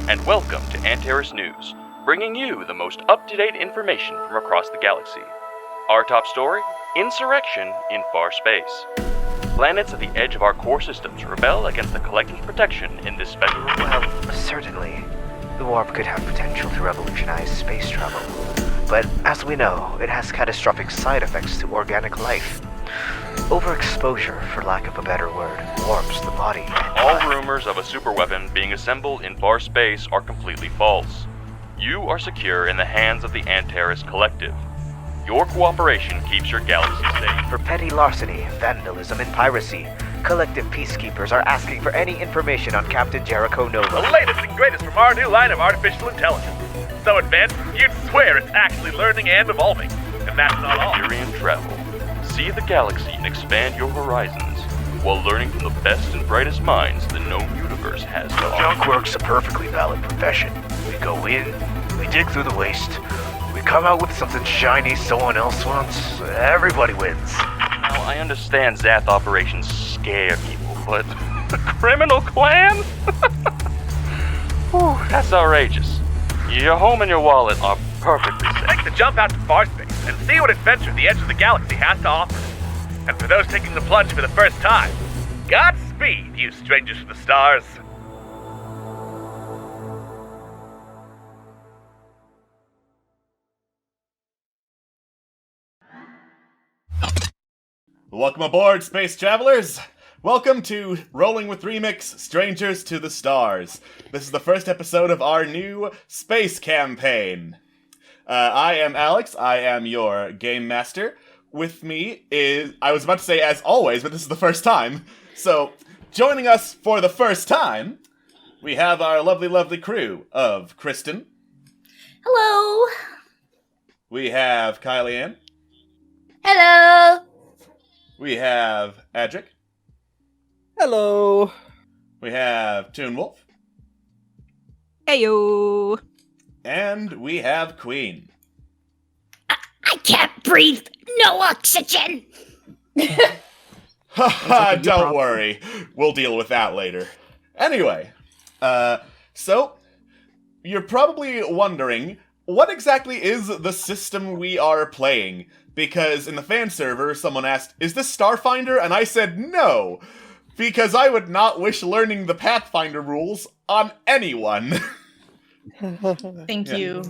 and welcome to Antares News, bringing you the most up-to-date information from across the galaxy. Our top story, insurrection in far space. Planets at the edge of our core systems rebel against the collective protection in this special... Well, certainly, the warp could have potential to revolutionize space travel. But as we know, it has catastrophic side effects to organic life. Overexposure, for lack of a better word, warps the body. All rumors of a superweapon being assembled in far space are completely false. You are secure in the hands of the Antares Collective. Your cooperation keeps your galaxy safe. For petty larceny, vandalism, and piracy, collective peacekeepers are asking for any information on Captain Jericho Nova. The latest and greatest from our new line of artificial intelligence. So advanced, you'd swear it's actually learning and evolving. And that's not all. Empyrean travel. See the galaxy and expand your horizons, while learning from the best and brightest minds the known universe has to offer. Junk work's a perfectly valid profession. We go in, we dig through the waste, we come out with something shiny someone else wants, everybody wins. Now, I understand Zath operations scare people, but the criminal clan? Whew, that's outrageous. Your home and your wallet are perfectly safe. Make the jump out to far space and see what adventure the edge of the galaxy has to offer. And for those taking the plunge for the first time, Godspeed, you strangers to the stars. Welcome aboard, space travelers! Welcome to Rolling with Remix, Strangers to the Stars. This is the first episode of our new space campaign. I am Alex, I am your game master. With me is, I was about to say as always, but this is the first time. So, joining us for the first time, we have our lovely, lovely crew of Kristen. Hello. We have Kylie Ann. Hello. We have Adric. Hello. We have Toonwolf. Heyo. And we have Queen. I can't breathe. No oxygen. Haha, don't worry. We'll deal with that later. Anyway, so, you're probably wondering, what exactly is the system we are playing? Because in the fan server, someone asked, is this Starfinder? And I said no, because I would not wish learning the Pathfinder rules on anyone. Thank you.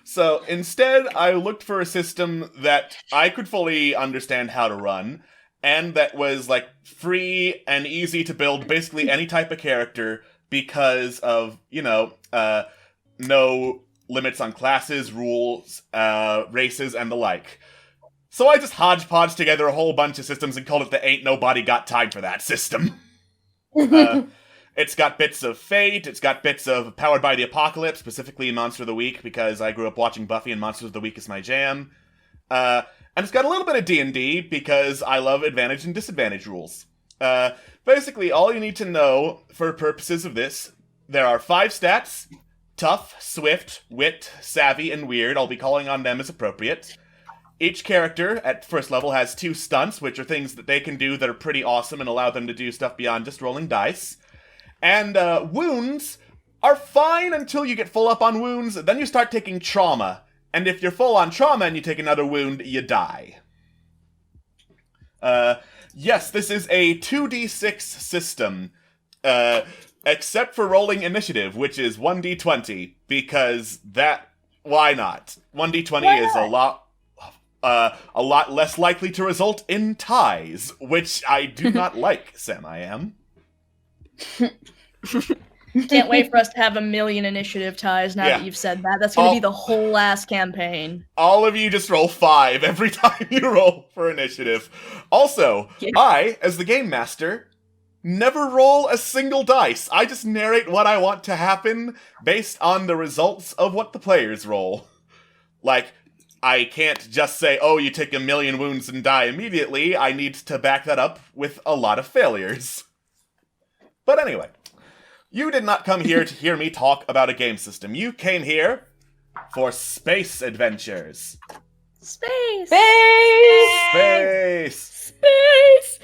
So instead, I looked for a system that I could fully understand how to run, and that was like free and easy to build basically any type of character because of, no limits on classes, rules, races, and the like. So I just hodgepodged together a whole bunch of systems and called it the Ain't Nobody Got Time for That system. It's got bits of Fate, it's got bits of Powered by the Apocalypse, specifically Monster of the Week, because I grew up watching Buffy and Monsters of the Week is my jam. And it's got a little bit of D&D, because I love advantage and disadvantage rules. Basically, all you need to know, for purposes of this, there are 5 stats: Tough, Swift, Wit, Savvy, and Weird. I'll be calling on them as appropriate. Each character at first level has 2 stunts, which are things that they can do that are pretty awesome and allow them to do stuff beyond just rolling dice. And wounds are fine until you get full up on wounds, then you start taking trauma. And if you're full on trauma and you take another wound, you die. Yes, this is a 2d6 system, except for rolling initiative, which is 1d20, because why not? 1d20 is a lot less likely to result in ties, which I do not like, Sam I am. Can't wait for us to have 1 million initiative ties now that you've said that. That's going to be the whole last campaign. All of you just roll 5 every time you roll for initiative. Also, I, as the game master, never roll a single dice. I just narrate what I want to happen based on the results of what the players roll. Like, I can't just say, oh, you take 1 million wounds and die immediately. I need to back that up with a lot of failures. But anyway, you did not come here to hear me talk about a game system. You came here for space adventures. Space! Space! Space!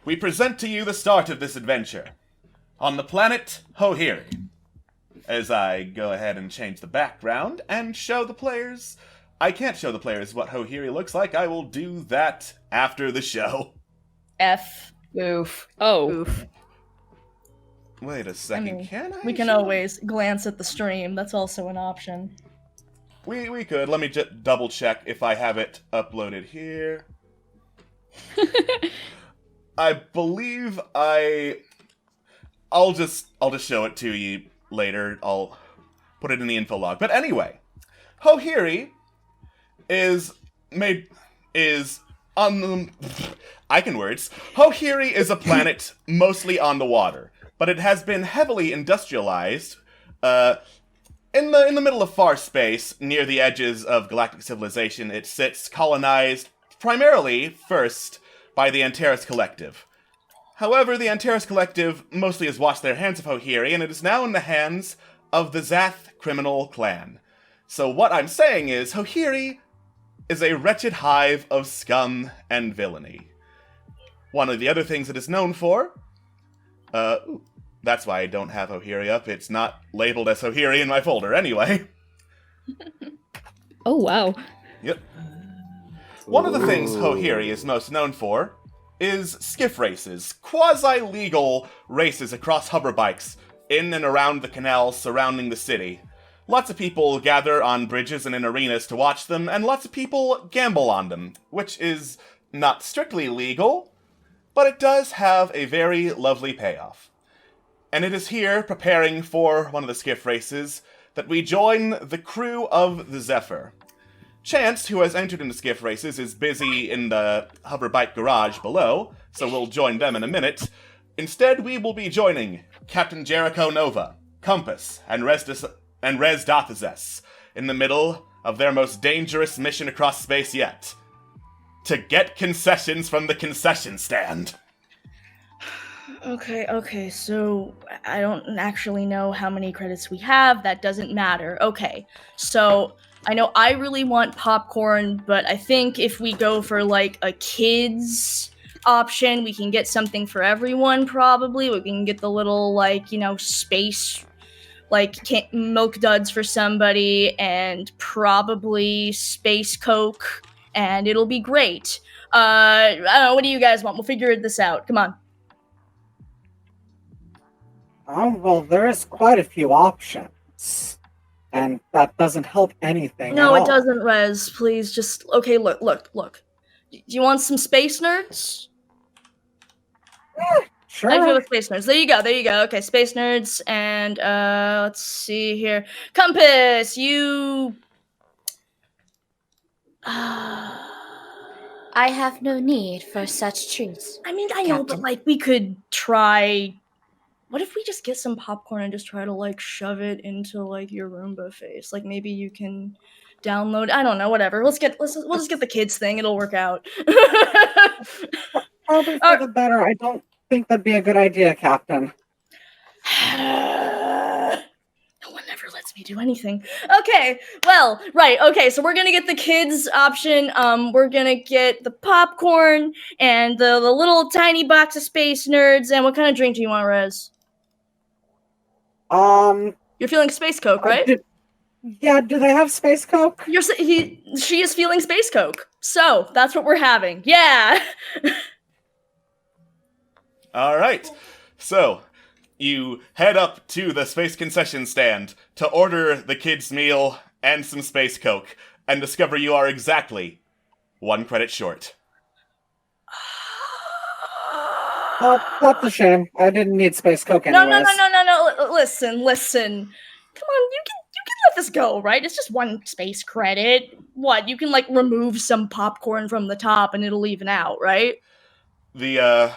we present to you the start of this adventure. On the planet Hohiri. As I go ahead and change the background and show the players... I can't show the players what Hohiri looks like. I will do that after the show. F. Oof. Oh. Oof. Wait a second, We can always glance at the stream. That's also an option. We could. Let me just double check if I have it uploaded here. I believe I'll just show it to you later. I'll put it in the info log. But anyway, Hohiri Hohiri is a planet mostly on the water, but it has been heavily industrialized in the middle of far space, near the edges of galactic civilization. It sits colonized primarily first by the Antares Collective. However, the Antares Collective mostly has washed their hands of Hohiri, and it is now in the hands of the Zath criminal clan. So what I'm saying is, Hohiri is a wretched hive of scum and villainy. One of the other things it is known for... that's why I don't have Hohiri up. It's not labeled as Hohiri in my folder anyway. Oh, wow. Yep. One of the things Hohiri is most known for is skiff races, quasi-legal races across hover bikes in and around the canals surrounding the city. Lots of people gather on bridges and in arenas to watch them, and lots of people gamble on them, which is not strictly legal, but it does have a very lovely payoff. And it is here, preparing for one of the skiff races, that we join the crew of the Zephyr. Chance, who has entered into skiff races, is busy in the hover bike garage below, so we'll join them in a minute. Instead, we will be joining Captain Jericho Nova, Compass, and Rez Dathazes in the middle of their most dangerous mission across space yet. To get concessions from the concession stand. Okay, so I don't actually know how many credits we have. That doesn't matter. Okay, so I know I really want popcorn, but I think if we go for, like, a kids option, we can get something for everyone, probably. We can get the little, like, space, like, milk duds for somebody, and probably space Coke, and it'll be great. I don't know, what do you guys want? We'll figure this out. Come on. Well, there is quite a few options, and that doesn't help anything. No, at it all. doesn't, Rez. Please, just... Okay, look. Do you want some space nerds? Sure. I feel with space nerds. There you go. Okay, space nerds, and, let's see here. Compass, you... I have no need for such treats. I mean, I know, but, Captain. like, we could try... What if we just get some popcorn and just try to, like, shove it into, like, your Roomba face? Like, maybe you can download... I don't know, whatever. We'll just get the kids thing. It'll work out. Probably for the better. I don't think that'd be a good idea, Captain. No one ever lets me do anything. Okay, well, right, okay, so we're gonna get the kids option, we're gonna get the popcorn, and the little tiny box of space nerds, and what kind of drink do you want, Rez? You're feeling space Coke, right? Do they have space Coke? She is feeling space Coke, so that's what we're having, yeah! Alright, so... You head up to the space concession stand to order the kids' meal and some space Coke, and discover you are exactly 1 credit short. Well, that's a shame. I didn't need space Coke anyways. No. Listen. Come on, you can let this go, right? It's just 1 space credit. What? You can, like, remove some popcorn from the top and it'll even out, right? The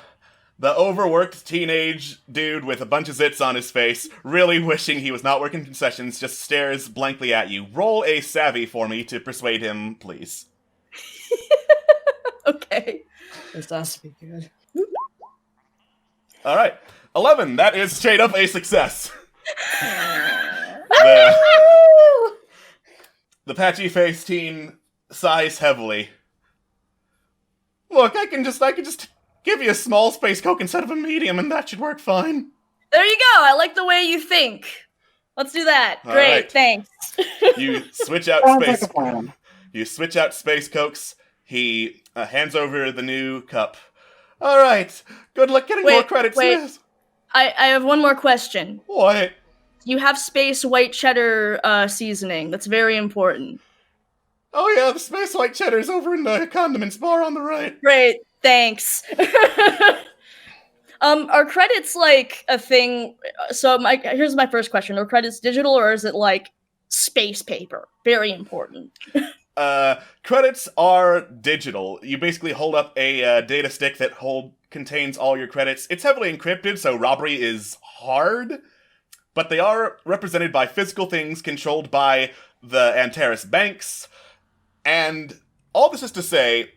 overworked teenage dude with a bunch of zits on his face, really wishing he was not working concessions, just stares blankly at you. Roll a savvy for me to persuade him, please. Okay. This has to be good. Alright. 11. That is straight up a success. The patchy-faced teen sighs heavily. Look, I can just give you a small space Coke instead of a medium, and that should work fine. There you go. I like the way you think. Let's do that. All Great, right. thanks. You switch out Sounds like space. a plan. You switch out space Cokes. He hands over the new cup. All right. Good luck getting more credits. Miss. I have one more question. What? You have space white cheddar seasoning. That's very important. Oh yeah, the space white cheddar's over in the condiments bar on the right. Great, thanks. Are credits like a thing? So here's my first question: are credits digital or is it like space paper? Very important. Credits are digital. You basically hold up a data stick that contains all your credits. It's heavily encrypted, so robbery is hard, but they are represented by physical things controlled by the Antares banks, and all this is to say,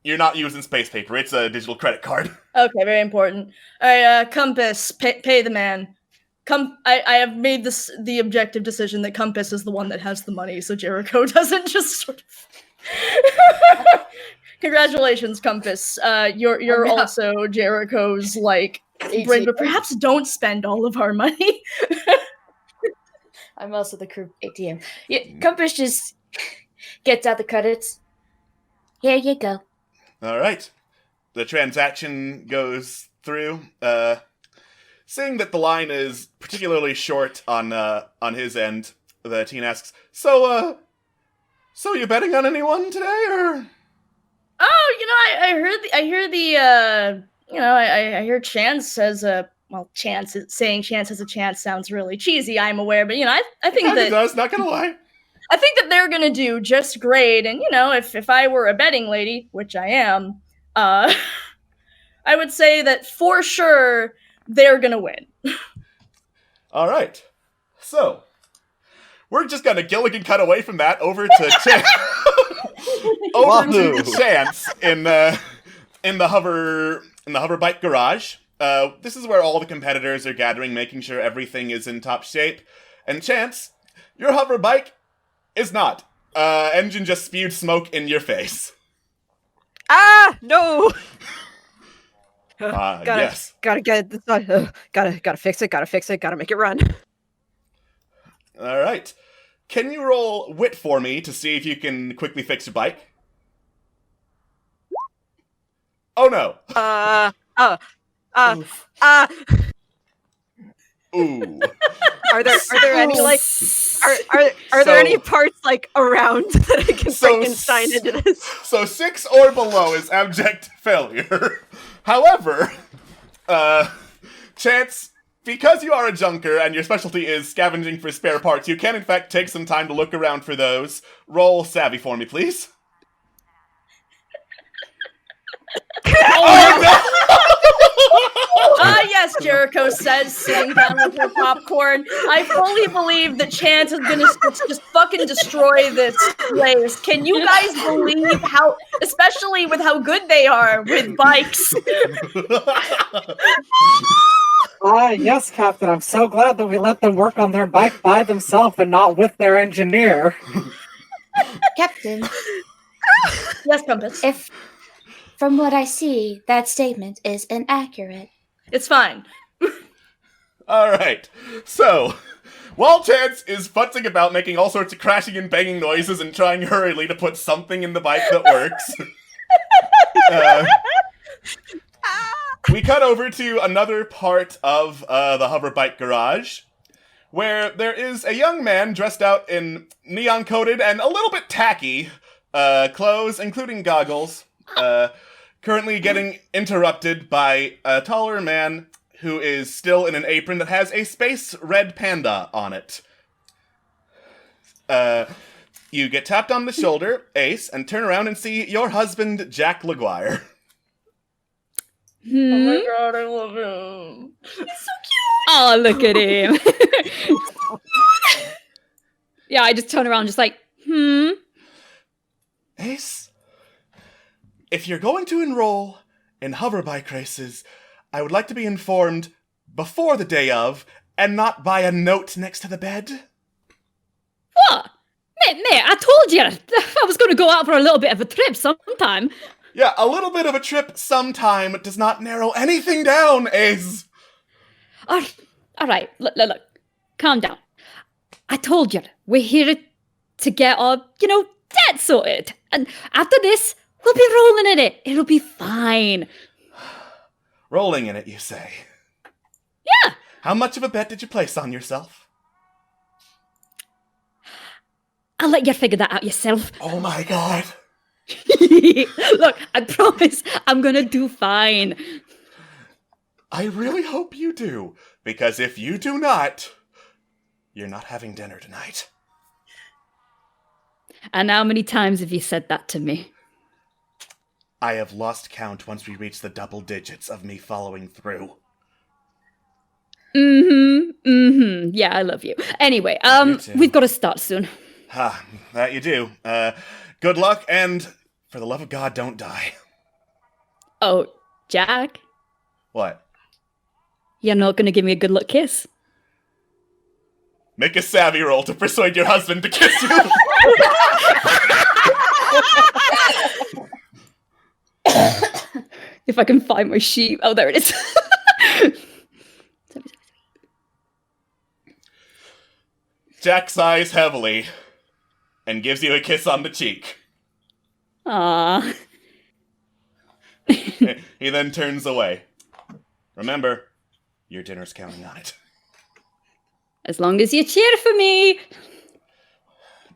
you're not using space paper. It's a digital credit card. Okay, very important. All right, Compass, pay the man. I have made the objective decision that Compass is the one that has the money, so Jericho doesn't just sort of. Congratulations, Compass. You're also Jericho's like brain, but perhaps don't spend all of our money. I'm also the crew ATM. Yeah, Compass just gets out the credits. Here you go. All right. The transaction goes through. Seeing that the line is particularly short on his end, the teen asks, So you betting on anyone today, or? Oh, I hear Chance says saying Chance has a chance sounds really cheesy, I'm aware, but I think It does, not gonna lie. I think that they're gonna do just great, and if I were a betting lady, which I am, I would say that for sure they're gonna win. All right. So, we're just gonna Gilligan cut away from that over to Chance. Over to Chance in the hover bike garage. This is where all the competitors are gathering, making sure everything is in top shape. And Chance, your hover bike is not. Engine just spewed smoke in your face. Ah, no! Yes. Gotta get this done. Gotta fix it, gotta make it run. All right. Can you roll wit for me to see if you can quickly fix your bike? Oh no. Ooh. Are there any like are there any parts like around that I can Frankenstein into this? So 6 or below is abject failure. However, Chance, because you are a junker and your specialty is scavenging for spare parts, you can in fact take some time to look around for those. Roll savvy for me, please. Oh no! Yes, Jericho says, sitting down with her popcorn. I fully believe that Chance is gonna just fucking destroy this place. Can you guys believe how, especially with how good they are with bikes? Yes, Captain. I'm so glad that we let them work on their bike by themselves and not with their engineer. Captain, Yes, Compass. if from what I see, that statement is inaccurate. It's fine. Alright, so, while Chance is futzing about making all sorts of crashing and banging noises and trying hurriedly to put something in the bike that works, we cut over to another part of the hover bike garage, where there is a young man dressed out in neon-coated and a little bit tacky clothes, including goggles, currently getting interrupted by a taller man who is still in an apron that has a space red panda on it. You get tapped on the shoulder, Ace, and turn around and see your husband, Jack LaGuire. Oh my god, I love him. He's so cute. Oh, look at him. Yeah, I just turn around just like, Ace, if you're going to enroll in hover bike races, I would like to be informed before the day of, and not by a note next to the bed. what? Mate, I told you I was going to go out for a little bit of a trip sometime. Yeah, a little bit of a trip sometime does not narrow anything down, Ace. All right, look, calm down. I told you, we're here to get our, debt sorted. And after this, we'll be rolling in it. It'll be fine. Rolling in it, you say? Yeah. How much of a bet did you place on yourself? I'll let you figure that out yourself. Oh my god. Look, I promise I'm gonna do fine. I really hope you do, because if you do not, you're not having dinner tonight. And how many times have you said that to me? I have lost count once we reach the double digits of me following through. Yeah, I love you. Anyway, You too. we've got to start soon. That you do. Good luck, and for the love of God, don't die. Oh, Jack? What? You're not gonna give me a good luck kiss? Make a savvy roll to persuade your husband to kiss you. If I can find my sheep. Oh, there it is. Jack sighs heavily and gives you a kiss on the cheek. Aww. He then turns away. Remember, your dinner's counting on it. As long as you cheer for me.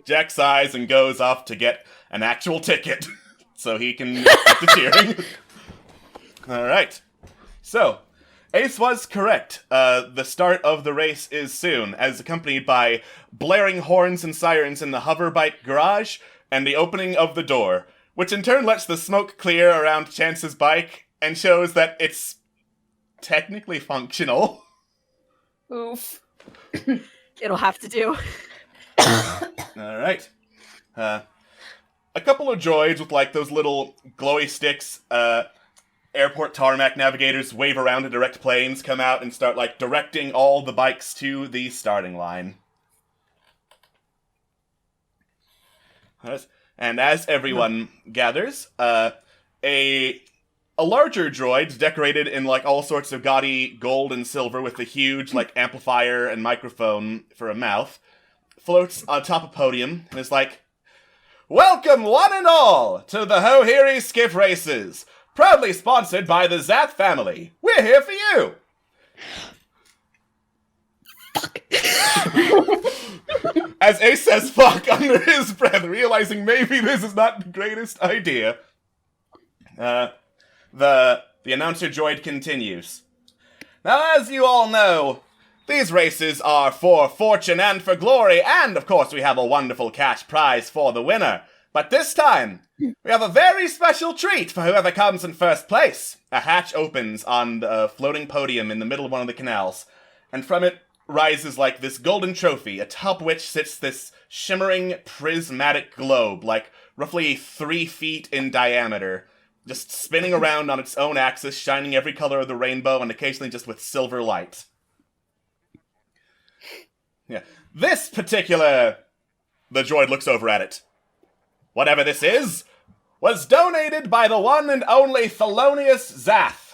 Jack sighs and goes off to get an actual ticket so he can get the cheering. Alright. So, Ace was correct. The start of the race is soon, as accompanied by blaring horns and sirens in the hoverbike garage and the opening of the door, which in turn lets the smoke clear around Chance's bike and shows that it's technically functional. Oof. It'll have to do. Alright. A couple of droids with like those little glowy sticks, airport tarmac navigators wave around to direct planes, come out and start like directing all the bikes to the starting line. And as everyone gathers, a larger droid decorated in like all sorts of gaudy gold and silver with a huge like amplifier and microphone for a mouth floats on top of podium and is like, "Welcome one and all to the Hohiri Skiff Races, proudly sponsored by the Zath family. We're here for you." As Ace says fuck under his breath, realizing maybe this is not the greatest idea. The announcer droid continues. "Now, as you all know, these races are for fortune and for glory, and of course we have a wonderful cash prize for the winner. But this time, we have a very special treat for whoever comes in first place." A hatch opens on the floating podium in the middle of one of the canals, and from it rises like this golden trophy, atop which sits this shimmering prismatic globe, like roughly 3 feet in diameter, just spinning around on its own axis, shining every color of the rainbow, and occasionally just with silver light. Yeah. This particular... The droid looks over at it. "Whatever this is, was donated by the one and only Thelonious Zath,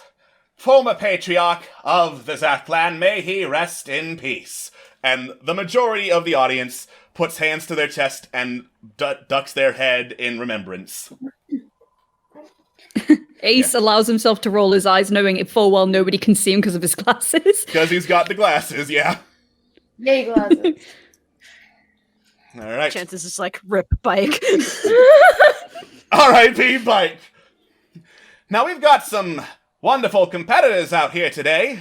former patriarch of the Zath clan. May he rest in peace." And the majority of the audience puts hands to their chest and ducks their head in remembrance. Ace allows himself to roll his eyes, knowing it full well nobody can see him because of his glasses. Because he's got the glasses, yeah. Yay, glasses. Alright. Chances is like, rip bike. R.I.P. bike! Now we've got some wonderful competitors out here today.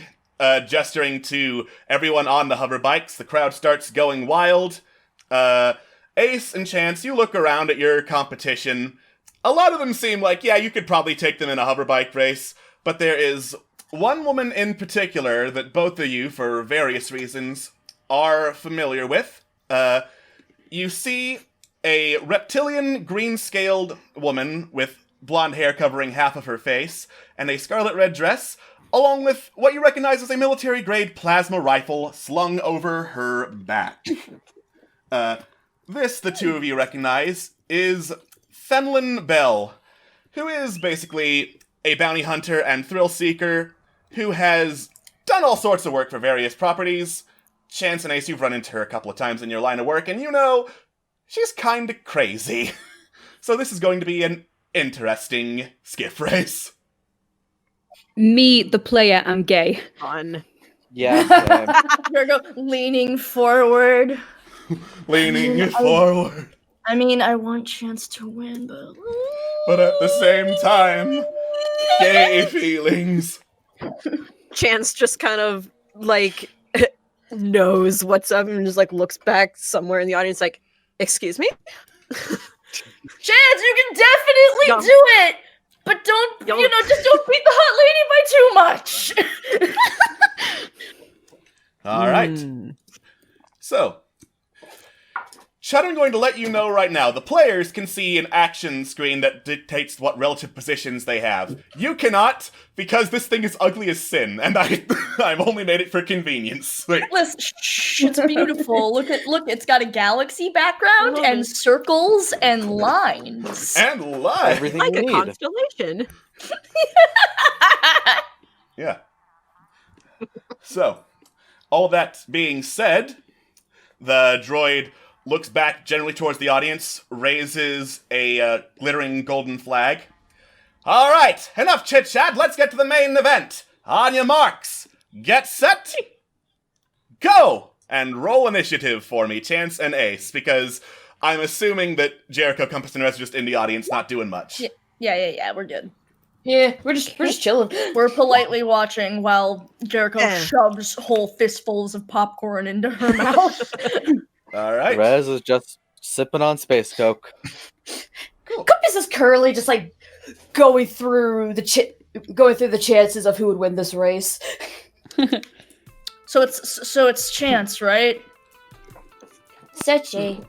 Gesturing to everyone on the hover bikes, the crowd starts going wild. Ace and Chance, you look around at your competition. A lot of them seem like, yeah, you could probably take them in a hover bike race, but there is one woman in particular that both of you, for various reasons, are familiar with. You see a reptilian green-scaled woman with blonde hair covering half of her face, and a scarlet red dress, along with what you recognize as a military-grade plasma rifle slung over her back. This, the two of you recognize, is Fenlin Bell, who is basically a bounty hunter and thrill seeker who has done all sorts of work for various properties. Chance and Ace, you've run into her a couple of times in your line of work, and you know, she's kinda crazy. So this is going to be an interesting skiff race. Me, the player, am gay. Fun. Yeah. Jericho leaning forward. Leaning forward. I mean, I want Chance to win, But at the same time, gay feelings. Chance just kind of like knows what's up and just like looks back somewhere in the audience like, excuse me? Chance, you can definitely do it! But don't, just don't beat the hot lady by too much! Alright. So, Chud, I'm going to let you know right now, the players can see an action screen that dictates what relative positions they have. You cannot, because this thing is ugly as sin, and I've only made it for convenience. Like, Listen, it's beautiful. Look, it's got a galaxy background and circles and lines. and live! Everything Like you a need. constellation. Yeah. So, all that being said, the droid looks back generally towards the audience, raises a glittering golden flag. All right, enough chit-chat, let's get to the main event. On your marks, get set, go! And roll initiative for me, Chance and Ace, because I'm assuming that Jericho, Compass, and Rez are just in the audience, not doing much. Yeah, we're good. Yeah, we're just chilling. We're politely watching while Jericho shoves whole fistfuls of popcorn into her mouth. All right. Rez is just sipping on space coke. Compass is currently just like going through the chances of who would win this race. So it's Chance, right? Searching.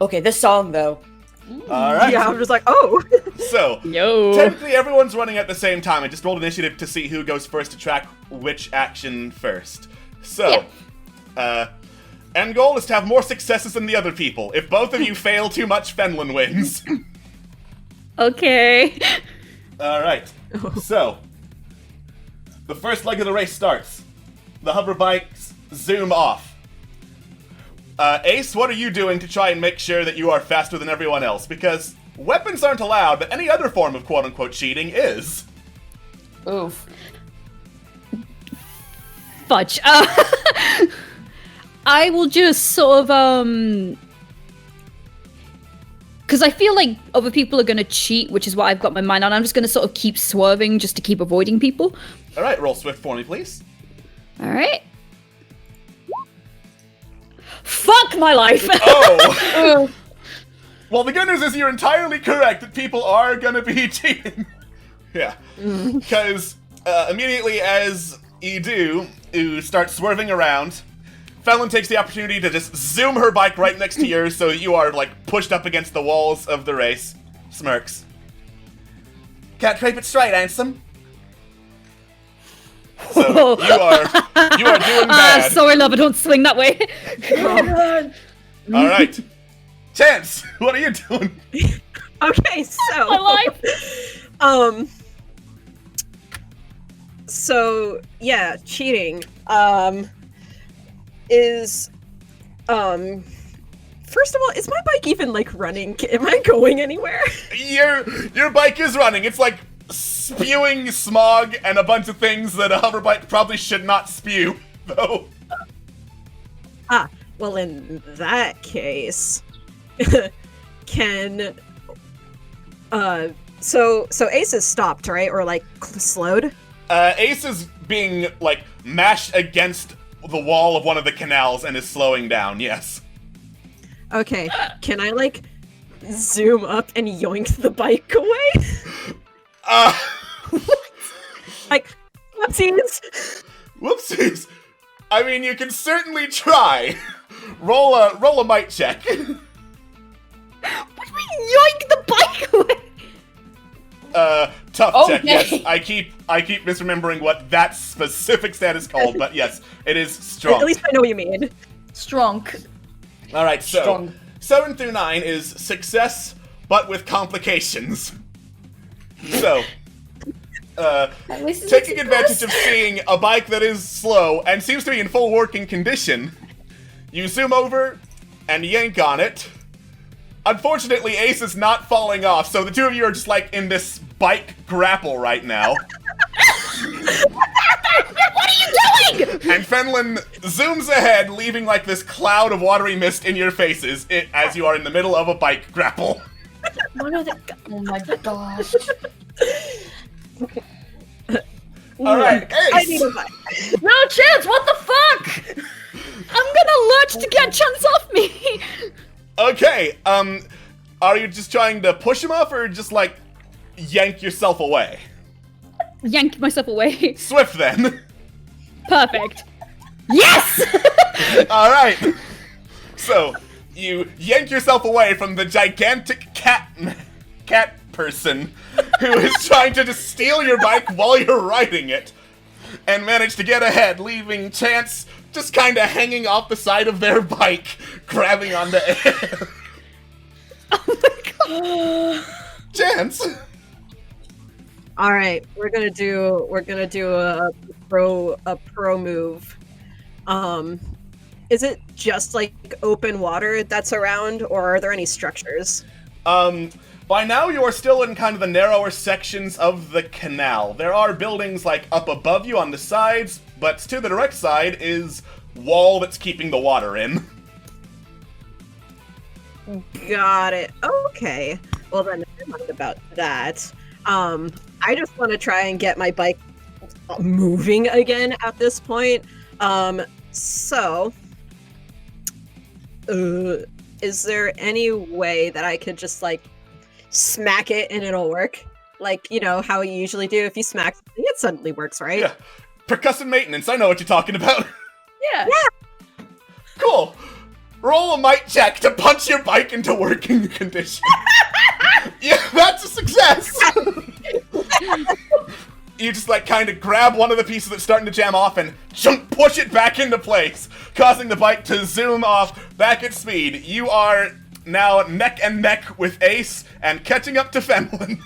Okay, this song though. All right. Yeah, I'm just like, oh. So, Yo. technically everyone's running at the same time. I just rolled initiative to see who goes first to track which action first. So, end goal is to have more successes than the other people. If both of you fail too much, Fenlin wins. Okay. All right. So, the first leg of the race starts. The hover bikes zoom off. Ace, what are you doing to try and make sure that you are faster than everyone else? Because weapons aren't allowed, but any other form of quote-unquote cheating is. Oof. Fudge. I will just sort of, because I feel like other people are going to cheat, which is what I've got my mind on. I'm just going to sort of keep swerving just to keep avoiding people. All right, roll swift for me, please. All right. Fuck my life! Oh! Well, the good news is you're entirely correct that people are gonna be cheating. Yeah. Because immediately as you start swerving around, Fallon takes the opportunity to just zoom her bike right next to yours so you are, like, pushed up against the walls of the race. Smirks. Can't creep it straight, handsome. So you are doing bad. Sorry, love, I don't swing that way. All right, Chance, what are you doing? Okay, so My life. So yeah, cheating is first of all, is my bike even like running? Am I going anywhere? Your bike is running. It's like spewing smog and a bunch of things that a hover bike probably should not spew, though. Well, in that case, can so Ace is stopped, right? Or like slowed? Ace is being like mashed against the wall of one of the canals and is slowing down. Yes. Okay, can I like zoom up and yoink the bike away? Like, whoopsies. Whoopsies. I mean, you can certainly try. Roll a might check. What do you mean, yoink the bike away? Tough check. Yes, I keep misremembering what that specific stat is called, but yes, it is strong. At least I know what you mean. Strong. All right, so Strong. 7 through 9 is success but with complications. So, At least it's taking a advantage bus. of seeing a bike that is slow and seems to be in full working condition, you zoom over and yank on it. Unfortunately, Ace is not falling off, so the two of you are just like in this bike grapple right now. What are you doing? And Fenlin zooms ahead, leaving like this cloud of watery mist in your faces as you are in the middle of a bike grapple. What are the? Oh my gosh. Alright, I Ace! need a bike. No chance! What the fuck? I'm gonna lurch to get Chance off me. Okay, are you just trying to push him off or just like yank yourself away? Yank myself away. Swift then. Perfect. Yes! Alright. So, you yank yourself away from the gigantic cat person who is trying to just steal your bike while you're riding it, and manage to get ahead, leaving Chance just kind of hanging off the side of their bike, grabbing onto air. Chance! All right, we're gonna do a pro move. Is it just like open water that's around, or are there any structures? By now you are still in kind of the narrower sections of the canal. There are buildings like up above you on the sides, but to the direct side is wall that's keeping the water in. Got it. Okay. Well then, never mind about that. I just want to try and get my bike moving again at this point. Is there any way that I could just like smack it and it'll work? Like, you know, how you usually do if you smack something, it suddenly works, right? Yeah. Percussive maintenance, I know what you're talking about. Yeah. Cool. Roll a might check to punch your bike into working condition. Yeah, that's a success! You just like kind of grab one of the pieces that's starting to jam off and push it back into place, causing the bike to zoom off back at speed. You are now neck and neck with Ace and catching up to Fenlin.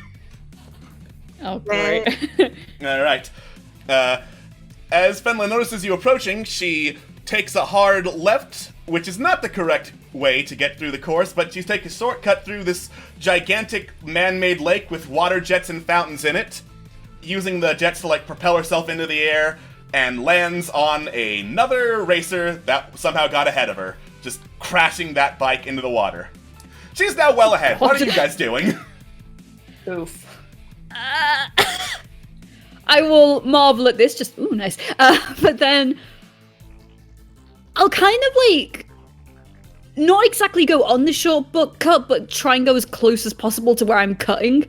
Oh, great. Alright. As Fenlin notices you approaching, she takes a hard left, which is not the correct way to get through the course, but she's taking a shortcut through this gigantic man-made lake with water jets and fountains in it, using the jets to like propel herself into the air, and lands on another racer that somehow got ahead of her, just crashing that bike into the water. She's now well ahead. What are you guys doing? Oof. I will marvel at this, just, ooh, nice. But then I'll kind of like, not exactly go on the short cut, but try and go as close as possible to where I'm cutting.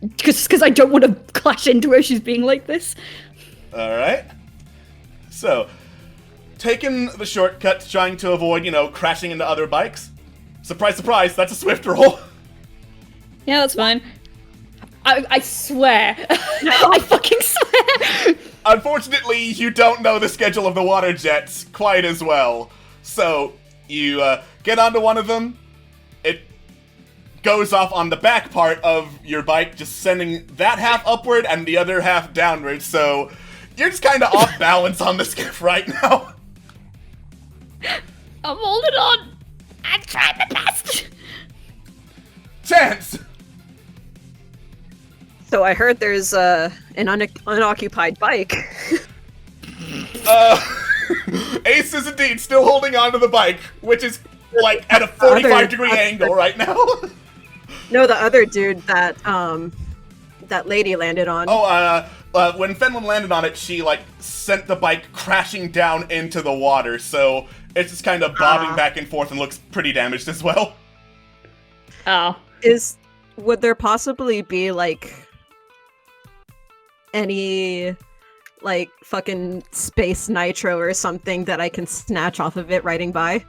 Because I don't want to clash into her, she's being like this. Alright. So, taking the shortcut, trying to avoid, crashing into other bikes. Surprise, surprise, that's a swift roll. Yeah, that's fine. I swear. No. I fucking swear. Unfortunately, you don't know the schedule of the water jets quite as well. So, you get onto one of them. It goes off on the back part of your bike, just sending that half upward and the other half downward. So, you're just kind of off balance on the skiff right now. I'm holding on. I'm trying my best. Chance! So I heard there's an unoccupied bike. Ace is indeed still holding onto the bike, which is like at a 45-degree angle right now. No, the other dude that that lady landed on. When Fenlin landed on it, she like sent the bike crashing down into the water, so it's just kind of bobbing back and forth and looks pretty damaged as well. Oh. Would there possibly be like any like fucking space nitro or something that I can snatch off of it riding by?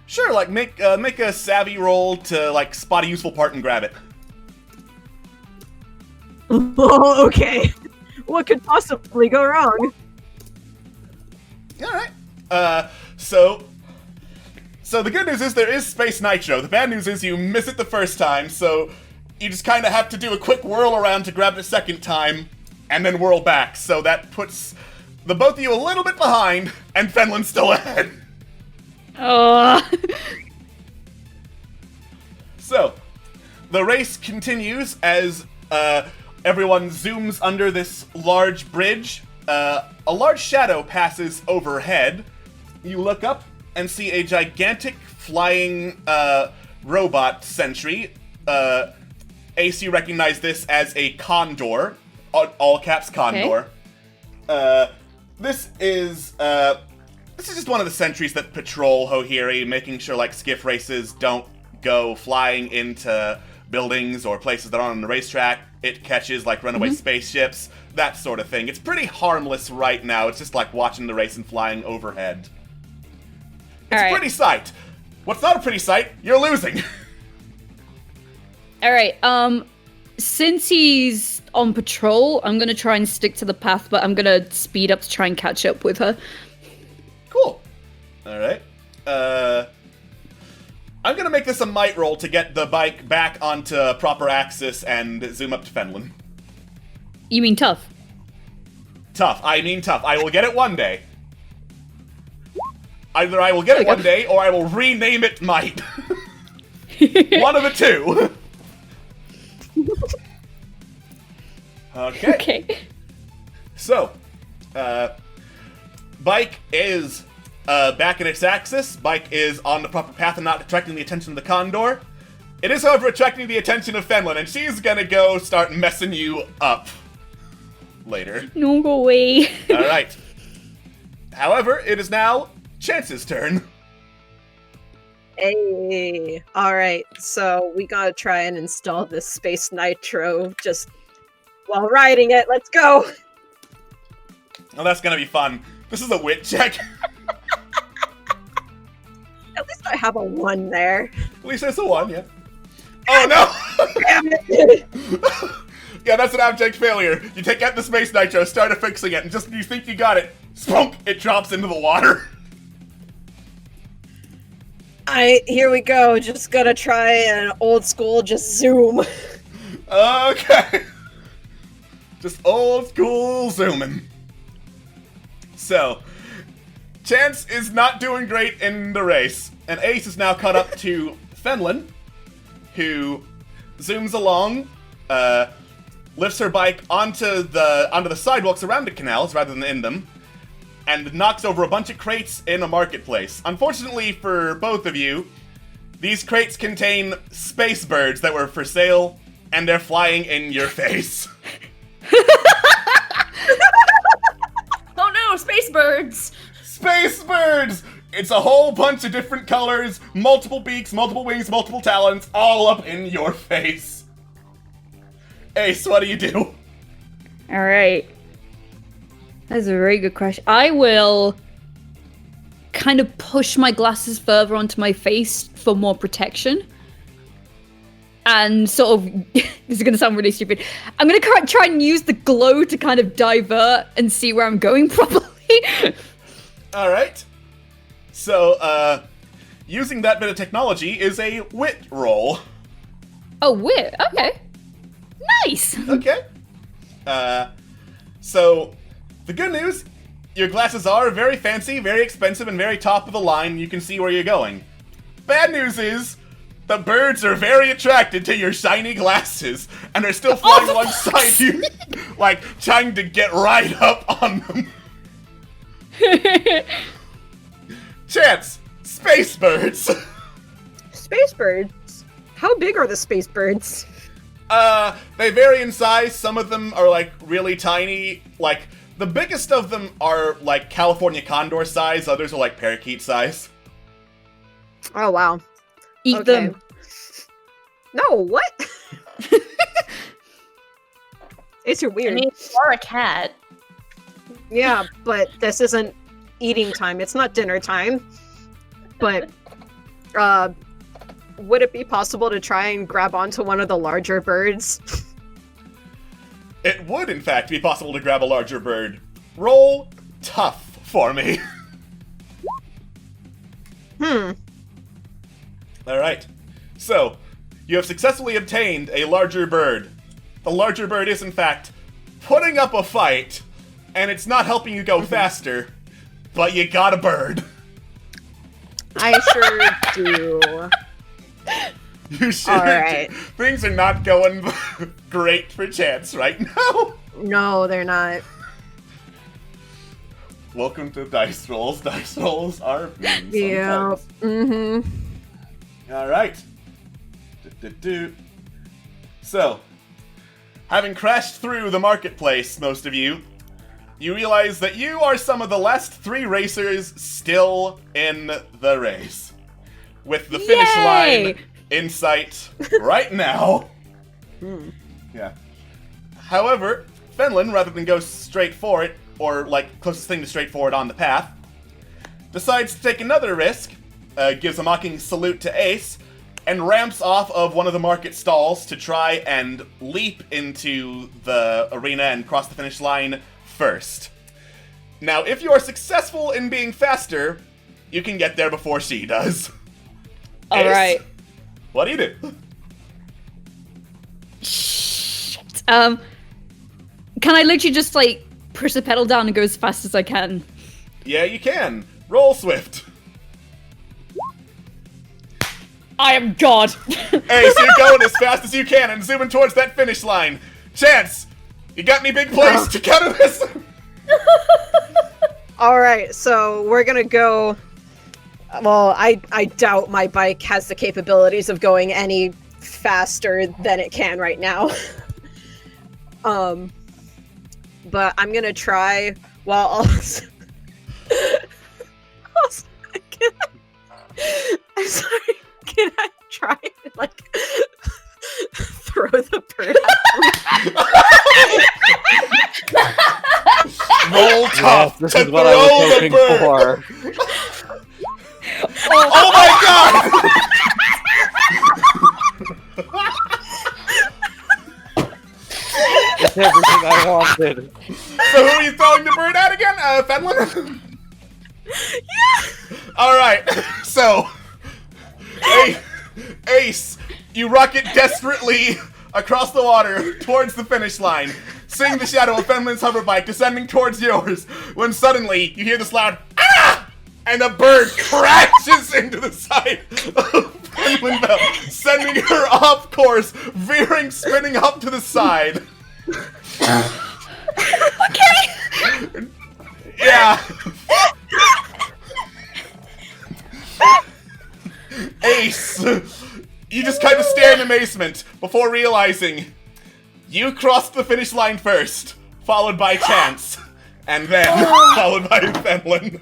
Sure, like make a savvy roll to like spot a useful part and grab it. Oh, okay. What could possibly go wrong? Alright. So So the good news is there is Space Nitro. The bad news is you miss it the first time, so you just kind of have to do a quick whirl around to grab it a second time, and then whirl back. So that puts the both of you a little bit behind, and Fenlin's still ahead. Oh. So, the race continues as everyone zooms under this large bridge. A large shadow passes overhead. You look up and see a gigantic flying robot sentry. Ace, you recognize this as a condor, all caps condor. Okay. This is just one of the sentries that patrol Hohiri, making sure like skiff races don't go flying into buildings or places that aren't on the racetrack. It catches like runaway spaceships, that sort of thing. It's pretty harmless right now. It's just like watching the race and flying overhead. It's a pretty sight. What's not a pretty sight? You're losing. Alright, since he's on patrol, I'm gonna try and stick to the path, but I'm gonna speed up to try and catch up with her. Cool. Alright. I'm gonna make this a might roll to get the bike back onto proper axis and zoom up to Fenlin. You mean tough? Tough. I mean tough. I will get it one day. Either I will get it one day, or I will rename it Might. One of the two. Okay. So, bike is back in its axis. Bike is on the proper path and not attracting the attention of the Condor. It is, however, attracting the attention of Fenlin, and she's gonna go start messing you up later. No, go away. Alright. However, it is now Chance's turn. Hey, alright, so we gotta try and install this Space Nitro just while riding it. Let's go! Oh, that's gonna be fun. This is a wit check. At least I have a 1 there. At least there's a 1, yeah. Oh no! Damn it! Yeah, that's an abject failure. You take out the Space Nitro, start affixing it, and just when you think you got it, spunk, it drops into the water. Here we go. Just gonna try an old school just zoom. Okay. Just old school zooming. So, Chance is not doing great in the race, and Ace is now caught up to Fenlin, who zooms along, lifts her bike onto the sidewalks around the canals rather than in them, and knocks over a bunch of crates in a marketplace. Unfortunately for both of you, these crates contain space birds that were for sale, and they're flying in your face. Oh no, space birds! Space birds! It's a whole bunch of different colors, multiple beaks, multiple wings, multiple talons, all up in your face. Ace, what do you do? Alright. That's a very good question. I will kind of push my glasses further onto my face for more protection. And sort of, this is going to sound really stupid, I'm going to try and use the glow to kind of divert and see where I'm going properly. Alright. So, using that bit of technology is a wit roll. Oh, wit. Okay. Nice. Okay. So, the good news, your glasses are very fancy, very expensive, and very top of the line. You can see where you're going. Bad news is, the birds are very attracted to your shiny glasses, and they're still flying alongside you, like, trying to get right up on them. Chance, space birds. Space birds? How big are the space birds? They vary in size. Some of them are, like, really tiny. Like, the biggest of them are, like, California condor size. Others are, like, parakeet size. Oh, wow. Eat them. No, what? It's weird. I mean, you are a cat. Yeah, but this isn't eating time. It's not dinner time. But, would it be possible to try and grab onto one of the larger birds? It would, in fact, be possible to grab a larger bird. Roll tough for me. Alright. So, you have successfully obtained a larger bird. The larger bird is, in fact, putting up a fight, and it's not helping you go faster, but you got a bird. I sure do. You sure Alright. do. Things are not going great for Chance right now. No, they're not. Welcome to Dice Rolls. Dice Rolls are mean Yeah. sometimes. Mm-hmm. Alright. So, having crashed through the marketplace, most of you, you realize that you are some of the last 3 racers still in the race. With the finish Yay! line in sight right now. Yeah. However, Fenlon, rather than go straight for it, or like closest thing to straightforward on the path, decides to take another risk, gives a mocking salute to Ace, and ramps off of one of the market stalls to try and leap into the arena and cross the finish line first. Now, if you are successful in being faster, you can get there before she does. All right. What do you do? Shit. Can I literally just like push the pedal down and go as fast as I can? Yeah, you can. Roll swift. I am God. Hey, so you're going as fast as you can and zooming towards that finish line. Chance, you got any big plays to counter this? Alright, so we're gonna go... Well, I doubt my bike has the capabilities of going any faster than it can right now. But I'm gonna try while also... I'm sorry, can I try and, like, throw the bird at Roll tough this to is what I was throw the hoping bird. for. Oh my god! It's everything I wanted. So who are you throwing the bird at again? Fenlon? Yeah! Alright, so... Ace, you rocket desperately across the water towards the finish line, seeing the shadow of Fenlon's hoverbike descending towards yours, when suddenly you hear this loud "Ah!" and a bird crashes into the side of Fenlon Bell, sending her off course, veering, spinning up to the side. Okay. Yeah. Ace, you just kind of stare in amazement before realizing you crossed the finish line first, followed by Chance, and then followed by Fenlon.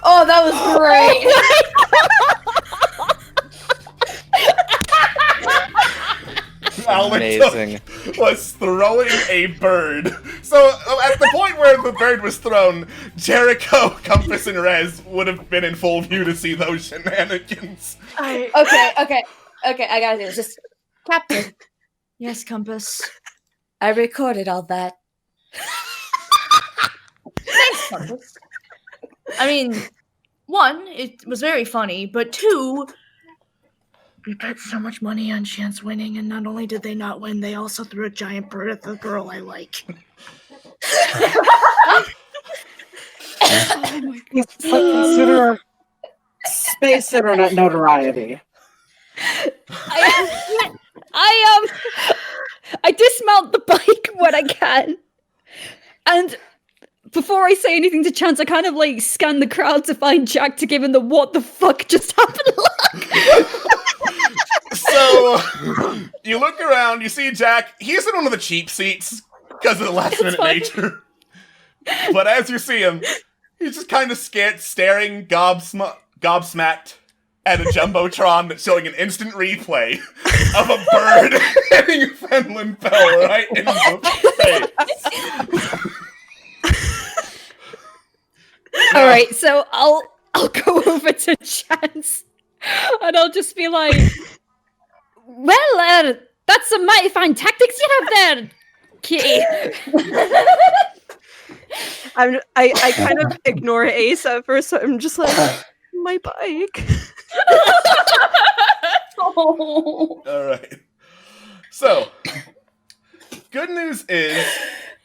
Oh, that was great. Amazing. Was throwing a bird. So at the point where the bird was thrown, Jericho, Compass, and Rez would have been in full view to see those shenanigans. Okay, I gotta do this. Just, Captain, Yes, Compass. I recorded all that. Thanks, Compass. I mean, 1, it was very funny, but 2, we bet so much money on Chance winning, and not only did they not win, they also threw a giant bird at the girl I like. Oh my God. Consider space internet notoriety. I dismount the bike when I can, and before I say anything to Chance, I kind of like scan the crowd to find Jack to give him the "what the fuck just happened" look. So you look around, you see Jack. He's in one of the cheap seats because of the last minute nature. But as you see him, he's just kind of staring gobsmacked at a jumbotron that's showing an instant replay of a bird hitting Fenlon Bell right in the face. All right, so I'll go over to Chance, and I'll just be like, "Well, that's some mighty fine tactics you have there, kitty." I kind of ignore Ace at first, so I'm just like, my bike. Oh. All right. So, good news is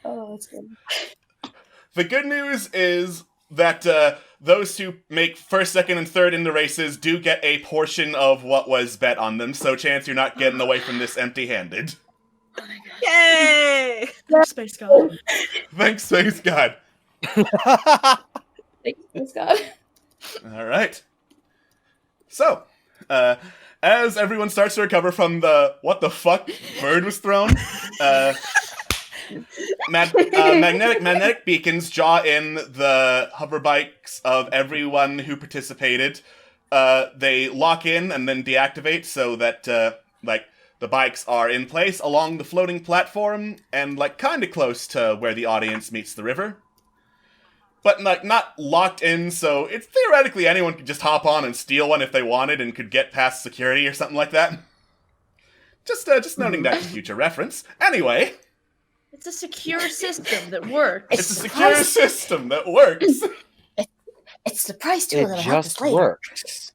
Oh, that's good. the good news is that those who make first, second, and third in the races do get a portion of what was bet on them. So, chance you're not getting away from this empty-handed. Oh my god. Yay! Space God. Thanks, Space God. Thanks, God. All right. So, as everyone starts to recover from the what the fuck bird was thrown, magnetic beacons draw in the hover bikes of everyone who participated. They lock in and then deactivate so that the bikes are in place along the floating platform and kind of close to where the audience meets the river. But not locked in, so it's theoretically anyone could just hop on and steal one if they wanted and could get past security or something like that. Just noting that for future reference. Anyway, It's a secure system that works. it's a secure system that works. It's the price tool It that'll help us just later. works.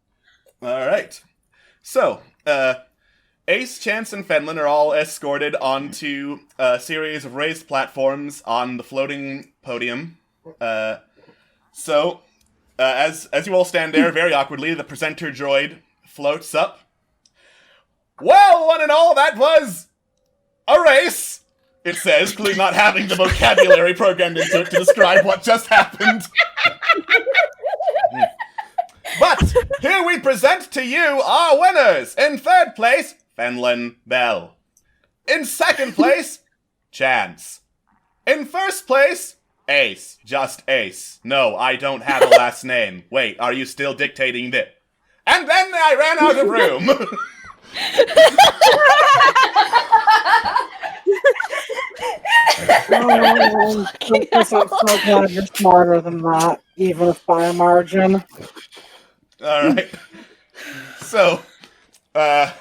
All right. So, Ace, Chance, and Fenlin are all escorted onto a series of raised platforms on the floating podium. As you all stand there very awkwardly, the presenter droid floats up. Well, one and all, that was a race, it says, clearly not having the vocabulary programmed into it to describe what just happened. But here we present to you our winners. In third place, Fenlin Bell. In second place, Chance. In first place, Ace. Just Ace. No, I don't have a last name. Wait, are you still dictating this? And then I ran out of room. Oh, I'm so glad you're smarter than that, even if by a margin. Alright. So, the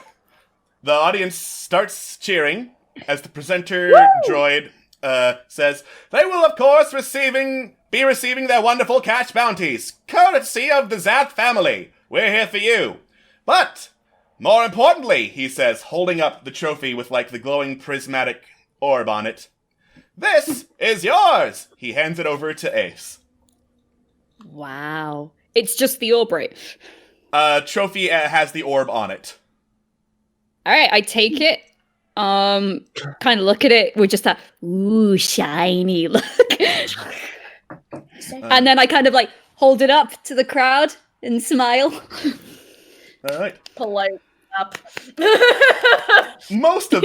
audience starts cheering as the presenter droid says, they will of course be receiving their wonderful cash bounties, courtesy of the Zath family. We're here for you. But, more importantly, he says, holding up the trophy with the glowing prismatic orb on it, this is yours! He hands it over to Ace. Wow. It's just the orb, right? Trophy has the orb on it. Alright, I take it. Kind of look at it with just that, ooh, shiny look. And then I kind of hold it up to the crowd and smile. Alright. Polite up. Most of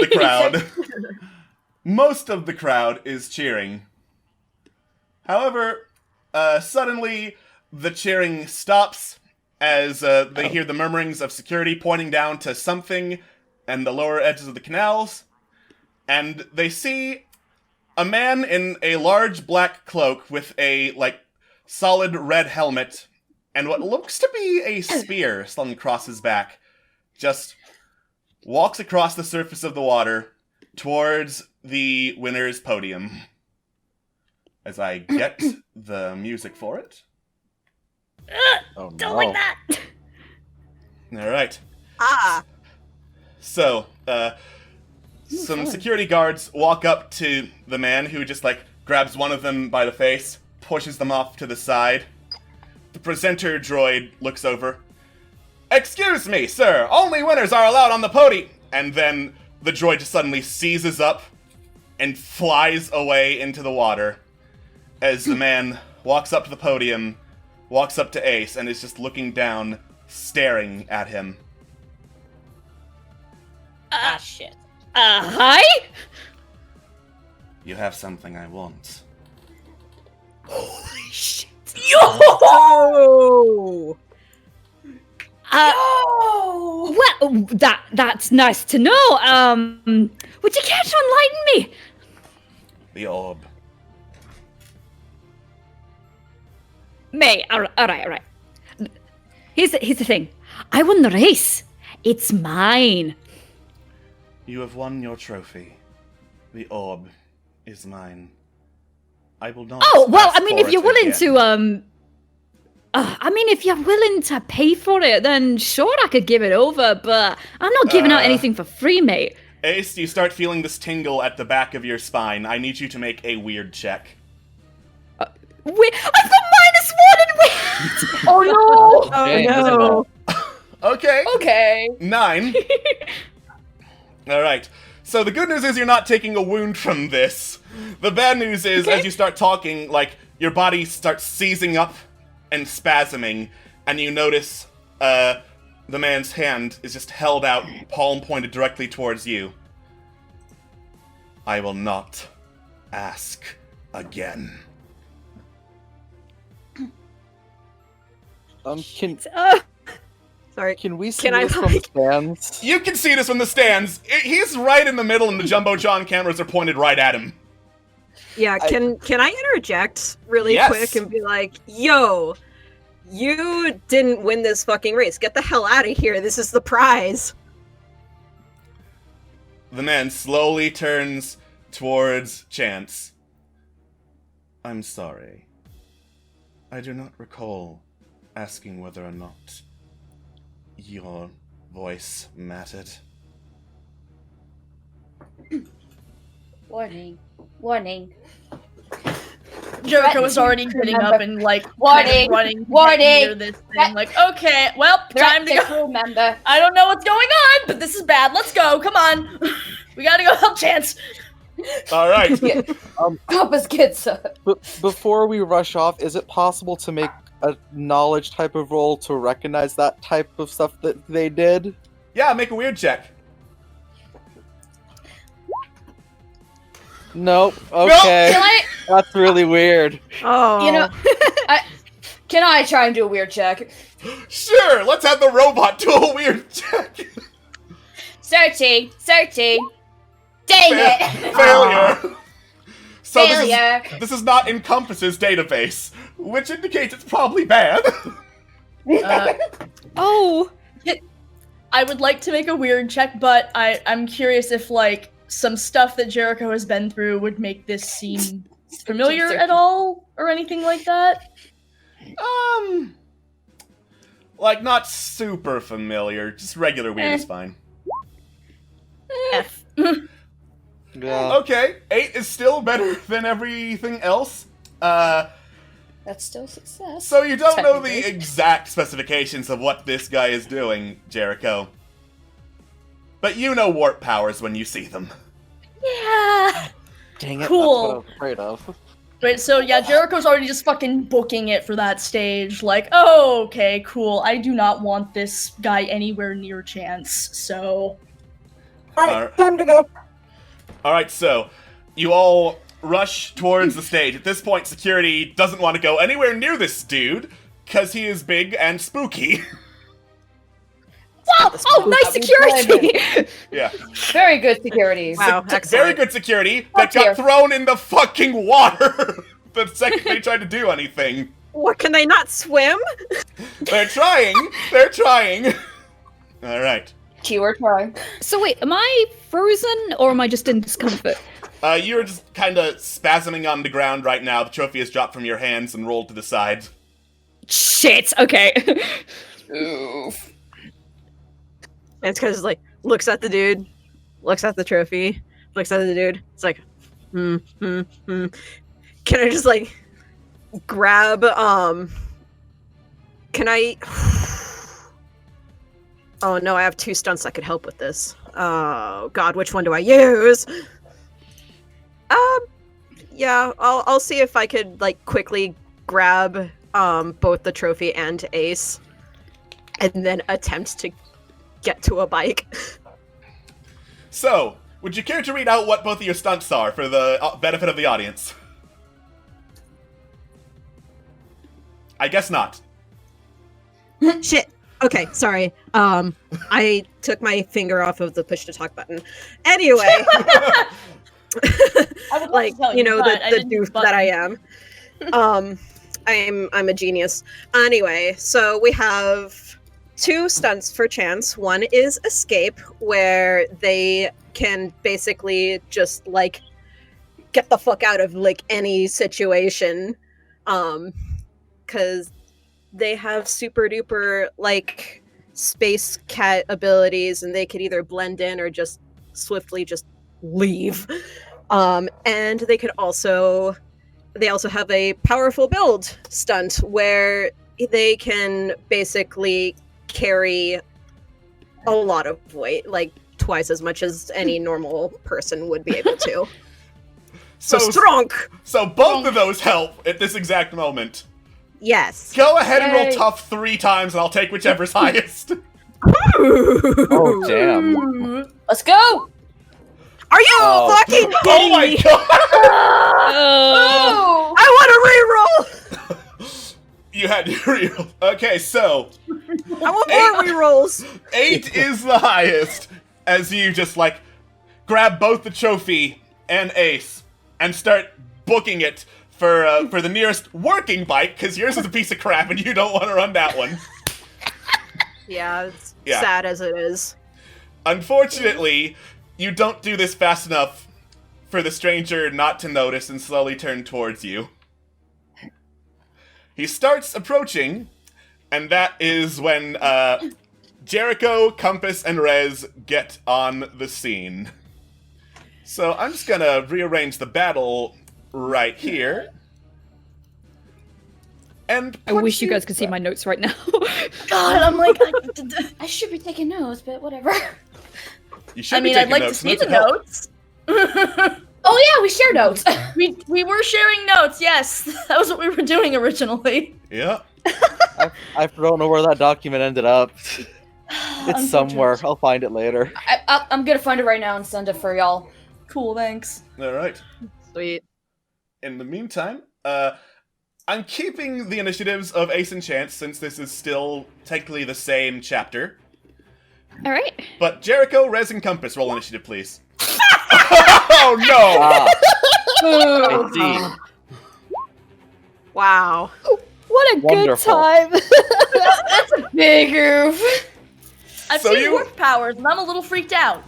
the crowd is cheering. However, suddenly the cheering stops as they hear the murmurings of security pointing down to something and the lower edges of the canals, and they see a man in a large black cloak with a solid red helmet and what looks to be a spear slung across his back just walks across the surface of the water towards the winner's podium. As I get the music for it. Oh, Don't like that! Alright. Ah, So, some security guards walk up to the man who just grabs one of them by the face, pushes them off to the side. The presenter droid looks over. Excuse me, sir, only winners are allowed on the podium! And then the droid just suddenly seizes up and flies away into the water as the man walks up to the podium, walks up to Ace, and is just looking down, staring at him. Shit. Hi? You have something I want. Holy shit. oh! Well, that's nice to know. Would you care to enlighten me? The orb. May, alright. Here's the thing. I won the race. It's mine. You have won your trophy. The orb is mine. I will not. Oh, well, ask I mean, for if you're it willing again. I mean, if you're willing to pay for it, then sure, I could give it over, but I'm not giving out anything for free, mate. Ace, you start feeling this tingle at the back of your spine. I need you to make a weird check. Wait, I've got -1 in weird! Oh no! Oh no! Okay. Okay. 9. Alright. So the good news is you're not taking a wound from this. The bad news is, as you start talking, like, your body starts seizing up and spasming, and you notice, the man's hand is just held out, palm pointed directly towards you. I will not ask again. Sorry. Can we see Can I, this from the stands? You can see this from the stands. He's right in the middle, and the Jumbotron cameras are pointed right at him. Yeah, can I interject really Yes. quick and be like, yo, you didn't win this fucking race. Get the hell out of here. This is the prize. The man slowly turns towards Chance. I'm sorry. I do not recall asking whether or not your voice mattered. Warning. Warning. Jericho is already getting up Remember. and like Warning. kind of running Warning. near this thing. Like, okay, well, time to go. Crew member. I don't know what's going on, but this is bad. Let's go. Come on. We gotta go help Chance. Alright. Help us get some. Before we rush off, is it possible to make a knowledge type of roll to recognize that type of stuff that they did? Yeah, make a weird check. Nope. Okay. Can I? That's really weird. Oh. You know, can I try and do a weird check? Sure, let's have the robot do a weird check. Searching. Dang it! Failure. So Failure. This is not Encompass's database, which indicates it's probably bad. Oh! I would like to make a weird check, but I'm curious if like some stuff that Jericho has been through would make this seem familiar at all or anything like that. Like not super familiar, just regular weird is fine. F. Yeah. Okay, 8 is still better than everything else. That's still success. So you don't know the Technically. exact specifications of what this guy is doing, Jericho. But you know warp powers when you see them. Yeah. Dang it. Cool. That's what I was afraid of. Right, so yeah, Jericho's already just fucking booking it for that stage. Like, oh, okay, cool. I do not want this guy anywhere near Chance, so... Alright, time to go. Alright, so you all rush towards the stage. At this point, security doesn't want to go anywhere near this dude, because he is big and spooky. Wow! Oh, nice security! Yeah. Very good security. Wow, Very excellent. good security that Up here. got thrown in the fucking water the second they tried to do anything. What, can they not swim? They're trying. They're trying. Alright. Keyword try. So wait, am I frozen or am I just in discomfort? You're just kind of spasming on the ground right now. The trophy has dropped from your hands and rolled to the side. Shit, okay. Oof. And it's because like looks at the dude, looks at the trophy, looks at the dude. It's like, Can I just like grab? Can I? Oh no, I have 2 stunts that could help with this. Oh god, which one do I use? Yeah, I'll see if I could like quickly grab both the trophy and Ace, and then attempt to get to a bike. So, would you care to read out what both of your stunts are for the benefit of the audience? I guess not. Shit. Okay, sorry. I took my finger off of the push to talk button. Anyway, I would love like to tell you know but I the didn't doof button. that I am. I'm a genius. Anyway, so we have 2 stunts for Chance. One is escape, where they can basically just like get the fuck out of like any situation. Cause they have super duper like space cat abilities, and they could either blend in or just swiftly just leave. And they also have a powerful build stunt where they can basically carry a lot of weight, like twice as much as any normal person would be able to. So strong! So both of those help at this exact moment. Yes. Go ahead and roll Yay. tough 3 times, and I'll take whichever's highest. Oh, damn. Let's go! Are you fucking kidding Oh my me? god! Oh! I want a reroll! You had your reroll. Okay, so I want more rerolls! 8 is the highest, as you just, like, grab both the trophy and Ace, and start booking it for the nearest working bike, because yours is a piece of crap and you don't want to run that one. Yeah, it's Yeah. sad as it is. Unfortunately, you don't do this fast enough for the stranger not to notice and slowly turn towards you. He starts approaching, and that is when Jericho, Compass, and Rez get on the scene. So I'm just gonna rearrange the battle right here. And I wish you guys could see my notes right now. God, I'm like, I should be taking notes, but whatever. You should I mean, be I'd taking like to notes. see the would help. notes. Oh yeah, we share notes. we were sharing notes, yes. That was what we were doing originally. Yeah. I don't know where that document ended up. It's somewhere. I'll find it later. I'm gonna find it right now and send it for y'all. Cool, thanks. All right. Sweet. In the meantime, I'm keeping the initiatives of Ace and Chance since this is still technically the same chapter. All right. But Jericho, Rez, and Compass, roll initiative, please. Oh no! I see. Wow. What a Wonderful. good time. That's a big oof. I've So seen you- warp powers, and I'm a little freaked out.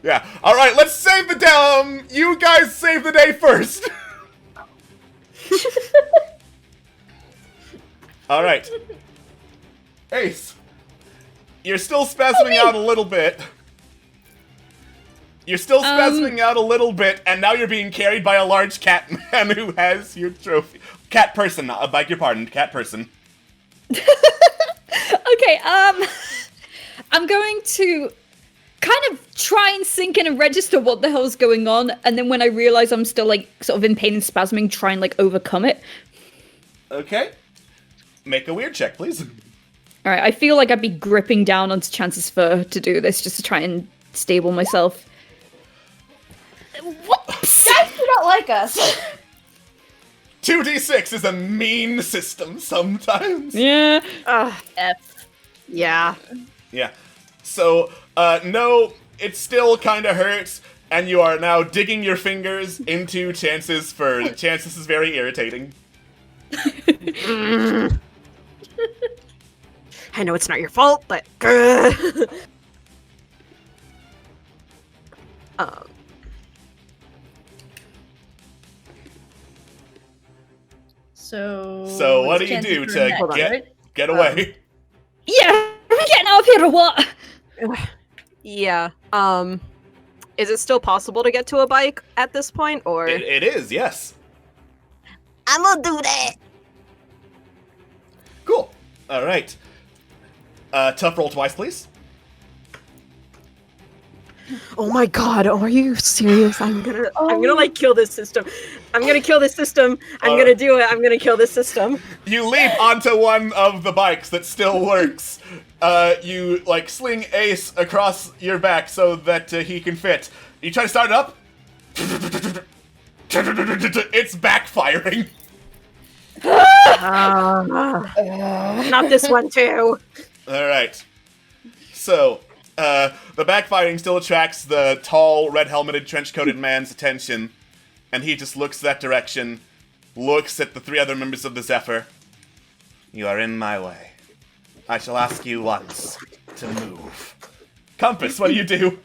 Yeah. All right. Let's save the day. You guys save the day first. All right. Ace, you're still spasming out a little bit. You're still spasming out a little bit, and now you're being carried by a large cat man who has your trophy. Cat person, I beg your pardon, cat person. Okay, I'm going to kind of try and sink in and register what the hell's going on, and then when I realize I'm still, like, sort of in pain and spasming, try and, like, overcome it. Okay. Make a weird check, please. Alright, I feel like I'd be gripping down onto Chance's fur to do this, just to try and stable myself. Guys do not like us. 2d6 is a mean system sometimes. Yeah. F. Yeah. Yeah. So, no, it still kind of hurts, and you are now digging your fingers into Chance's fur. Chance's is very irritating. I know it's not your fault, but So what do you Chance's do room to next, right? get away? Yeah, we're getting out of here or what? yeah. Is it still possible to get to a bike at this point, or? It is, yes. I'm gonna do that. Cool. All right. Tough roll twice, please. Oh my god, are you serious? I'm gonna like kill this system. I'm gonna kill this system. I'm gonna do it. I'm gonna kill this system. You leap onto one of the bikes that still works. You, like, sling Ace across your back so that he can fit. You try to start it up? It's backfiring. Not this one too. Alright. So, the backfiring still attracts the tall, red-helmeted, trench-coated man's attention, and he just looks that direction, looks at the 3 other members of the Zephyr. You are in my way. I shall ask you once to move. Compass, what do you do?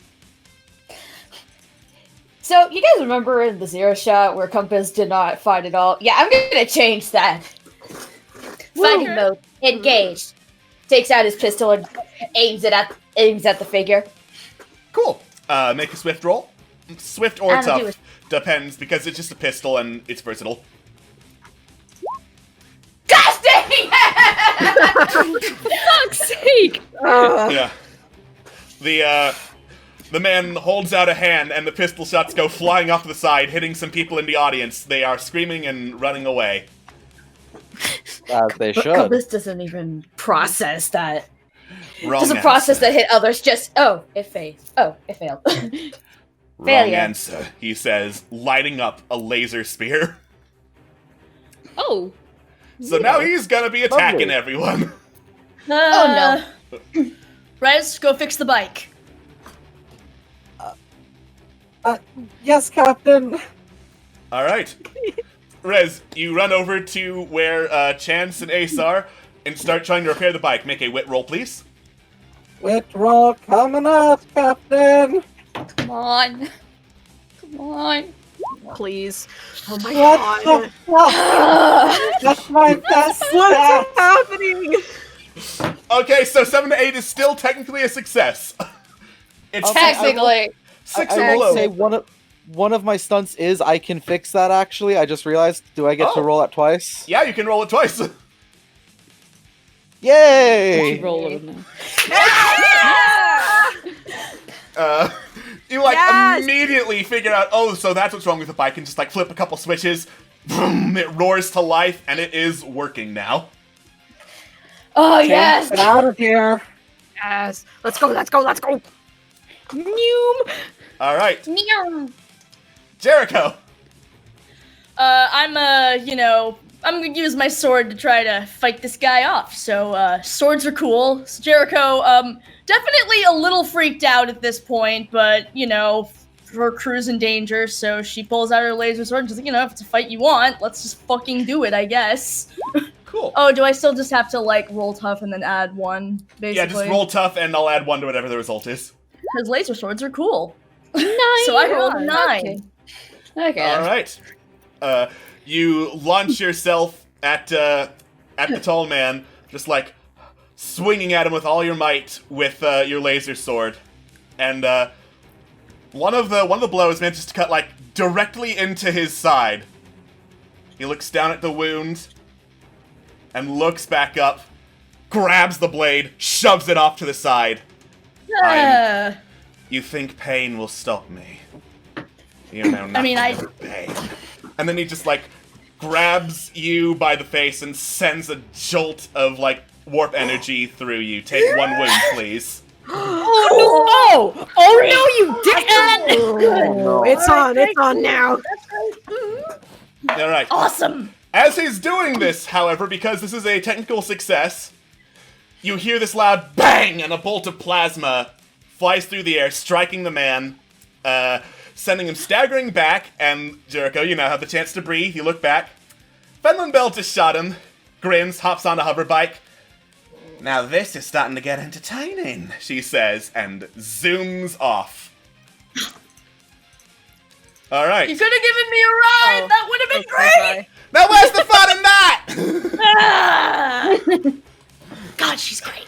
So, you guys remember in the Zero Shot where Compass did not fight at all? Yeah, I'm gonna change that. Fighting mode. Engaged. Takes out his pistol and aims at the figure. Cool. Make a swift roll. Swift or I don't do tough. Depends, because it's just a pistol and it's versatile. Gosh dang it! Fuck's sake! Yeah. The man holds out a hand and the pistol shots go flying off to the side, hitting some people in the audience. They are screaming and running away. As they But should. this doesn't even process that. Wrong Doesn't answer. process that hit others, just, it failed. Oh, it failed. Wrong failure. answer, he says, lighting up a laser spear. Oh. So now he's gonna be attacking Lovely. everyone. Oh, no. Rez, go fix the bike. Yes, Captain. Alright. Rez, you run over to where Chance and Ace are and start trying to repair the bike. Make a wit roll, please. Wit roll coming up, Captain. Come on. Come on. Please. Oh my What god. the fuck? That's my best stat. What's happening? Okay, so 7 to 8 is still technically a success. It's Technically. 6 I or would below. say one of my stunts is I can fix that, actually. I just realized. Do I get to Oh. roll it twice? Yeah, you can roll it twice. Yay! Keep rolling now. You like Yes! immediately figure out, oh, so that's what's wrong with the bike, and just like flip a couple switches. Boom, it roars to life, and it is working now. Oh, yes! Get out of here. Yes. Let's go, let's go, let's go. Noom. All right, Meow. Jericho. I'm gonna use my sword to try to fight this guy off. So, swords are cool. So Jericho, definitely a little freaked out at this point, but, her crew's in danger, so she pulls out her laser sword and she's like, if it's a fight you want, let's just fucking do it, I guess. Cool. Oh, do I still just have to, roll tough and then add one, basically? Yeah, just roll tough, and I'll add 1 to whatever the result is. Because laser swords are cool. 9. So I rolled a 9. Okay. All right. You launch yourself at the tall man, just swinging at him with all your might with your laser sword, and one of the blows manages to cut directly into his side. He looks down at the wound, and looks back up, grabs the blade, shoves it off to the side. You think pain will stop me? You know nothing of pain. And then he just grabs you by the face and sends a jolt of warp energy through you. Take 1 wound, please. Oh no! Oh no, you didn't! no. It's on now. All right. Awesome! As he's doing this, however, because this is a technical success, you hear this loud bang, and a bolt of plasma flies through the air, striking the man, sending him staggering back, and Jericho, you now have the chance to breathe. You look back. Fenlon Bell just shot him, grins, hops on a hover bike. Now this is starting to get entertaining, she says, and zooms off. Alright. You could have given me a ride! That would have been great! Now where's the fun in that? God, she's great.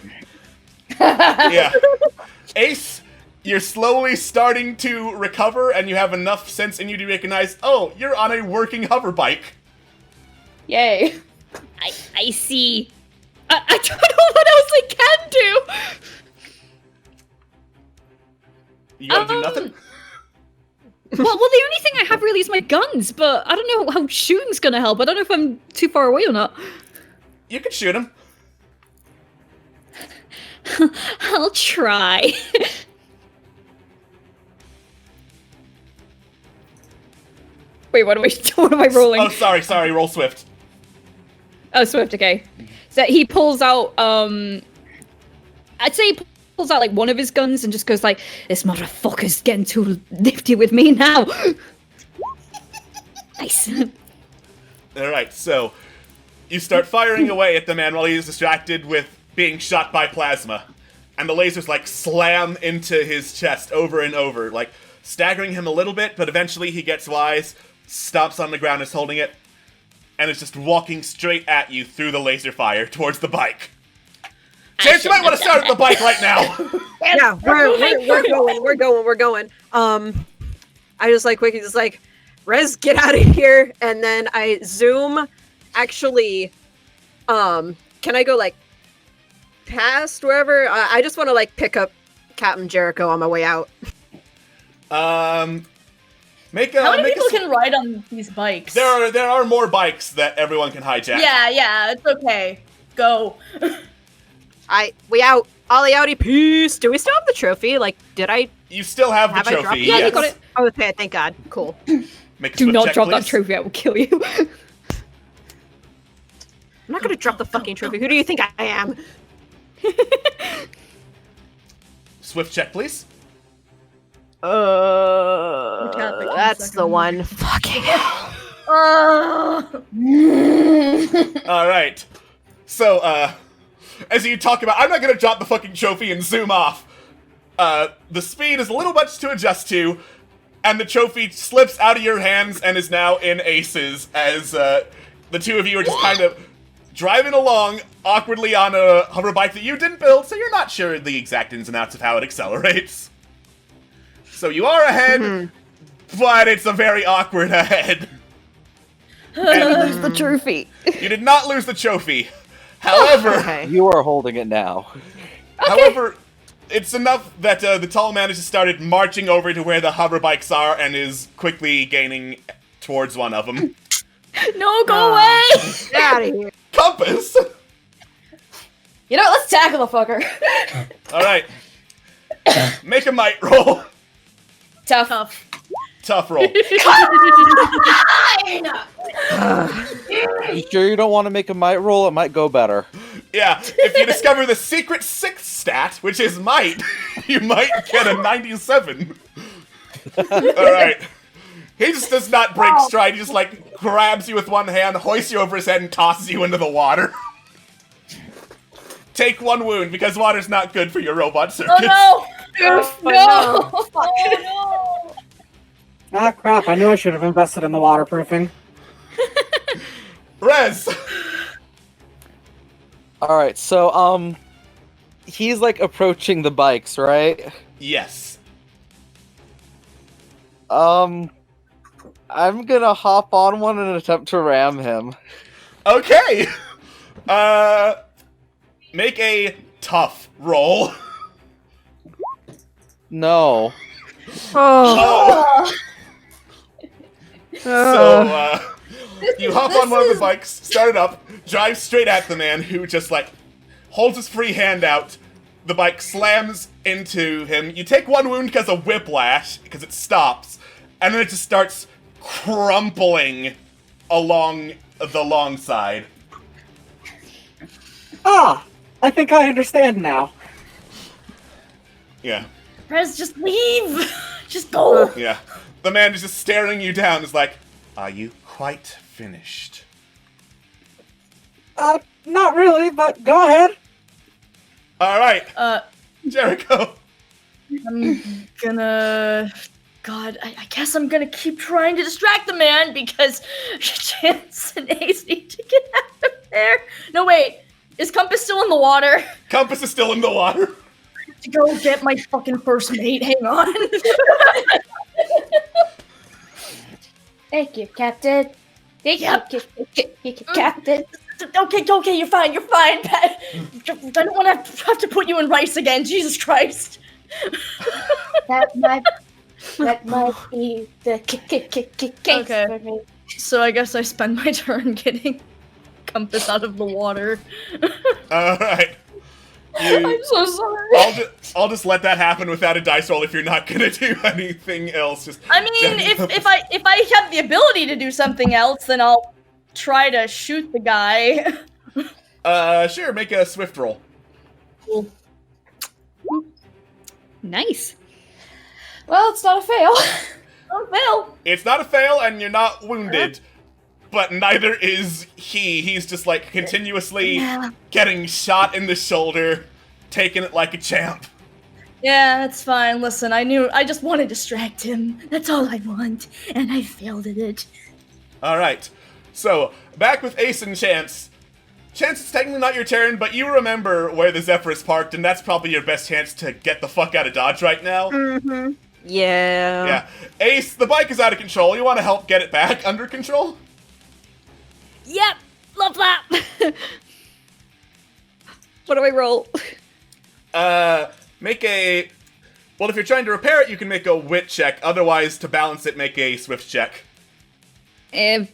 Yeah. Ace, you're slowly starting to recover, and you have enough sense in you to recognize, oh, you're on a working hover bike. Yay. I see. I don't know what else I can do. You gotta do nothing? Well, the only thing I have really is my guns, but I don't know how shooting's gonna help. I don't know if I'm too far away or not. You can shoot him. I'll try. Wait, what am I rolling? Oh, sorry, roll swift. Oh, Swift, okay. So he pulls out, I'd say he pulls out, one of his guns and just goes this motherfucker's getting too nifty with me now. Nice. Alright, so you start firing away at the man while he is distracted with being shot by plasma. And the lasers, slam into his chest over and over, staggering him a little bit, but eventually he gets wise, stomps on the ground, is holding it, and is just walking straight at you through the laser fire towards the bike. Chance, you might want to start at the bike right now. Yeah, we're going. I just like quickly just like, Rez, get out of here, and then I zoom. Actually, can I go like past wherever? I just want to like pick up Captain Jericho on my way out. Make a. How many make people a, can ride on these bikes? There are more bikes that everyone can hijack. Yeah, it's okay. Go. We out. Ollie outie, peace. Do we still have the trophy? Like, did I? You still have the Have I dropped trophy. it? Yeah, yes. you got it. Oh, okay, thank God. Cool. Make a Do swift not check, drop that please. trophy, I will kill you. I'm not gonna drop the fucking trophy. Who do you think I am? Swift check, please. That's the one. Fucking hell. All right. So, as you talk about, I'm not gonna drop the fucking trophy and zoom off. The speed is a little much to adjust to, and the trophy slips out of your hands and is now in Ace's as the two of you are just kind of driving along awkwardly on a hover bike that you didn't build, so you're not sure the exact ins and outs of how it accelerates. So you are ahead, but it's a very awkward ahead. Lose the trophy. You did not lose the trophy. However, Okay. You are holding it now. However, it's enough that the tall man has just started marching over to where the hover bikes are and is quickly gaining towards one of them. No, go away! Get out of here. Compass! You know what? Let's tackle the fucker. Alright. Make a might roll. Tough. Tough roll. You sure you don't want to make a might roll? It might go better. Yeah, if you discover the secret sixth stat, which is might, you might get a 97. Alright. He just does not break stride, he just like grabs you with one hand, hoists you over his head, and tosses you into the water. Take one wound, because water's not good for your robot circuits. Oh no! No. Oh no! Ah, crap, I knew I should have invested in the waterproofing. Rez! Alright, so, he's like approaching the bikes, right? Yes. I'm gonna hop on one and attempt to ram him. Okay! Make a tough roll. No. Oh! So, you hop on one of the bikes, start it up, drive straight at the man who just, like, holds his free hand out. The bike slams into him. You take one wound because of whiplash, because it stops, and then it just starts crumpling along the long side. Ah, I think I understand now. Yeah, Rez, just leave! Just go! yeah. The man is just staring you down, is like, are you quite finished? Not really, but go ahead. Alright, Jericho. I'm gonna... God, I guess I'm gonna keep trying to distract the man because Chance and Ace need to get out of there. No, wait. Is Compass still in the water? Compass is still in the water. To go get my fucking first mate. Hang on. Thank you, Captain. Thank you, Captain. Okay, you're fine, Pat. I don't want to have to put you in rice again. Jesus Christ. That might be the case Okay. for me. So I guess I spend my turn getting Compass out of the water. Alright. I'm so sorry. I'll just let that happen without a dice roll if you're not gonna do anything else. Just I mean, if I have the ability to do something else, then I'll try to shoot the guy. Sure, make a swift roll. Nice. Well, it's not a fail. Oh, well. It's not a fail, and you're not wounded, but neither is he. He's just like continuously getting shot in the shoulder, taking it like a champ. Yeah, that's fine. Listen, I just want to distract him. That's all I want, and I failed at it. All right. So, back with Ace and Chance. Chance, it's technically not your turn, but you remember where the Zephyr is parked, and that's probably your best chance to get the fuck out of Dodge right now. Mm-hmm. Yeah. Yeah. Ace, the bike is out of control. You want to help get it back under control? Yep, love that. What do I roll? Make a... Well, if you're trying to repair it, you can make a wit check. Otherwise, to balance it, make a swift check.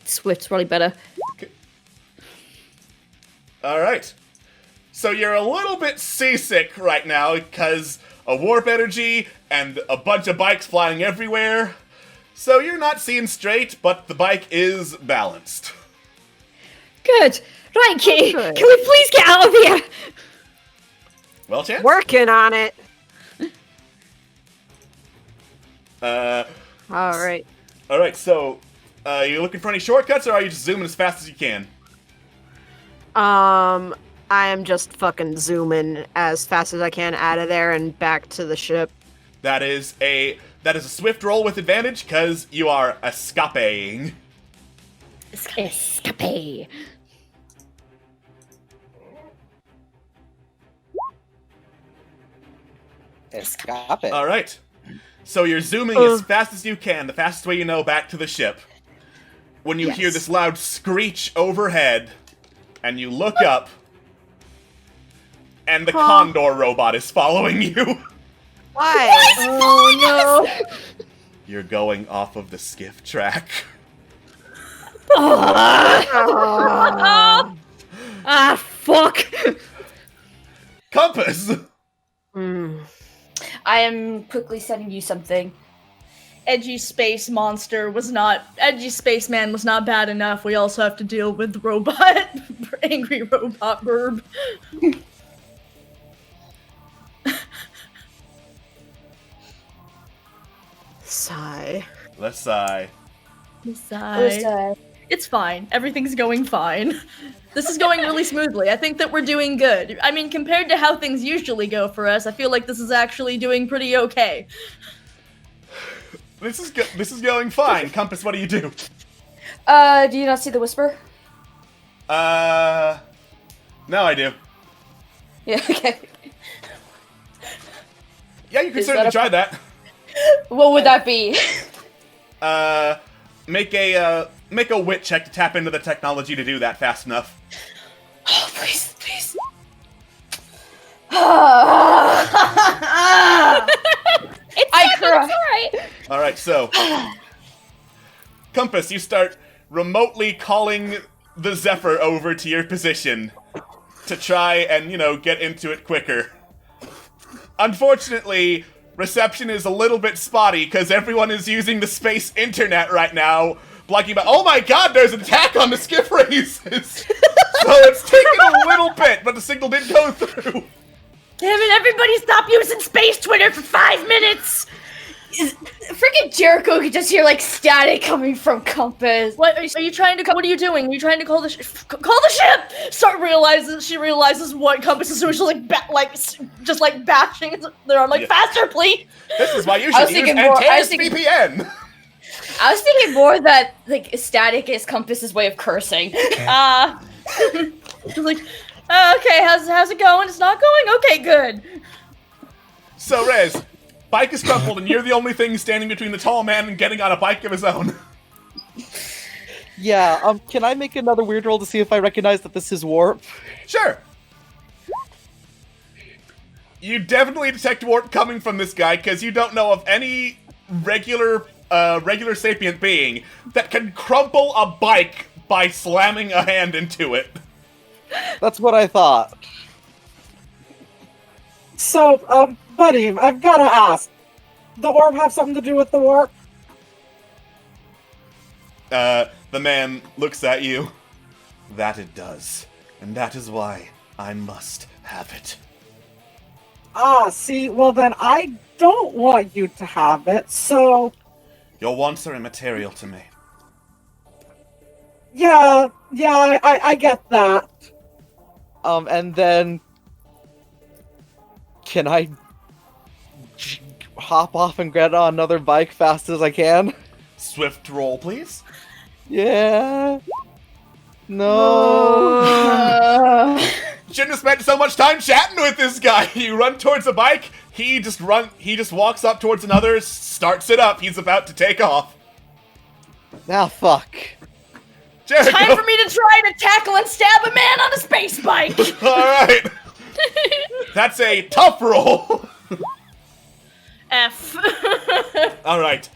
Swift's probably better. Okay. Alright. So you're a little bit seasick right now because of warp energy and a bunch of bikes flying everywhere. So you're not seeing straight, but the bike is balanced. Good. Right, Kitty. Good. Can we please get out of here? Well, Chance? Working on it. Alright, Alright. so, you looking for any shortcuts, or are you just zooming as fast as you can? I am just fucking zooming as fast as I can out of there and back to the ship. That is a swift roll with advantage, because you are escaping. Escape. Escape. Alright. So you're zooming as fast as you can, the fastest way you know, back to the ship. When you hear this loud screech overhead, and you look up, and the Condor robot is following you. Why? Oh no. You're going off of the skiff track. Fuck. Compass! I am quickly sending you something. Edgy spaceman was not bad enough. We also have to deal with robot, angry robot burb. Sigh. Let's sigh. It's fine. Everything's going fine. This is going really smoothly. I think that we're doing good. I mean, compared to how things usually go for us, I feel like this is actually doing pretty okay. This is going fine. Compass, what do you do? Do you not see the whisper? No, I do. Yeah, okay. Yeah, you can Is certainly that a- try that. What would that be? Make a wit check to tap into the technology to do that fast enough. Oh, please. It's alright. Alright, so... Compass, you start remotely calling the Zephyr over to your position to try and, get into it quicker. Unfortunately, reception is a little bit spotty because everyone is using the space internet right now, blocking about, oh my god, there's an attack on the skiff races! So it's taken a little bit, but the signal did go through. Damn it, everybody stop using space Twitter for 5 minutes! Freaking Jericho could just hear static coming from Compass. What are you trying to? What are you doing? Are you trying to call the call the ship? She realizes what Compass is doing. She's just bashing their arm, faster, please. This is why you should use Antares VPN. I was thinking more that static is Compass's way of cursing. She's like, okay, how's it going? It's not going. Okay, good. So Rez, bike is crumpled, and you're the only thing standing between the tall man and getting on a bike of his own. Yeah, can I make another weird roll to see if I recognize that this is warp? Sure. You definitely detect warp coming from this guy, because you don't know of any regular sapient being that can crumple a bike by slamming a hand into it. That's what I thought. So, buddy, I've gotta ask. The warp have something to do with the warp? The man looks at you. That it does. And that is why I must have it. Ah, see, well then I don't want you to have it, so... Your wants are immaterial to me. Yeah, I get that. And then... Can I... hop off and get on another bike fast as I can? Swift roll, please. Yeah. No. Shouldn't have spent so much time chatting with this guy. You run towards a bike. He just walks up towards another, starts it up. He's about to take off. Ah, fuck. Jericho. Time for me to try to tackle and stab a man on a space bike. All right. That's a tough roll. F. All right.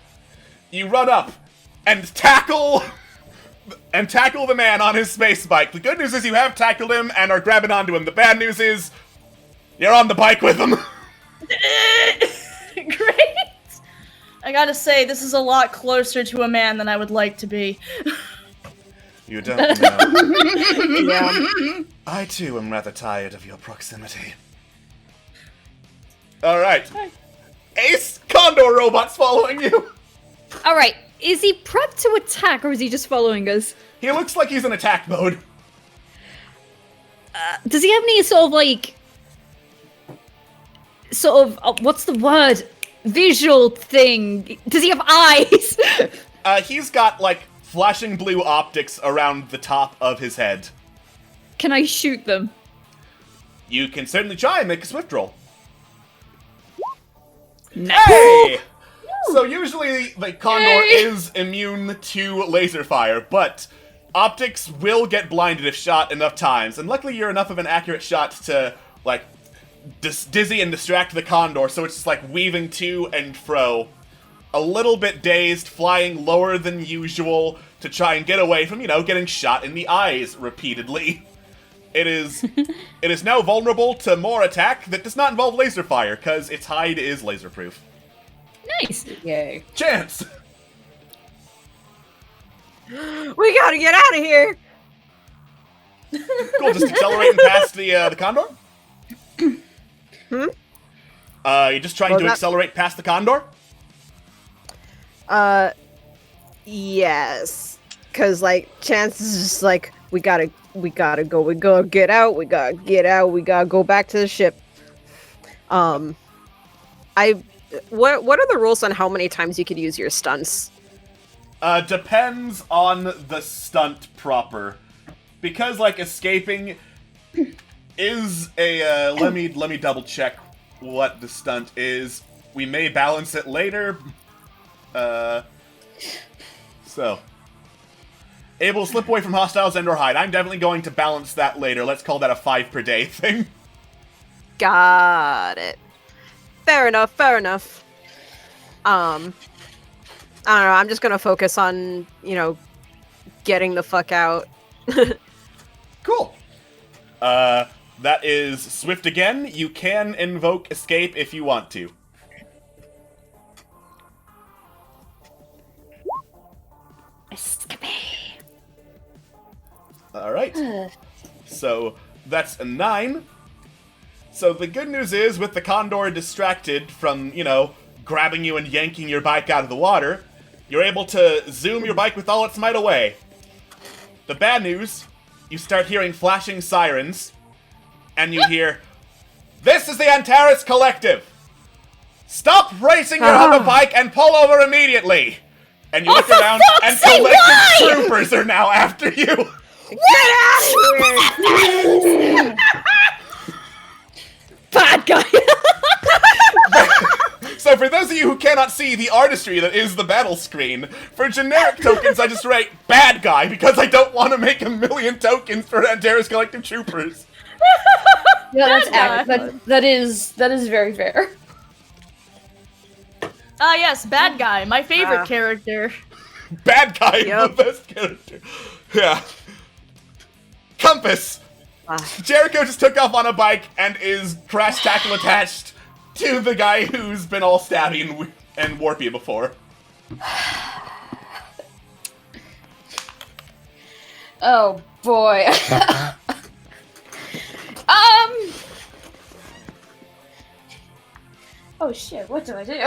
You run up and tackle the man on his space bike. The good news is you have tackled him and are grabbing onto him. The bad news is you're on the bike with him. Great. I gotta say, this is a lot closer to a man than I would like to be. You don't know. Yeah. I too am rather tired of your proximity. All right. Ace, Condor robot's following you. All right. Is he prepped to attack, or is he just following us? He looks like he's in attack mode. Does he have any sort of what's the word? Visual thing? Does he have eyes? He's got like flashing blue optics around the top of his head. Can I shoot them? You can certainly try and make a swift roll. No. Hey! So usually the Condor is immune to laser fire, but optics will get blinded if shot enough times, and luckily you're enough of an accurate shot to, like, dizzy and distract the Condor, so it's just like weaving to and fro. A little bit dazed, flying lower than usual to try and get away from, getting shot in the eyes repeatedly. It is now vulnerable to more attack that does not involve laser fire, because its hide is laserproof. Nice. Yay. Chance! We gotta get out of here! Cool, just accelerating past the Condor? You're just trying to accelerate past the Condor? Yes. Cause, Chance is just we gotta go, we gotta get out, we gotta go back to the ship. What are the rules on how many times you could use your stunts? Depends on the stunt proper. Because, escaping is a, let me double check what the stunt is. We may balance it later. Able to slip away from hostiles and or hide. I'm definitely going to balance that later. Let's call that a 5 per day thing. Got it. Fair enough. I don't know, I'm just gonna focus on, getting the fuck out. Cool. That is swift again. You can invoke escape if you want to. Escape. Alright. So, that's a 9. So the good news is, with the Condor distracted from, grabbing you and yanking your bike out of the water, you're able to zoom your bike with all its might away. The bad news, you start hearing flashing sirens, and you hear, "This is the Antares Collective! Stop racing your hover bike and pull over immediately!" And you look around, and collective troopers are now after you! Get out of here! Bad guy. So for those of you who cannot see the artistry that is the battle screen, for generic tokens I just write bad guy because I don't want to make 1,000,000 tokens for Antares Collective Troopers. Yeah, that's accurate. That is very fair. Ah, yes, bad guy, my favorite character. Bad guy, the best character. Yeah. Compass! Jericho just took off on a bike and is crash tackle attached to the guy who's been all stabby and warpy before. Oh boy. Oh shit, what do I do?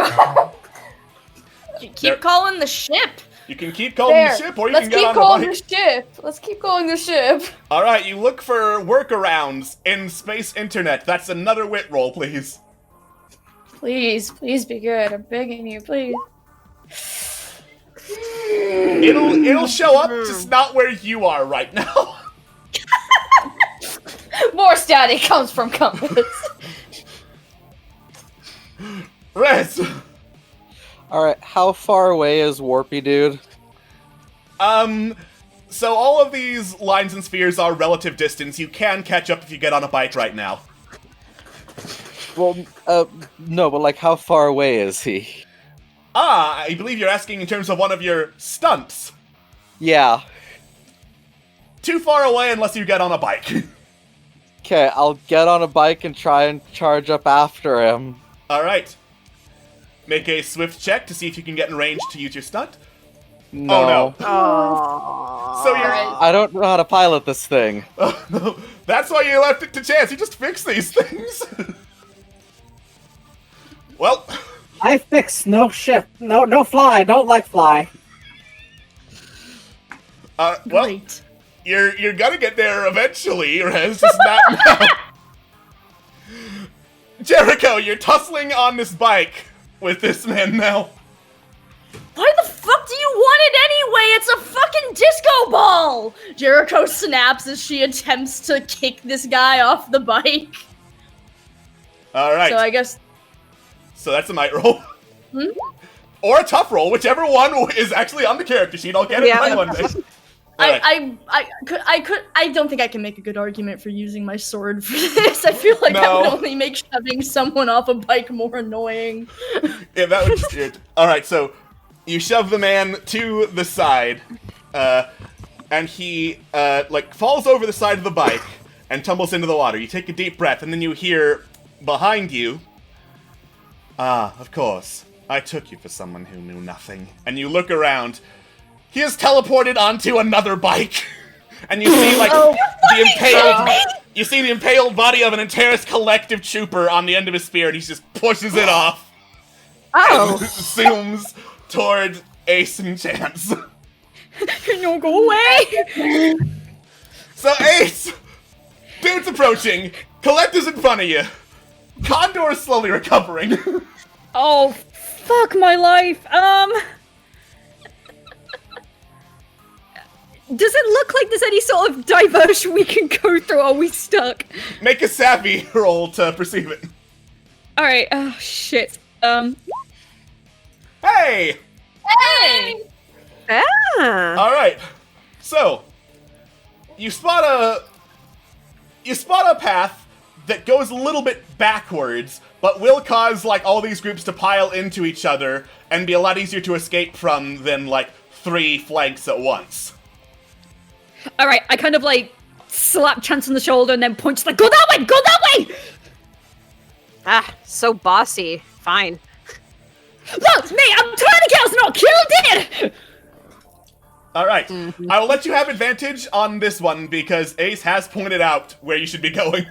You keep calling the ship. You can keep calling the ship, or you can get on the bike. Let's keep calling the ship. Alright, you look for workarounds in space internet. That's another wit roll, please. Please be good. I'm begging you, please. It'll show up, just not where you are right now. More static comes from Compass. Rez! Alright, how far away is Warpy Dude? So all of these lines and spheres are relative distance. You can catch up if you get on a bike right now. Well, no, but like, how far away is he? I believe you're asking in terms of one of your stunts. Yeah. Too far away unless you get on a bike. Okay, I'll get on a bike and try and charge up after him. Alright. Make a swift check to see if you can get in range to use your stunt. No. Oh no. Aww. So you're... I don't know how to pilot this thing. Oh, no. That's why you left it to chance. You just fix these things. Well... I fix no shift, no fly, don't like fly. Well, Great. you're gonna get there eventually, Rez, just not now. Jericho, you're tussling on this bike with this man now. Why the fuck do you want it anyway? It's a fucking disco ball! Jericho snaps as she attempts to kick this guy off the bike. Alright, So I guess... so that's a might roll. Or a tough roll, whichever one is actually on the character sheet. I'll get it right one day. Alright. I don't think I can make a good argument for using my sword for this. I feel like that No. would only make shoving someone off a bike more annoying. Yeah, that would just it. Alright, so you shove the man to the side, and he, falls over the side of the bike and tumbles into the water. You take a deep breath, and then you hear behind you, "Ah, of course. I took you for someone who knew nothing." And you look around. He is teleported onto another bike. And you see, you see the impaled body of an Antares Collective trooper on the end of his spear, and he just pushes it off. Oh. And zooms toward Ace and Chance. No, go away! So, Ace! Dude's approaching. Collector's in front of you. Condor is slowly recovering. Oh, fuck my life. Does it look like there's any sort of diversion we can go through? Are we stuck? Make a savvy roll to perceive it. Alright, oh shit. Hey! Hey! Ah. Alright. So, you spot a path that goes a little bit backwards, but will cause, all these groups to pile into each other and be a lot easier to escape from than, 3 flanks at once. Alright, I kind of slap Chance on the shoulder and then point, go that way! Go that way! Ah, so bossy. Fine. Look, me, I'm trying to get us not killed dead! Alright, I will let you have advantage on this one because Ace has pointed out where you should be going.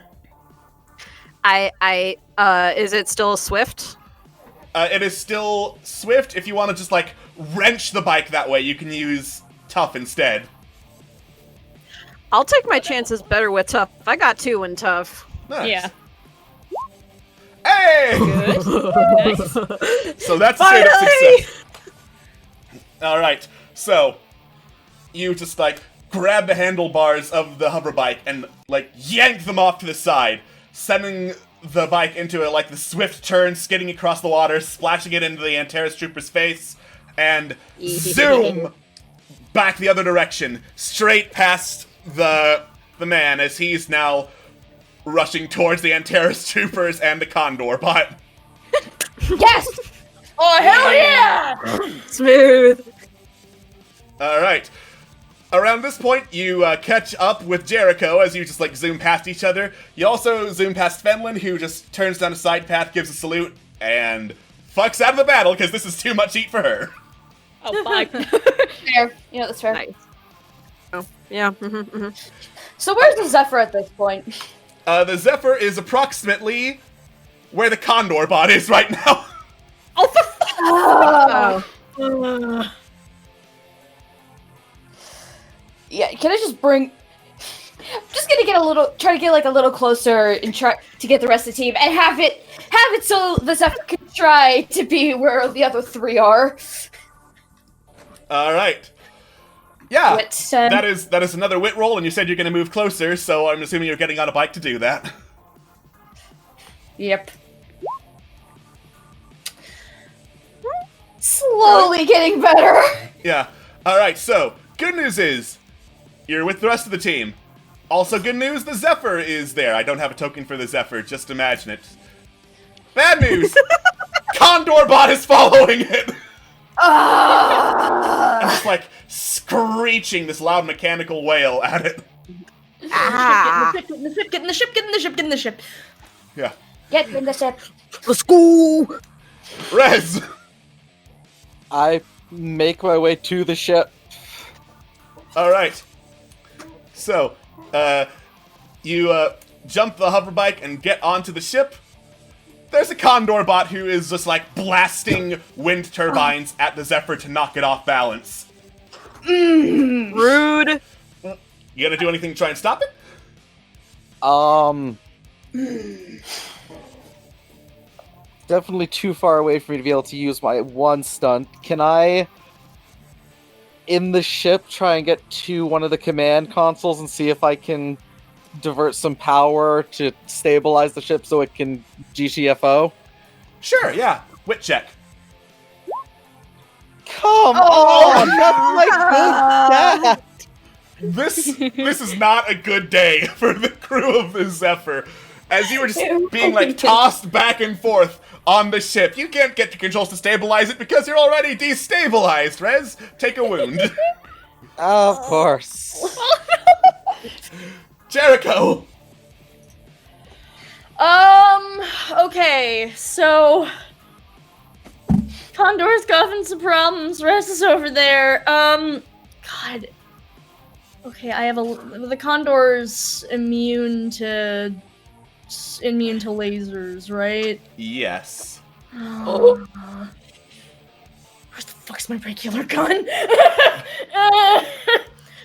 Is it still swift? It is still swift. If you want to just, wrench the bike that way, you can use tough instead. I'll take my chances better with tough. I got 2 in tough. Nice. Yeah. Hey! Nice. So that's a straight up success. Alright, so you just grab the handlebars of the hover bike and yank them off to the side, sending the bike into the swift turn, skidding across the water, splashing it into the Antares trooper's face, and zoom back the other direction, straight past the man as he's now rushing towards the Antares troopers and the Condor bot. Yes! Oh, hell yeah! Smooth. Alright. Around this point, you catch up with Jericho as you just zoom past each other. You also zoom past Fenlin, who just turns down a side path, gives a salute, and fucks out of the battle because this is too much heat for her. Oh, fuck. Fair. That's fair. Nice. Oh, yeah. So where's the Zephyr at this point? The Zephyr is approximately where the Condor bot is right now. Oh, for fuck! Oh. Yeah, can I just bring... I'm just gonna try to get a little closer and try to get the rest of the team and have it so the Zephyr can try to be where the other 3 are. All right. Yeah, Wit 10. that is another wit roll, and you said you're going to move closer, so I'm assuming you're getting on a bike to do that. Yep. Slowly getting better. Yeah. All right. So good news is you're with the rest of the team. Also, good news, the Zephyr is there. I don't have a token for the Zephyr. Just imagine it. Bad news. Condorbot is following it. And just like screeching this loud mechanical wail at it. Get in the ship, get in the ship, get in the ship, get in the ship. Yeah. Get in the ship. Let's go! Rez. I make my way to the ship. All right. So, you jump the hover bike and get onto the ship. There's a Condor bot who is just like blasting wind turbines at the Zephyr to knock it off balance. Rude. You gonna do anything to try and stop it? Definitely too far away for me to be able to use my one stunt. Can I, in the ship, try and get to one of the command consoles and see if I can divert some power to stabilize the ship so it can GTFO? Sure, yeah. Wit check. Come on! That's like that! This is not a good day for the crew of the Zephyr. As you were just being like tossed back and forth on the ship. You can't get the controls to stabilize it because you're already destabilized, Rez. Take a wound. Of course. Jericho! Okay, so Condor's coughing some problems. Rest is over there. God. Okay, I have the Condor's immune to lasers, right? Yes. Oh. Where the fuck's my regular gun?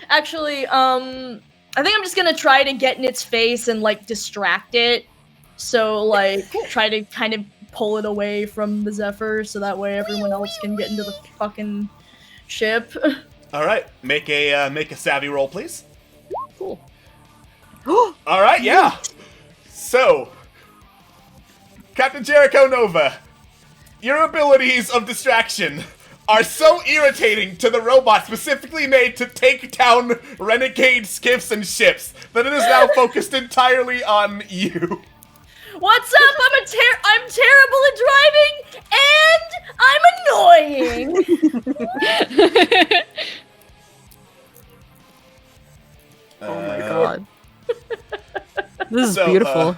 Actually, I think I'm just gonna try to get in its face and like distract it. So like try to kind of pull it away from the Zephyr so that way everyone else can get into the fucking ship. All right, make a savvy roll, please. Cool. All right, yeah. So, Captain Jericho Nova, your abilities of distraction are so irritating to the robot specifically made to take down renegade skiffs and ships that it is now focused entirely on you. What's up? I'm terrible at driving, and I'm annoying. Oh my god. This is So, beautiful.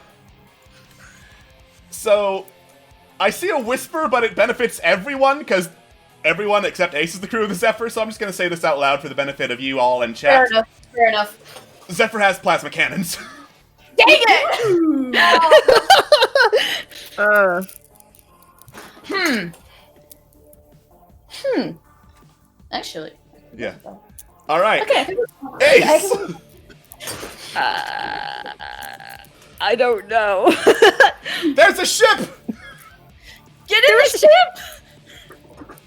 So, I see a whisper, but it benefits everyone, because everyone except Ace is the crew of the Zephyr, so I'm just going to say this out loud for the benefit of you all in chat. Fair enough. Zephyr has plasma cannons. Dang it! Actually. Yeah. All right. Okay. Ace! I don't know. There's a ship! Get in the ship!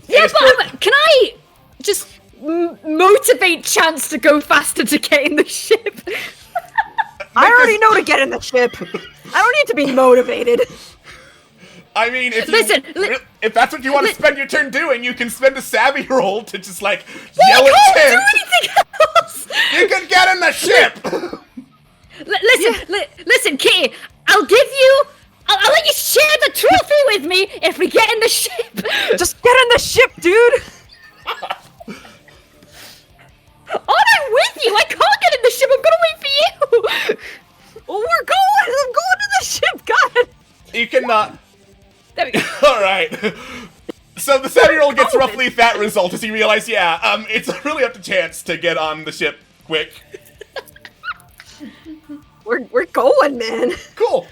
Yeah, but can I just motivate Chance to go faster to get in the ship? I already know to get in the ship. I don't need to be motivated. I mean, if Listen, if that's what you want to spend your turn doing, you can spend a savvy roll to just like Well, yell I at can't do Chance. anything else! You can get in the ship! Listen, Kitty, I'll let you share the trophy with me if we get in the ship! Just get in the ship, dude. I'm with you! I can't get in the ship, I'm gonna wait for you! Well, we're going. I'm going to the ship. God. You cannot. There we go. Alright. So the savvy roll gets roughly that result as you realize, it's really up to Chance to get on the ship quick. We're going, man. Cool.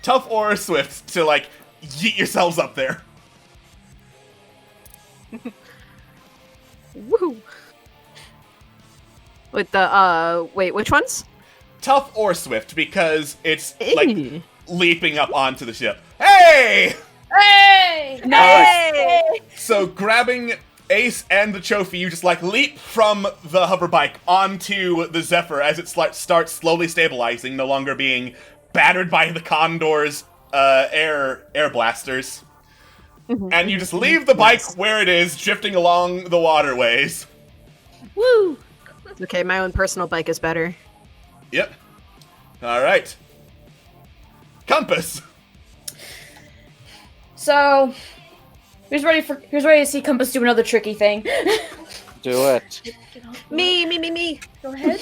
Tough or swift to like yeet yourselves up there. Woo. With the wait, which ones? Tough or swift because it's Hey. like leaping up onto the ship. Hey! Hey! Hey! So grabbing Ace and the trophy, you just like leap from the hover bike onto the Zephyr as it starts slowly stabilizing, no longer being battered by the Condor's air blasters. And you just leave the bike where it is, drifting along the waterways. Woo! Okay, my own personal bike is better. Yep. All right. Compass. So, who's ready to see Compass do another tricky thing? Do it. Me. Go ahead.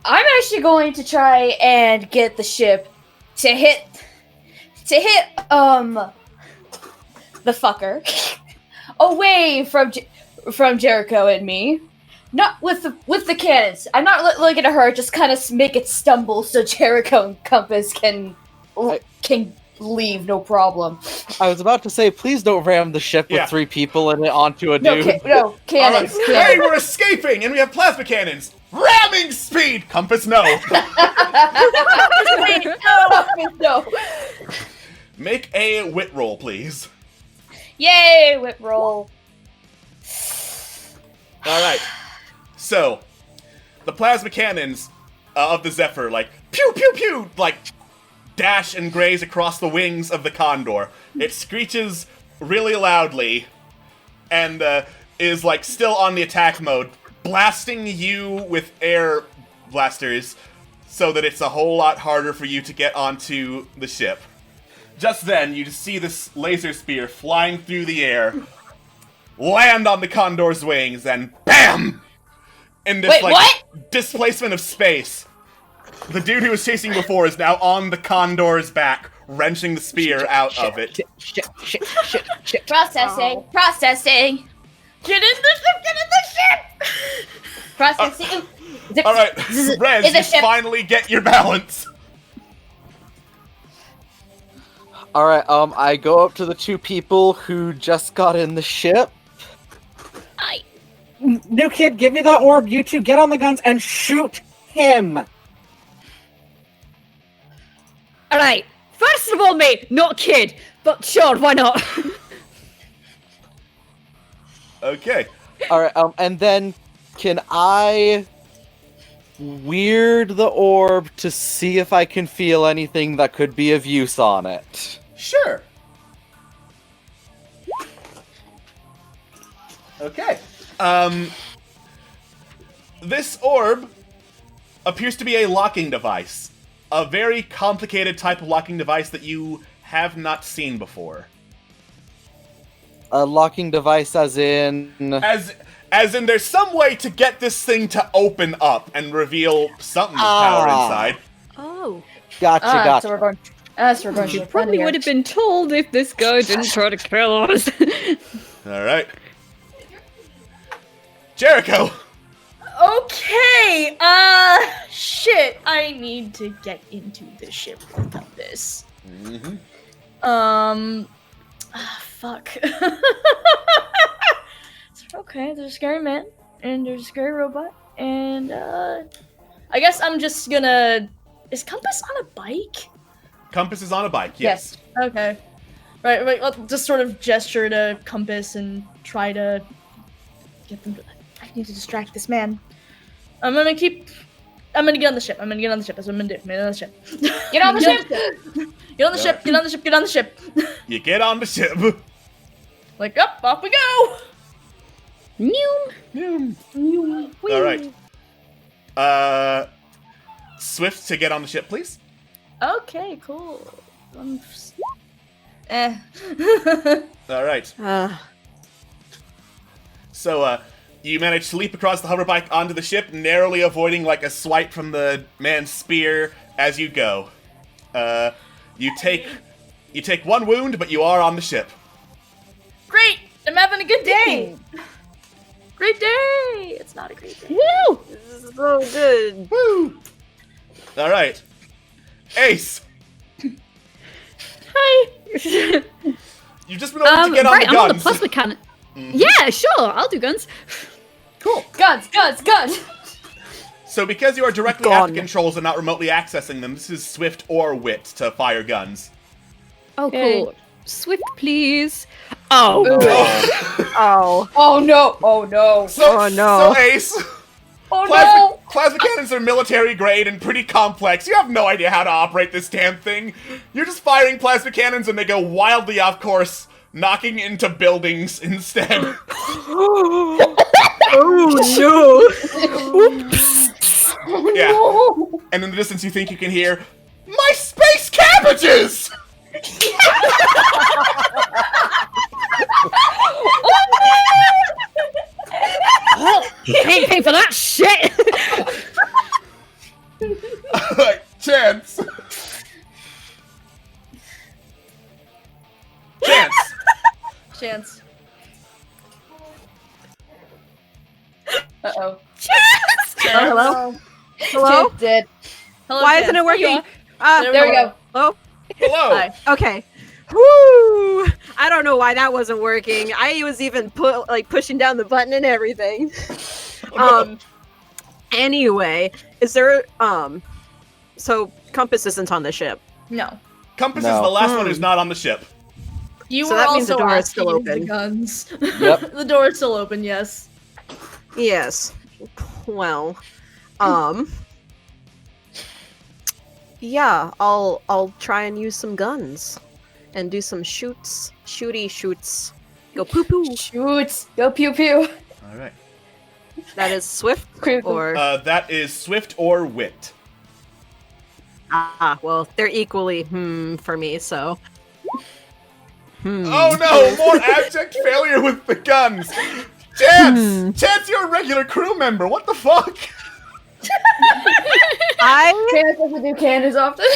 I'm actually going to try and get the ship to hit the fucker away from Jericho and me. Not with the cannons. I'm not looking at her. Just kind of make it stumble so Jericho and Compass can leave, no problem. I was about to say, please don't ram the ship with 3 people in it onto a dude. No, cannons. Right. Hey, we're escaping, and we have plasma cannons. Ramming speed. Compass, no. No. Make a wit roll, please. Yay, whip roll. All right. So, the plasma cannons of the Zephyr, like, pew, pew, pew, like, dash and graze across the wings of the Condor. It screeches really loudly and is, like, still on the attack mode, blasting you with air blasters so that it's a whole lot harder for you to get onto the ship. Just then, you just see this laser spear flying through the air, land on the Condor's wings, and BAM! In this, displacement of space. The dude who was chasing before is now on the Condor's back, wrenching the spear out of it. Shit. Processing. Get in the ship! Processing. Alright, Rez, you finally get your balance. Alright, I go up to the 2 people who just got in the ship. New kid, give me the orb. You two get on the guns and shoot him. Alright, first of all, mate, not kid, but sure, why not? Okay. Alright, and then can I weird the orb to see if I can feel anything that could be of use on it? Sure. Okay. This orb appears to be a locking device. A very complicated type of locking device that you have not seen before. A locking device as in... As in there's some way to get this thing to open up and reveal something of power inside. Oh. Gotcha. So we're going to You probably would have been told if this guy didn't try to kill us. Alright. Jericho! Okay, shit. I need to get into the ship without this. Fuck. Okay, there's a scary man, and there's a scary robot, and, I guess I'm just gonna... Is Compass on a bike? Compass is on a bike, yes. Okay. Right, I'll just sort of gesture to Compass and try to get them to... I need to distract this man. I'm gonna get on the ship. That's what I'm gonna do. Get on the ship. Get on the ship! Get on the ship, get on the ship. You get on the ship. Like, up, off we go! Alright. Swift to get on the ship, please. Okay, cool. Alright. So, you manage to leap across the hoverbike onto the ship, narrowly avoiding, like, a swipe from the man's spear as you go. You take 1 wound, but you are on the ship. Great! I'm having a good day! Great day! It's not a great day. Woo! This is so good. Woo! Alright. Ace! Hi! You've just been able to get on the I'm guns. on the plasma cannon. Yeah, sure, I'll do guns. Cool. Guns! So because you are directly at the controls and not remotely accessing them, this is Swift or Wit to fire guns. Oh, cool. Swift, please. Oh, Oh. Oh no! Oh no! So, Oh, no. So Ace, Oh no! plasma cannons are military grade and pretty complex. You have no idea how to operate this damn thing. You're just firing plasma cannons and they go wildly off course, knocking into buildings instead. Oh no! Yeah. And in the distance you think you can hear, my space cabbages! can't pay for that shit. Like, Chance. Chance. Uh-oh. Hello? Hello? Chip did. Hello, Why Chance. isn't it working? There we go. Hello? Hello. Hi. Okay. Woo! I don't know why that wasn't working. I was even pushing down the button and everything. Anyway, is there so Compass isn't on the ship. No. Compass No. is the last one who's not on the ship. You So were that means the also door is still asking the open. guns. Yep. The door is still open, yes. Yes. Well, yeah, I'll try and use some guns and do some shoots. Go poo poo. Shoots. Go pew pew. All right. That is swift or That is swift or wit. well, they're equally for me, so Oh no! More abject failure with the guns. Chance, Chance, you're a regular crew member. What the fuck? Chance doesn't do cannons often.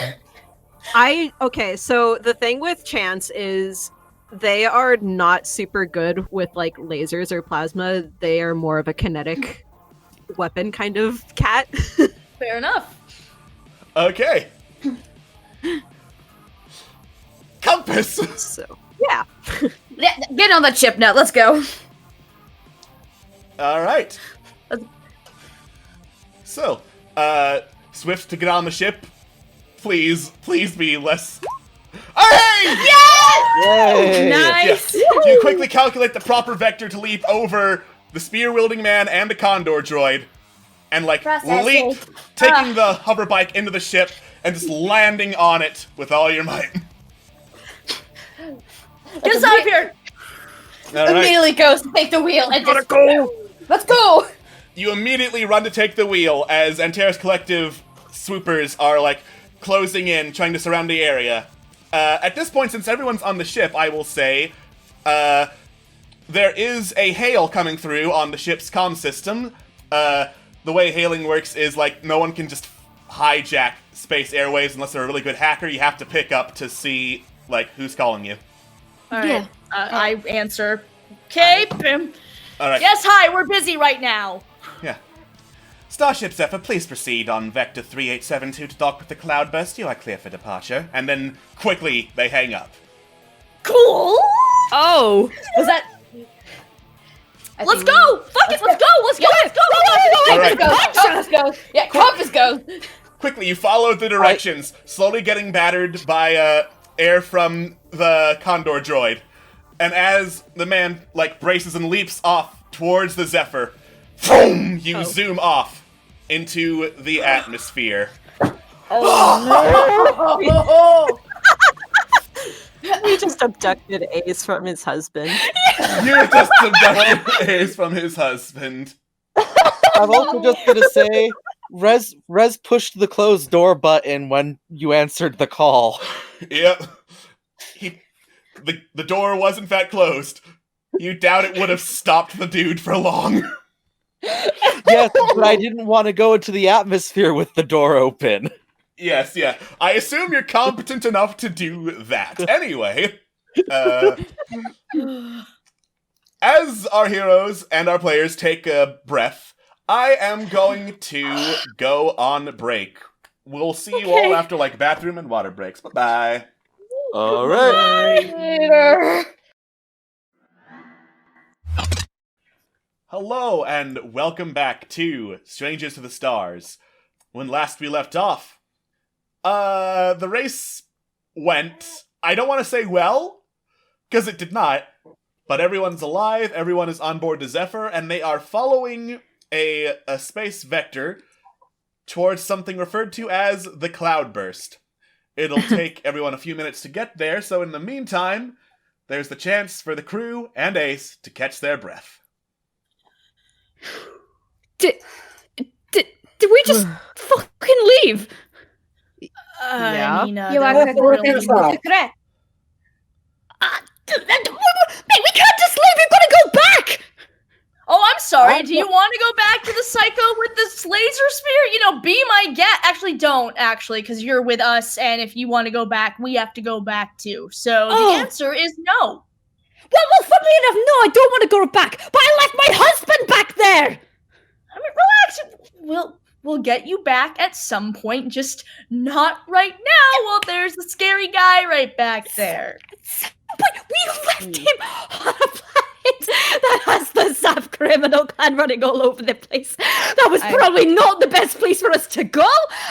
Okay, so the thing with Chance is they are not super good with like lasers or plasma. They are more of a kinetic weapon kind of cat. Fair enough. Okay. Compass. So yeah. Get on the chip now. Let's go. All right. So, Swift to get on the ship. Please be less. Oh, hey! Yay! Nice. Yeah. You quickly calculate the proper vector to leap over the spear-wielding man and the condor droid, and like Processing. leap, taking the hover bike into the ship and just landing on it with all your might. Get us out of here! All right. Immediately goes to take the wheel and just go. Let's go. You immediately run to take the wheel as Antares Collective swoopers are like closing in, trying to surround the area. At this point, since everyone's on the ship, I will say there is a hail coming through on the ship's comm system. The way hailing works is like no one can just hijack space airways unless they're a really good hacker. You have to pick up to see like who's calling you. All right. Yeah. I answer. Okay. All right. Yes, hi. We're busy right now. Yeah. Starship Zephyr, please proceed on Vector 3872 to dock with the Cloudburst. You are clear for departure. And then, quickly, they hang up. Cool. Oh. Was that? I Let's think- go. Fuck it. Let's go. Let's go. Let's go. All right. Compass goes. Yeah, Compass goes. Quickly, you follow the directions, slowly getting battered by air from the Condor droid. And as the man, like, braces and leaps off towards the Zephyr, boom, you zoom off into the atmosphere. We just abducted Ace from his husband. You just abducted Ace from his husband. I'm also just gonna say, Rez pushed the closed door button when you answered the call. Yep. The door was in fact closed. You doubt it would have stopped the dude for long. Yes, but I didn't want to go into the atmosphere with the door open. Yes, yeah. I assume you're competent enough to do that. Anyway, as our heroes and our players take a breath, I am going to go on break. We'll see you all after like bathroom and water breaks. Bye-bye. All right. Later. Hello and welcome back to Strangers to the Stars. When last we left off, the race went, I don't want to say well, because it did not, But everyone's alive, everyone is on board the Zephyr, and they are following a space vector towards something referred to as the Cloudburst. It'll take everyone a few minutes to get there, so in the meantime, there's the chance for the crew and Ace to catch their breath. Did we just fucking leave? Yeah. I mean, You are there correct. really- Correct. Mate, we can't just leave. We've got to go back. Oh, I'm sorry. Do you want to go back to the Psycho with this laser spear? You know, be my guest. Actually, don't, because you're with us, and if you want to go back, we have to go back too. So the answer is no. Well, funnily enough, no, I don't want to go back. But I left my husband back there. I mean, relax. We'll get you back at some point, just not right now. Well, there's the scary guy right back there. But we left him on a planet that has the Zap criminal clan running all over the place. That was probably not the best place for us to go.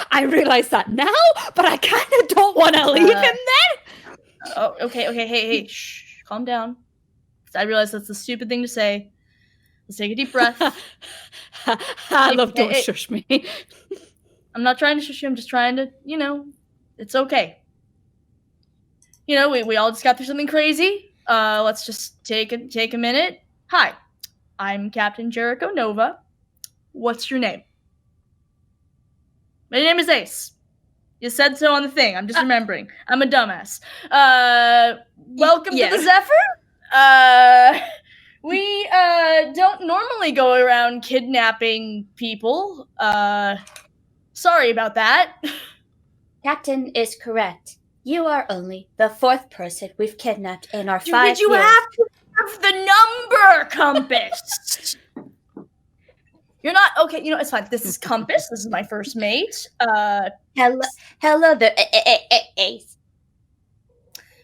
I realize that now, but I kind of don't want to leave him there. Oh, okay, hey, shh, calm down. I realize that's a stupid thing to say. Let's take a deep breath. I love don't shush me. I'm not trying to shush you, I'm just trying to, it's okay. We all just got through something crazy. Let's just take a minute. Hi, I'm Captain Jericho Nova. What's your name? My name is Ace. You said so on the thing. I'm just remembering. I'm a dumbass. Welcome to the Zephyr. We don't normally go around kidnapping people. Sorry about that. Captain is correct. You are only the 4th person we've kidnapped in our 5 years. Did you have to have the number, Compass? You're not okay. It's fine. This is Compass. This is my first mate. Hello there, Ace.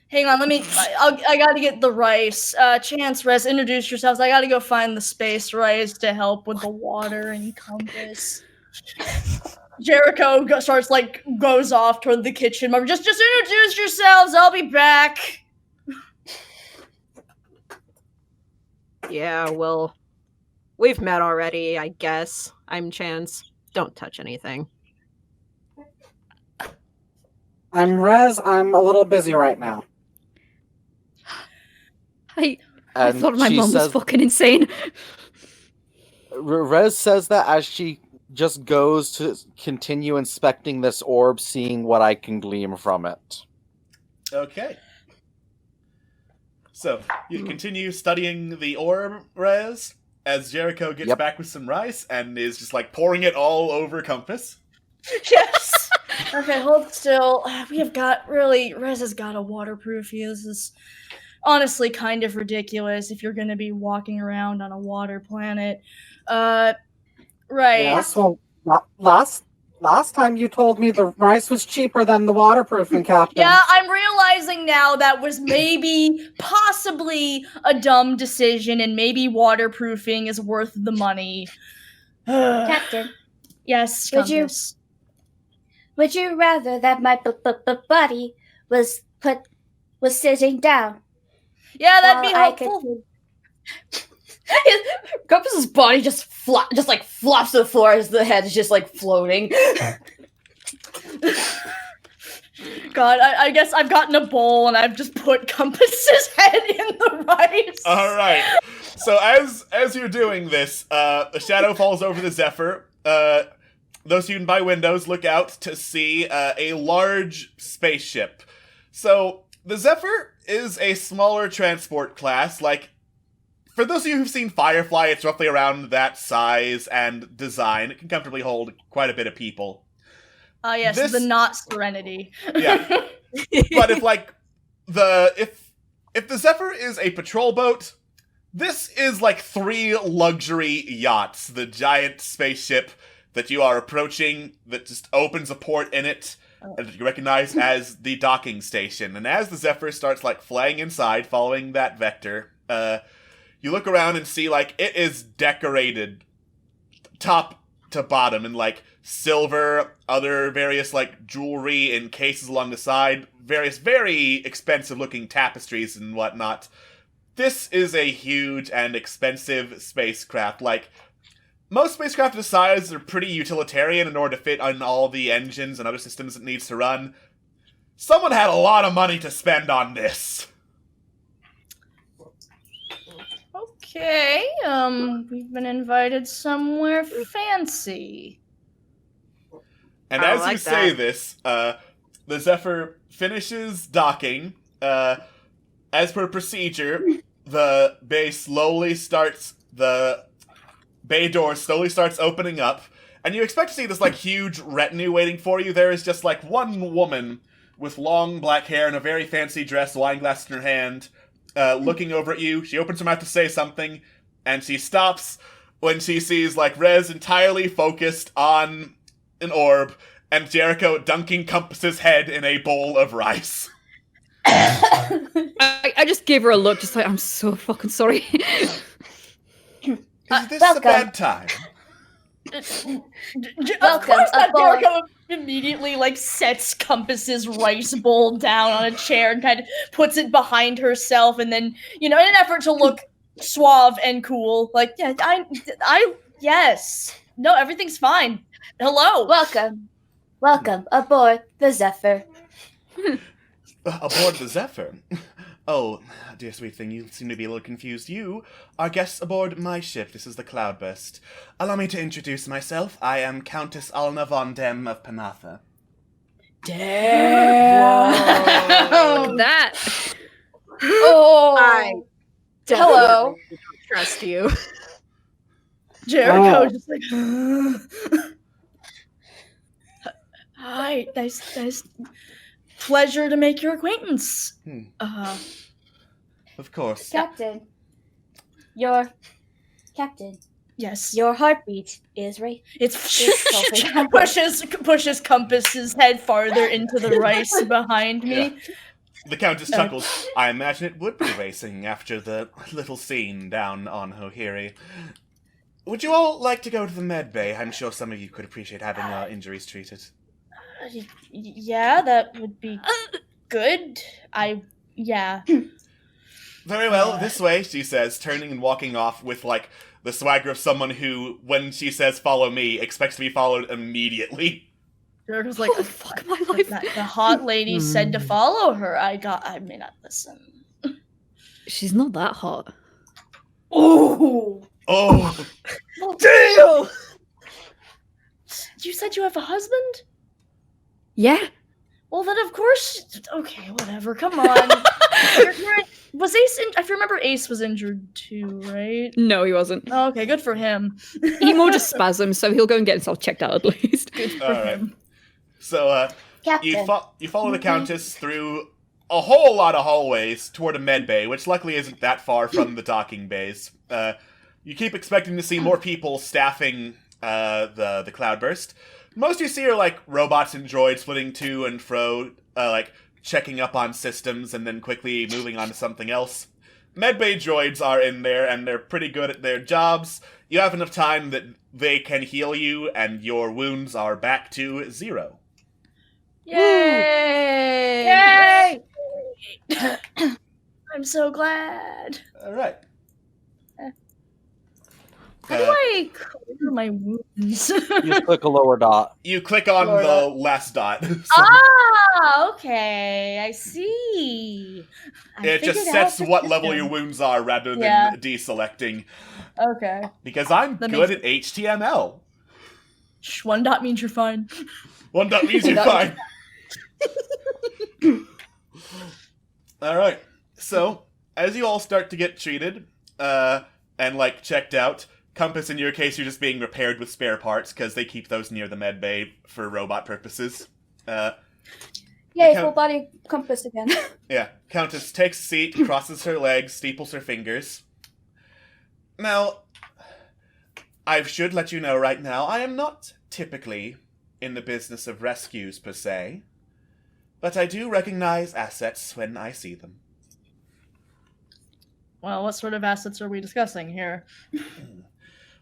Hang on. I gotta get the rice. Chance, Rez, introduce yourselves. I gotta go find the space rice to help with the water and Compass. Jericho goes off toward the kitchen. Just introduce yourselves. I'll be back. Yeah, well, we've met already, I guess. I'm Chance. Don't touch anything. I'm Rez. I'm a little busy right now. I thought my mom was fucking insane. Rez says that as she just goes to continue inspecting this orb, seeing what I can glean from it. Okay. So, you continue studying the orb, Rez, as Jericho gets back with some rice and is just pouring it all over Compass. Yes! Okay, hold still. Rez has got a waterproof you. This is honestly kind of ridiculous if you're gonna be walking around on a water planet. Right. Yeah, so last time you told me the rice was cheaper than the waterproofing, Captain. Yeah, I'm realizing now that was possibly a dumb decision, and maybe waterproofing is worth the money. Captain. Yes, Would you rather that my body was sitting down? Yeah, that'd be helpful. Compass's body just flops to the floor as the head is just floating. God, I guess I've gotten a bowl and I've just put Compass's head in the rice. All right. So as you're doing this, a shadow falls over the Zephyr. Those of you by windows look out to see a large spaceship. So the Zephyr is a smaller transport class, for those of you who've seen Firefly, it's roughly around that size and design. It can comfortably hold quite a bit of people. Yes, the not Serenity. Yeah. But if the Zephyr is a patrol boat, this is 3 luxury yachts. The giant spaceship that you are approaching that just opens a port in it that you recognize as the docking station. And as the Zephyr starts flying inside, following that vector, you look around and see, it is decorated top to bottom in, silver, other various, jewelry in cases along the side, various very expensive-looking tapestries and whatnot. this is a huge and expensive spacecraft. Like, most spacecraft of this size are pretty utilitarian in order to fit on all the engines and other systems it needs to run. Someone had a lot of money to spend on this. Okay, we've been invited somewhere fancy. And I as like you say that. this, the Zephyr finishes docking. As per procedure, the bay door slowly starts opening up, and you expect to see this, like, huge retinue waiting for you. There is just, like, one woman with long black hair and a very fancy dress, wine glass in her hand, looking over at you. She opens her mouth to say something, and she stops when she sees, like, Rez entirely focused on an orb, and Jericho dunking Compass's head in a bowl of rice. I just gave her a look, just like, I'm so fucking sorry. Is this welcome. a bad time? Of Welcome course not. aboard. Jericho immediately, like, sets Compass's rice bowl down on a chair and kind of puts it behind herself, and then, in an effort to look suave and cool, like, yeah, yes. No, everything's fine. Hello. Welcome aboard the Zephyr. Aboard the Zephyr? Oh, dear sweet thing, you seem to be a little confused. You are guests aboard my ship. This is the Cloudburst. Allow me to introduce myself. I am Countess Alna von Dem of Panatha. Damn. That. Oh, I hello. definitely don't trust you. Jericho Oh. just like, hi, nice. Pleasure to make your acquaintance. Of course. Captain, Yes. your heartbeat is right. It's It's pushes Compass's head farther into the rice behind me. Yeah. The Countess chuckles. I imagine it would be racing after the little scene down on Hohiri. Would you all like to go to the med bay? I'm sure some of you could appreciate having injuries treated. Yeah, that would be good. Yeah. Very well, this way, she says, turning and walking off with, like, the swagger of someone who, when she says follow me, expects to be followed immediately. Jericho's like, Oh, fuck my life. the hot lady said to follow her. I may not listen. She's not that hot. Oh. Oh! Damn! You said you have a husband? Yeah. Well, then of course. Okay, whatever. Come on. Was Ace? I remember Ace was injured too, right? No, he wasn't. Oh, okay, good for him. He more just spasms, so he'll go and get himself checked out at least. Good for Alright. him. So, Captain. you follow the Countess through a whole lot of hallways toward a med bay, which luckily isn't that far from the docking bays. You keep expecting to see more people staffing the Cloudburst. Most you see are, like, robots and droids flitting to and fro, like, checking up on systems and then quickly moving on to something else. Medbay droids are in there, and they're pretty good at their jobs. You have enough time that they can heal you, and your wounds are back to 0. Yay! I'm so glad. Alright. How do I clear my wounds? You click a lower dot. You click on Lord, the last dot. So Ah, okay. I see. it just sets what level your wounds are rather than Yeah. deselecting. Okay. Because I'm That good makes- at HTML. One dot means you're fine. One dot means you're fine. Alright. So, as you all start to get treated, and, like, checked out, Compass, in your case, you're just being repaired with spare parts, because they keep those near the med bay for robot purposes. Yay, Count- full body compass again. Yeah, Countess takes a seat, crosses her legs, steeples her fingers. Now, I should let you know right now, I am not typically in the business of rescues per se, but I do recognize assets when I see them. Well, what sort of assets are we discussing here?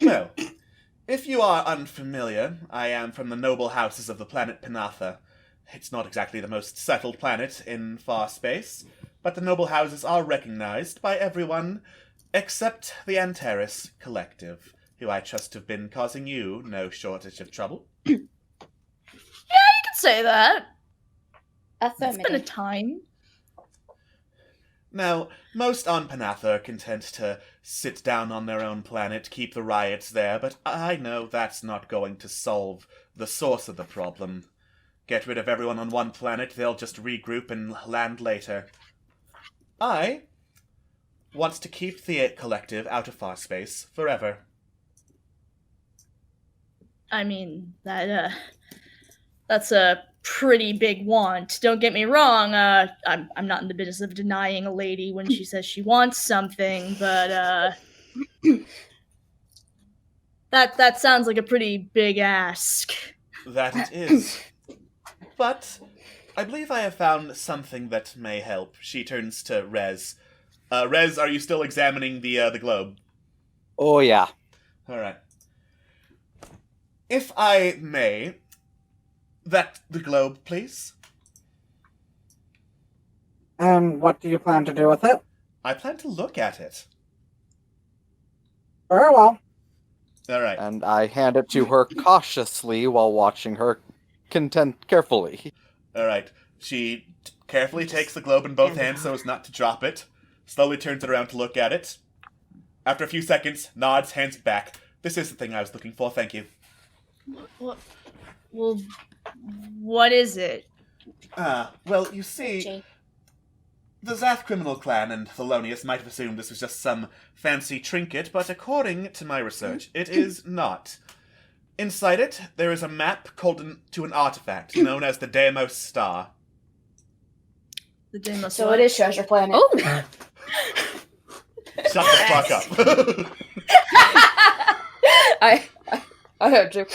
Well, if you are unfamiliar, I am from the noble houses of the planet Panatha. It's not exactly the most settled planet in far space, but the noble houses are recognized by everyone except the Antares Collective, who I trust have been causing you no shortage of trouble. You can say that. It's been a Affirmative. time. Now, most on Panatha are content to sit down on their own planet, keep the riots there, but I know that's not going to solve the source of the problem. Get rid of everyone on one planet, they'll just regroup and land later. I want to keep the Collective out of far space forever. I mean, that's a pretty big want. Don't get me wrong, I'm not in the business of denying a lady when she says she wants something, but that sounds like a pretty big ask. That it is. But I believe I have found something that may help. She turns to Rez. Rez, are you still examining the globe? Oh, yeah. Alright. If I may, the globe, please. And what do you plan to do with it? I plan to look at it. Very well. Alright. And I hand it to her cautiously while watching her carefully. Alright. She carefully takes the globe in both hands so as not to drop it, slowly turns it around to look at it. After a few seconds, nods, hands it back. This is the thing I was looking for, thank you. What? Well, what is it? Well, you see, the Zath criminal clan and Thelonious might have assumed this was just some fancy trinket, but according to my research, it is not. Inside it, there is a map called to an artifact known as the Deimos Star. The Deimos So it is Treasure Planet. Oh! Shut the fuck up. I heard you.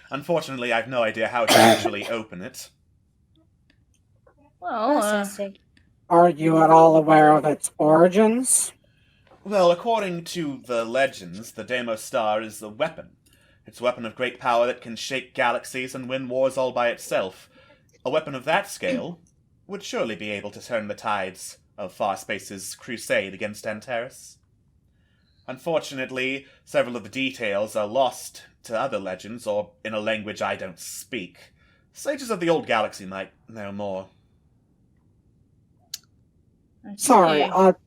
Unfortunately, I have no idea how to actually open it. Well, Processing. Are you at all aware of its origins? Well, according to the legends, the Deimos Star is a weapon. It's a weapon of great power that can shake galaxies and win wars all by itself. A weapon of that scale would surely be able to turn the tides of Far Space's crusade against Antares. Unfortunately, several of the details are lost to other legends, or in a language I don't speak. Sages of the old galaxy might know more. Sorry, I'll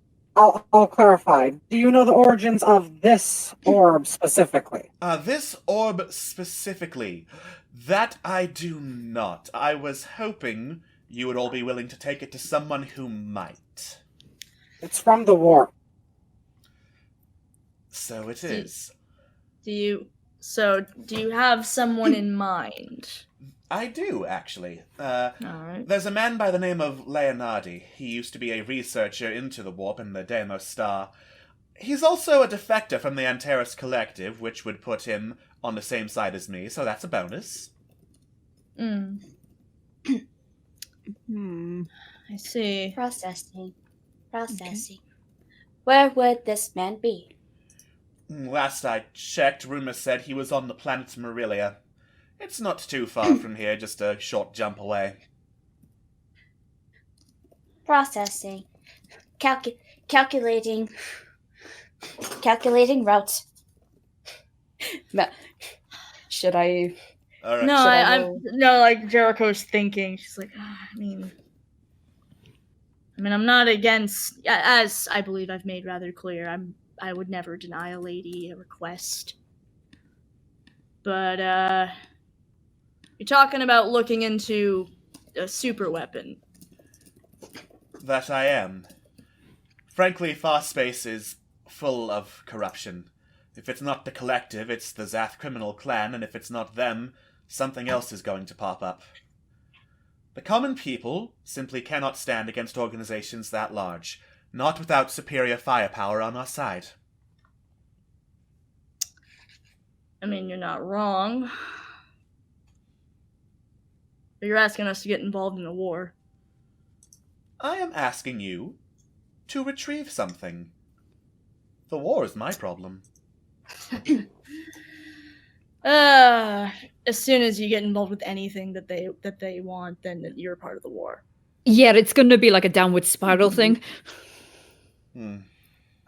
clarify. Do you know the origins of this orb specifically? This orb specifically, that I do not. I was hoping you would all be willing to take it to someone who might. It's from the warp. So it is. do you have someone in mind? I do, actually. Alright. There's a man by the name of Leonardi. He used to be a researcher into the warp and the Deimos Star. He's also a defector from the Antares Collective, which would put him on the same side as me, so that's a bonus. I see. Processing. Where would this man be? Last I checked, rumors said he was on the planet Marilia. It's not too far from here, just a short jump away. Processing. Calculating routes. Should I? All right. No, I no, like Jericho's thinking. She's like, I mean, I'm not against, as I believe I've made rather clear. I would never deny a lady a request. But you're talking about looking into a super weapon. That I am. Frankly, Far Space is full of corruption. If it's not the Collective, it's the Zath criminal clan, and if it's not them, something else is going to pop up. The common people simply cannot stand against organizations that large, not without superior firepower on our side. I mean, you're not wrong. But you're asking us to get involved in a war. I am asking you to retrieve something. The war is my problem. As soon as you get involved with anything that they want, then you're part of the war. Yeah, it's gonna be like a downward spiral thing.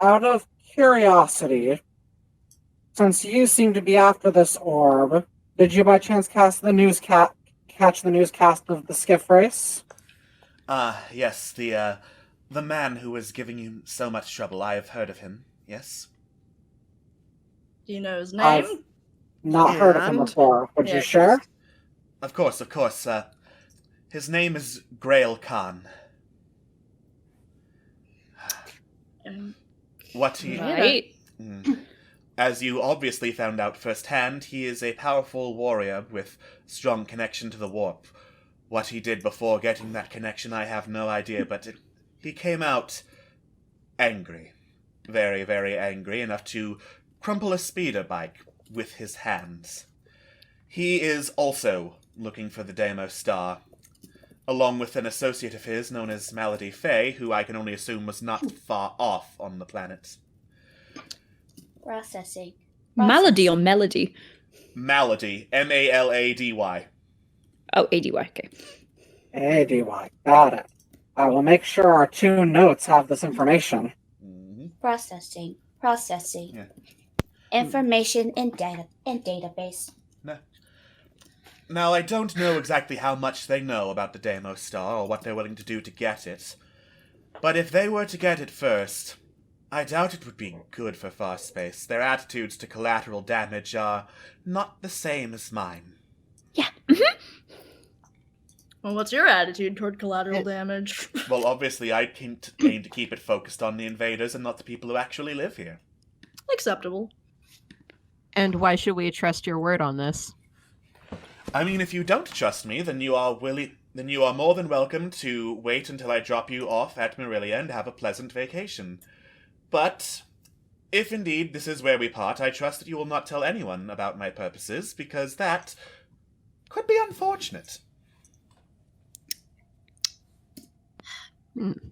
Out of curiosity, since you seem to be after this orb, did you by chance catch the newscast of the skiff race? Yes, the man who was giving you so much trouble. I have heard of him, yes. Do you know his name? I've not heard of him before. Would you share? Of course. His name is Grail Khan. What he... Right. As you obviously found out firsthand, he is a powerful warrior with strong connection to the warp. What he did before getting that connection, I have no idea, but he came out angry. Very, very angry, enough to crumple a speeder bike with his hands. He is also looking for the Deimos Star, along with an associate of his known as Malady Faye, who I can only assume was not far off on the planet. Processing. Malady or melody? Malady. M-A-L-A-D-Y. Oh, ADY, okay. ADY, got it. I will make sure our 2 notes have this information. Processing. Yeah. Information in database. Now, I don't know exactly how much they know about the Deimos Star or what they're willing to do to get it. But if they were to get it first, I doubt it would be good for far space. Their attitudes to collateral damage are not the same as mine. Yeah. Well, what's your attitude toward collateral damage? Well, obviously, I aim to keep it focused on the invaders and not the people who actually live here. Acceptable. And why should we trust your word on this? I mean, if you don't trust me, then you are more than welcome to wait until I drop you off at Marilia and have a pleasant vacation. But if indeed this is where we part, I trust that you will not tell anyone about my purposes, because that could be unfortunate. Can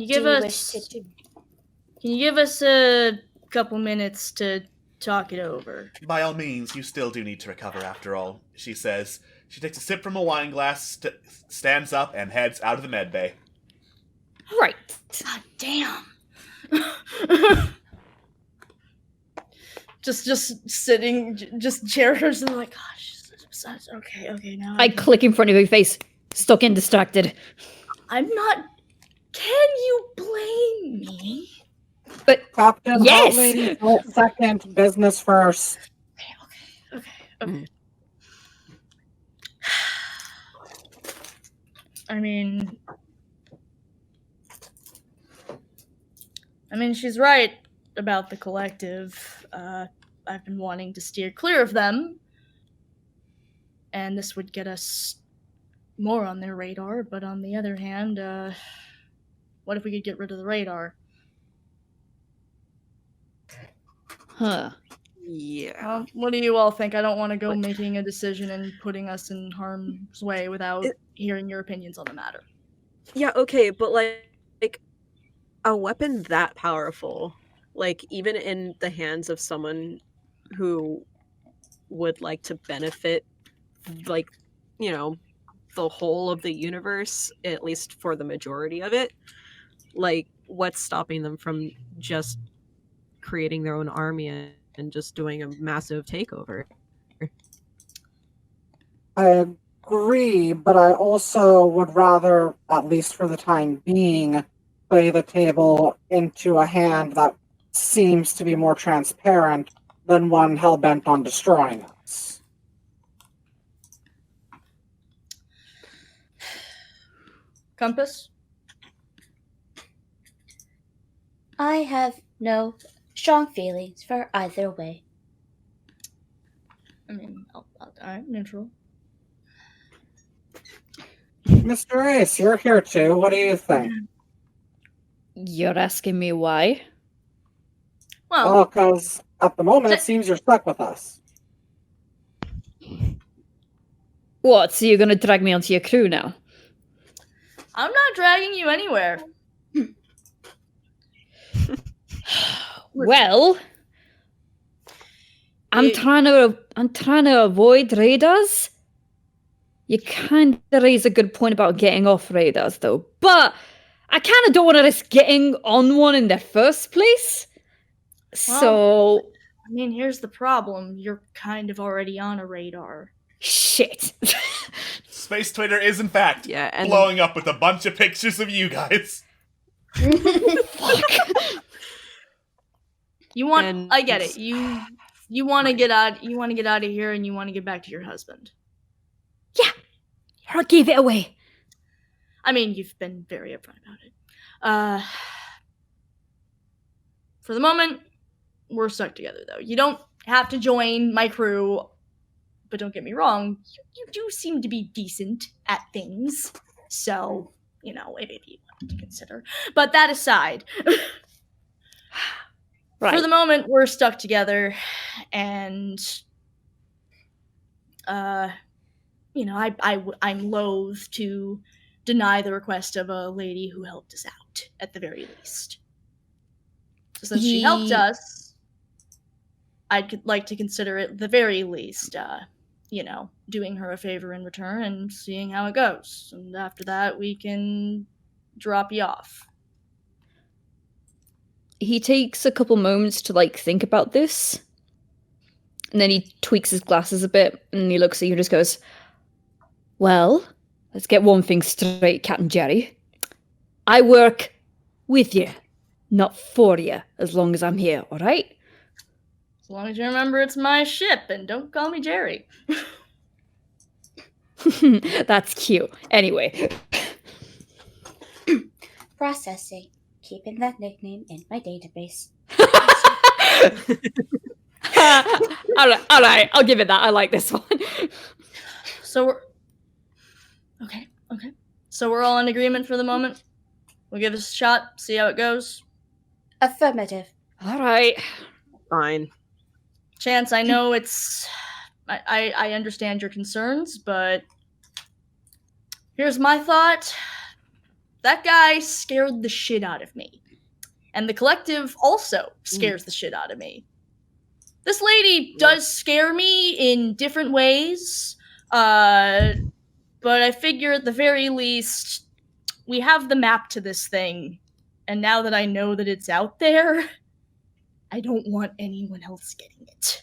you give us a couple minutes to talk it over? By all means, you still do need to recover after all, she says. She takes a sip from a wine glass, stands up, and heads out of the med bay. Right. God damn. just sitting, just chairs, and like, gosh, okay, now. I click in front of your face. Stuck and distracted. I'm not. Can you blame me? But Captain, yes. ladies, second, business first. Okay. I mean, she's right about the collective. I've been wanting to steer clear of them, and this would get us more on their radar. But on the other hand, what if we could get rid of the radar? Huh. Yeah. What do you all think? I don't want to go making a decision and putting us in harm's way without hearing your opinions on the matter. Yeah, okay, but like a weapon that powerful, like even in the hands of someone who would like to benefit, like, you know, the whole of the universe, at least for the majority of it, like what's stopping them from just creating their own army and just doing a massive takeover? I agree, but I also would rather, at least for the time being, play the table into a hand that seems to be more transparent than one hell-bent on destroying us. Compass? I have no strong feelings for either way. I mean, I'm neutral. Mr. Ace, you're here too. What do you think? You're asking me why? Well, because at the moment it seems you're stuck with us. What, so you're gonna drag me onto your crew now? I'm not dragging you anywhere. Well, I'm trying to avoid radars, You kind of raise a good point about getting off radars, though. But I kind of don't want to risk getting on one in the first place. So... I mean, here's the problem. You're kind of already on a radar. Shit. Space Twitter is, in fact, and blowing up with a bunch of pictures of you guys. You want? I get it. You want to get out. You want to get out of here, and you want to get back to your husband. Yeah, I gave it away. I mean, you've been very upfront about it. For the moment, we're stuck together, though. You don't have to join my crew, but don't get me wrong, you do seem to be decent at things. So, maybe you want to consider. But that aside, for the moment, we're stuck together, and, I'm loath to deny the request of a lady who helped us out, at the very least. So since she helped us, I'd like to consider it, the very least, doing her a favor in return and seeing how it goes. And after that, we can drop you off. He takes a couple moments to, think about this. And then he tweaks his glasses a bit, and he looks at you and just goes, well, let's get one thing straight, Captain Jerry. I work with you, not for you, as long as I'm here, all right? As long as you remember it's my ship, and don't call me Jerry. That's cute. Anyway. Processing. Keeping that nickname in my database. All right. I'll give it that. I like this one. So we're... Okay. So we're all in agreement for the moment? We'll give this a shot, see how it goes? Affirmative. All right. Fine. Chance, I know it's... I understand your concerns, but... Here's my thought. That guy scared the shit out of me. And the collective also scares the shit out of me. This lady does scare me in different ways, but I figure at the very least, we have the map to this thing, and now that I know that it's out there, I don't want anyone else getting it.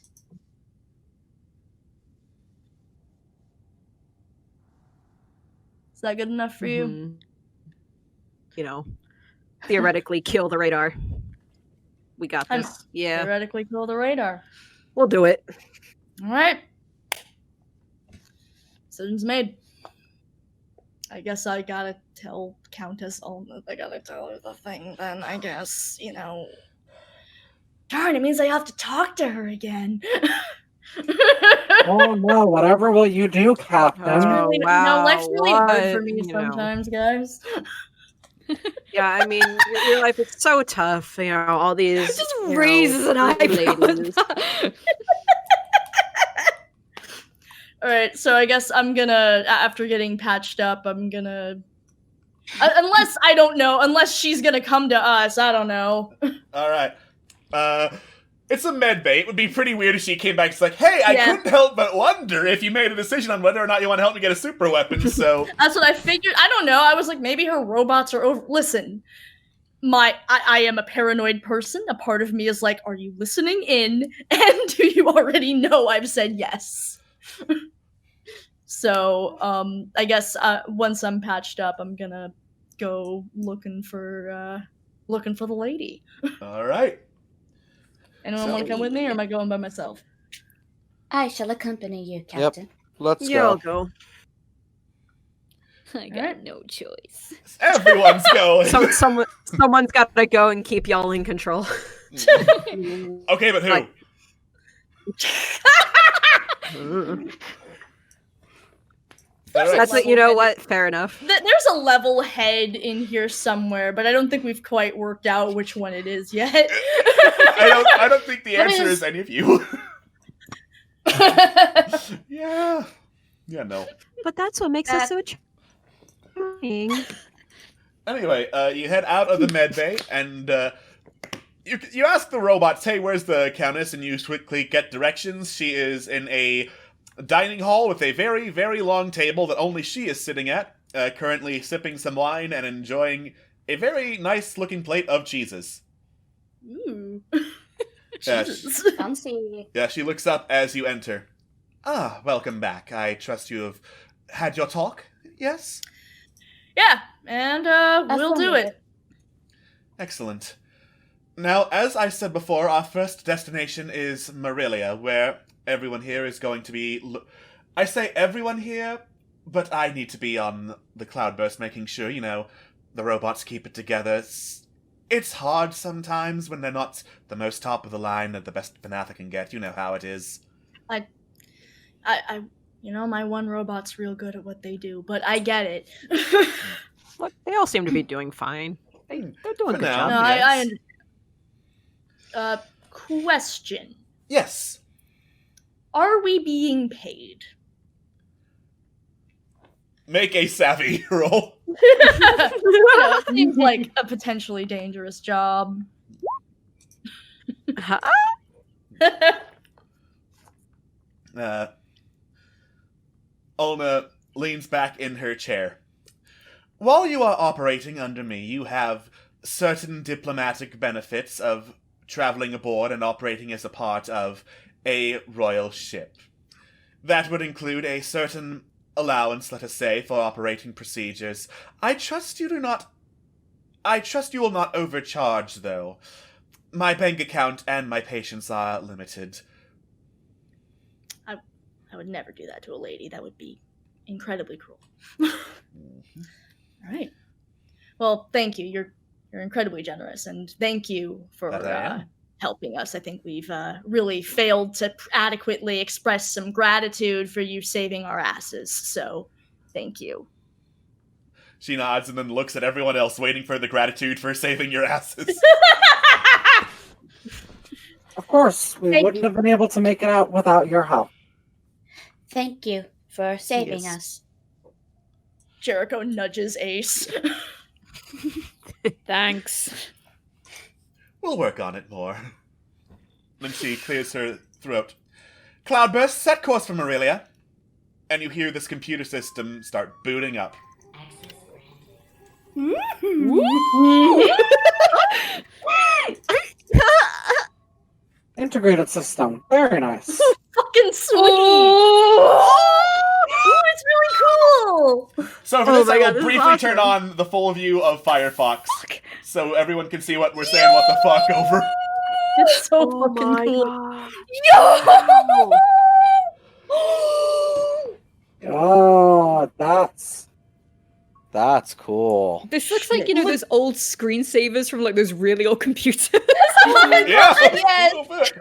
Is that good enough for you? Theoretically kill the radar. We got this. Yeah. Theoretically kill the radar. We'll do it. All right. Decision's made. I guess I gotta tell Countess I gotta tell her the thing then, I guess, Darn, it means I have to talk to her again. Oh no, whatever will you do, Captain? Life's really hard for me sometimes, guys. Yeah, I mean, your life is so tough, all these... It just raises an eyebrow. Alright, so I guess I'm gonna, after getting patched up, I'm gonna... unless she's gonna come to us, I don't know. Alright. It's a med bay. It would be pretty weird if she came back and was like, hey, I couldn't help but wonder if you made a decision on whether or not you want to help me get a super weapon, so... That's what I figured. I don't know. I was like, maybe her robots are over... Listen, I am a paranoid person. A part of me is like, are you listening in? And do you already know I've said yes? So, I guess once I'm patched up, I'm gonna go looking for the lady. Alright. Anyone want to come with me, or am I going by myself? I shall accompany you, Captain. Yep. Let's Yeah, go. I'll go. I got no choice. Everyone's going. Someone's got to go and keep y'all in control. Okay, but who? That's what, what? Fair enough. There's a level head in here somewhere, but I don't think we've quite worked out which one it is yet. I don't think the answer is any of you. Yeah, no. But that's what makes us so charming. Anyway, you head out of the med bay, and you ask the robots, hey, where's the Countess? And you quickly get directions. She is in a dining hall with a very, very long table that only she is sitting at, currently sipping some wine and enjoying a very nice-looking plate of cheeses. Ooh. Jesus. Fancy. Yeah, she looks up as you enter. Ah, welcome back. I trust you have had your talk, yes? Yeah, and we'll do it. Excellent. Now, as I said before, our first destination is Marilia, where everyone here is going to be... I say everyone here, but I need to be on the Cloudburst, making sure, the robots keep it together. It's hard sometimes when they're not the most top of the line and the best Panatha can get. You know how it is. My one robot's real good at what they do, but I get it. Look, they all seem to be doing fine. They're doing a good now, job. No, yes. I understand. Question. Yes. Are we being paid? Make a savvy roll. It seems like a potentially dangerous job. Ulna leans back in her chair. While you are operating under me, you have certain diplomatic benefits of traveling aboard and operating as a part of a royal ship. That would include a certain allowance, let us say, for operating procedures. I trust you will not overcharge, though. My bank account and my patience are limited. I would never do that to a lady. That would be incredibly cruel. All right. Well, thank you. You're incredibly generous, and thank you for helping us. I think we've really failed to adequately express some gratitude for you saving our asses. So, thank you. She nods and then looks at everyone else, waiting for the gratitude for saving your asses. Of course, we wouldn't have been able to make it out without your help. Thank you for saving us. Jericho nudges Ace. Thanks. We'll work on it more. Then she clears her throat. Cloudburst, set course for Marilia. And you hear this computer system start booting up. Integrated system. Very nice. Fucking sweet. It's really cool. So for this, I will briefly turn on the full view of Firefox, so everyone can see what we're saying. What the fuck over? It's so fucking cool. Oh, That's cool. This looks like, those old screensavers from, those really old computers. Yeah. Yes.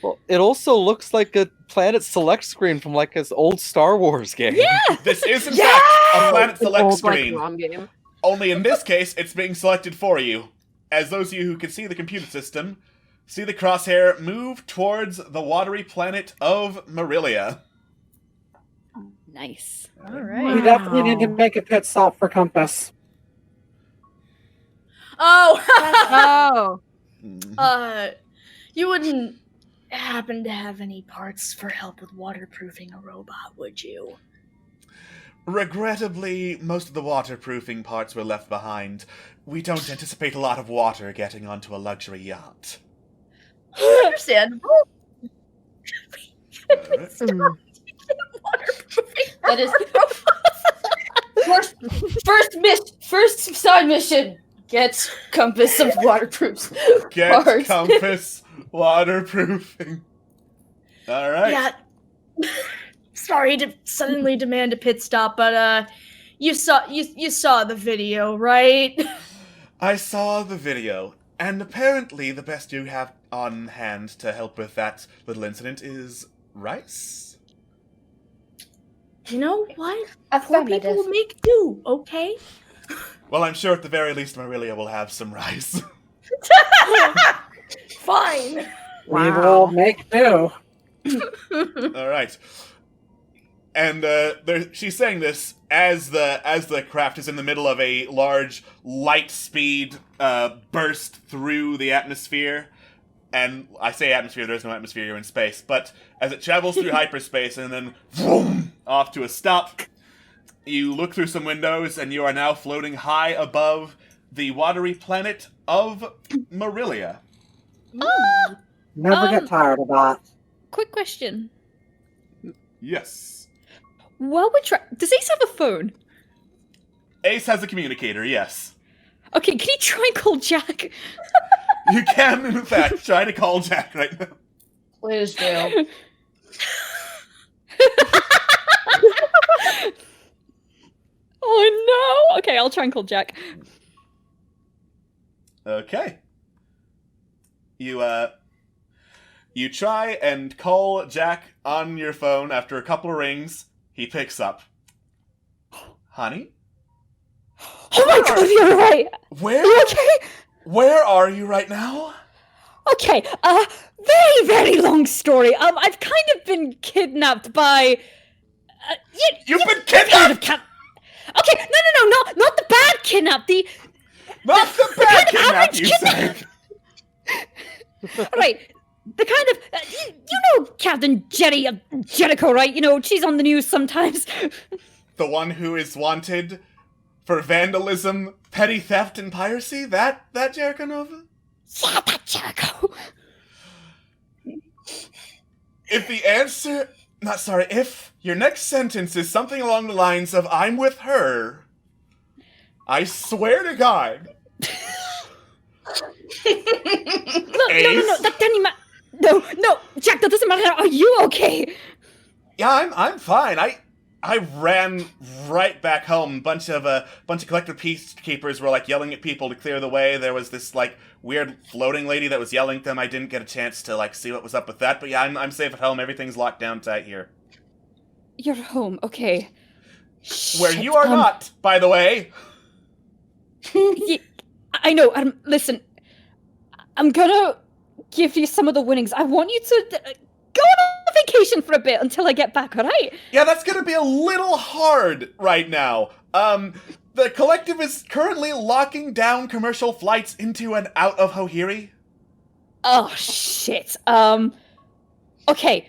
Well, it also looks like a Planet Select screen from, an old Star Wars game. Yeah! This is, in fact, a Planet Select Old, screen. ROM game. Only in this case, it's being selected for you. As those of you who can see the computer system, see the crosshair move towards the watery planet of Marilia. Nice. All We right. definitely need to make a pit stop for Compass. Oh. Oh. You wouldn't happen to have any parts for help with waterproofing a robot, would you? Regrettably, most of the waterproofing parts were left behind. We don't anticipate a lot of water getting onto a luxury yacht. Understandable. Mm. That is first side mission. Get Compass some waterproofs. Get parts. Compass waterproofing. All right. Yeah. Sorry to suddenly demand a pit stop, but you saw the video, right? I saw the video, and apparently the best you have on hand to help with that little incident is rice? You know what? Poor Affirmative. people will make do, okay? Well, I'm sure at the very least Marilia will have some rice. Fine. We will make do. All right. And she's saying this as the craft is in the middle of a large light speed burst through the atmosphere. and I say atmosphere, there's no atmosphere, you're in space, but as it travels through hyperspace and then vroom, off to a stop, you look through some windows and you are now floating high above the watery planet of Marilia. Never get tired of that. Quick question. Yes. While we're does Ace have a phone? Ace has a communicator, yes. Okay, can you try and call Jack? You can, in fact, try to call Jack right now. Please do. Oh no! Okay, I'll try and call Jack. Okay. You try and call Jack on your phone after a couple of rings. He picks up. Honey? Oh my god, you're right! Where? Are you okay? Where are you right now? Okay, very, very long story. I've kind of been kidnapped by... You've been kidnapped?! Okay, no, not the bad kidnap, the bad kind of kidnap, you said! Right, the kind of... you know Captain Jericho, right? You know, she's on the news sometimes. The one who is wanted for vandalism, petty theft, and piracy? That Jericho Nova? Yeah, that Jericho. If your next sentence is something along the lines of, I'm with her, I swear to God. No, Jack, that doesn't matter. Are you okay? Yeah, I'm fine. I ran right back home. A bunch of collector peacekeepers were like yelling at people to clear the way. There was this like weird floating lady that was yelling at them. I didn't get a chance to like see what was up with that, but yeah, I'm safe at home. Everything's locked down tight here. You're home, okay. Where you are not, by the way. Yeah, I know. Listen, I'm gonna give you some of the winnings. I want you to go on a vacation for a bit until I get back, alright? Yeah, that's gonna be a little hard right now. The collective is currently locking down commercial flights into and out of Hohiri. Oh, shit. Okay.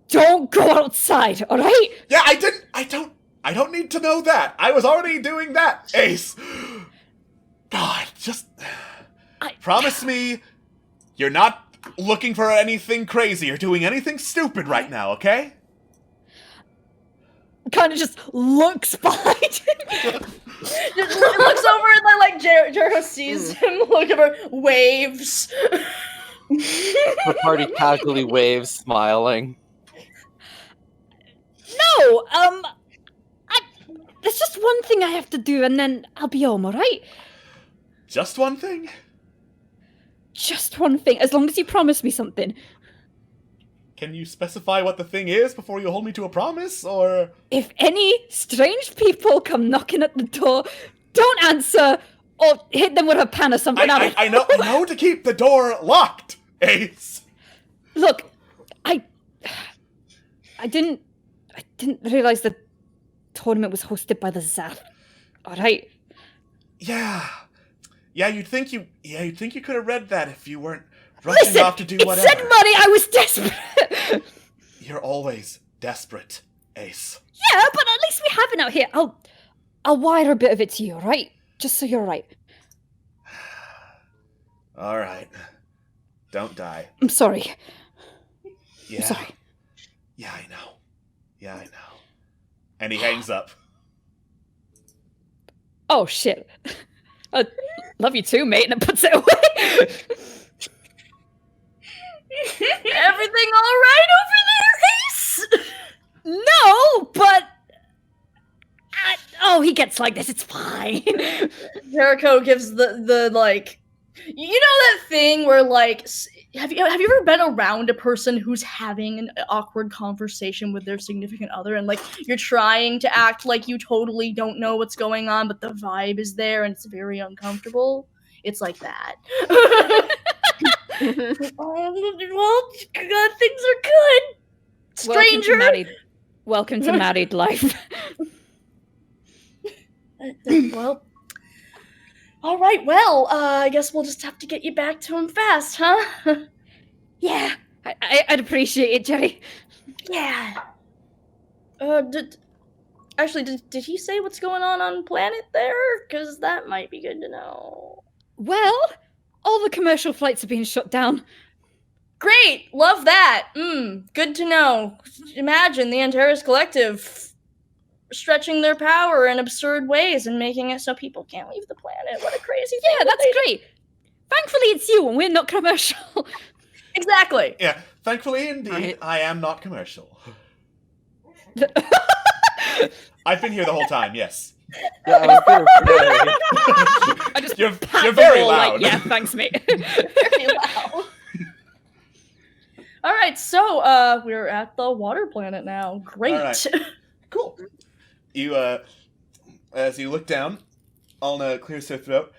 Don't go outside, alright? Yeah, I don't need to know that. I was already doing that, Ace. God, just promise me you're not looking for anything crazy or doing anything stupid right now, okay? Kind of just looks behind Just looks over and then like Jericho sees him look over, waves. The party casually waves, smiling. No, there's just one thing I have to do and then I'll be home, alright? Just one thing? Just one thing, as long as you promise me something. Can you specify what the thing is before you hold me to a promise, or...? If any strange people come knocking at the door, don't answer, or hit them with a pan or something. I know to keep the door locked, Ace! Look, I didn't realize the tournament was hosted by the Zath. Alright? Yeah, you'd think you could have read that if you weren't rushing off to do whatever. It said money, I was desperate! You're always desperate, Ace. Yeah, but at least we have it out here. I'll wire a bit of it to you, alright? Just so you're right. Alright. Don't die. I'm sorry. Yeah. I'm sorry. Yeah, I know. And he hangs up. Oh, shit. Love you too, mate, and puts it away. Everything all right over there, Ace? No, but... oh, he gets like this, it's fine. Jericho gives the like... You know that thing where, like... Have you ever been around a person who's having an awkward conversation with their significant other and, like, you're trying to act like you totally don't know what's going on, but the vibe is there and it's very uncomfortable? It's like that. Well, God, things are good. Stranger! Welcome to married life. Well... Alright, well, I guess we'll just have to get you back to him fast, huh? Yeah, I'd appreciate it, Jerry. Yeah. Did he say what's going on planet there? Because that might be good to know. Well, all the commercial flights have been shut down. Great! Love that! Good to know. Imagine the Antares Collective stretching their power in absurd ways and making it so people can't leave the planet. What a crazy thing. Yeah, that's great. Thankfully it's you and we're not commercial. Exactly. Yeah, thankfully indeed, Right. I am not commercial. I've been here the whole time, yes. Yeah, I was gonna say. I just You're pat the very wall loud. Like, yeah, thanks, mate. Very loud. Alright, so, we're at the water planet now. Great. All right. Cool. You, as you look down, Alna clears her throat.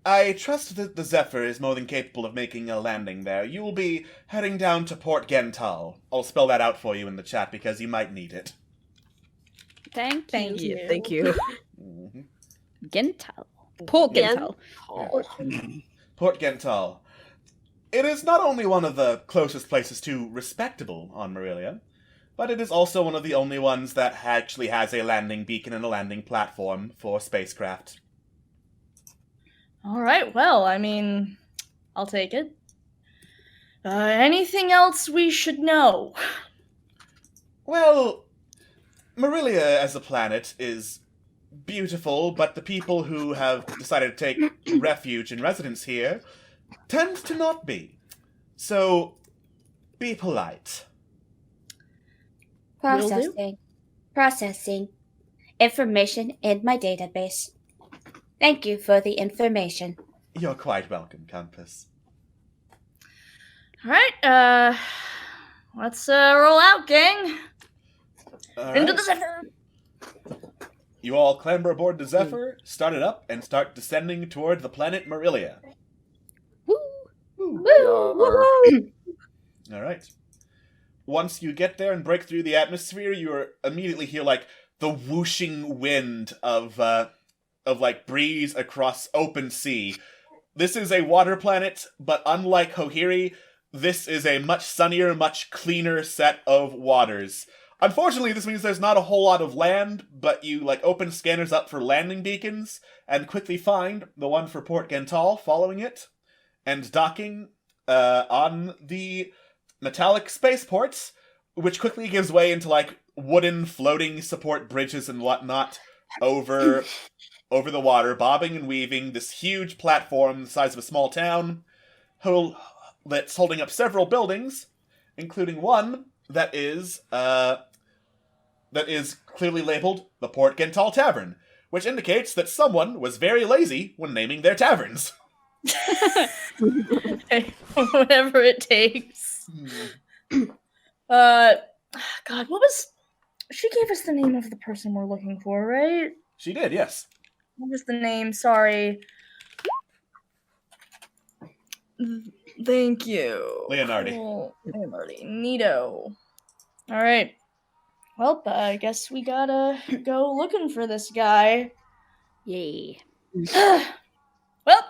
I trust that the Zephyr is more than capable of making a landing there. You will be heading down to Port Gental. I'll spell that out for you in the chat because you might need it. Thank you. Thank you. Mhm. Gental. Port Gental. Port Gental. It is not only one of the closest places to respectable on Marilia, but it is also one of the only ones that actually has a landing beacon and a landing platform for spacecraft. Alright, well, I mean, I'll take it. Anything else we should know? Well, Marilia as a planet is beautiful, but the people who have decided to take refuge and residence here tend to not be. So, be polite. Will do. Processing. Information in my database. Thank you for the information. You're quite welcome, Compass. Alright, let's roll out, gang. All Into right. the Zephyr. You all clamber aboard the Zephyr, start it up, and start descending toward the planet Marilia. All right. Once you get there and break through the atmosphere, you immediately hear like the whooshing wind of like breeze across open sea. This is a water planet, but unlike Hohiri, this is a much sunnier, much cleaner set of waters. Unfortunately, this means there's not a whole lot of land, but you like open scanners up for landing beacons and quickly find the one for Port Gental following it and docking on the metallic spaceports, which quickly gives way into like wooden floating support bridges and whatnot over the water, bobbing and weaving, this huge platform the size of a small town that's holding up several buildings, including one that is clearly labeled the Port Gental Tavern, which indicates that someone was very lazy when naming their taverns. Whatever it takes. God, what was... She gave us the name of the person we're looking for, right? She did, yes. What was the name? Sorry. Thank you. Leonardi. Oh, Leonardi. Neato. Alright. Well, I guess we gotta go looking for this guy. Yay. Well,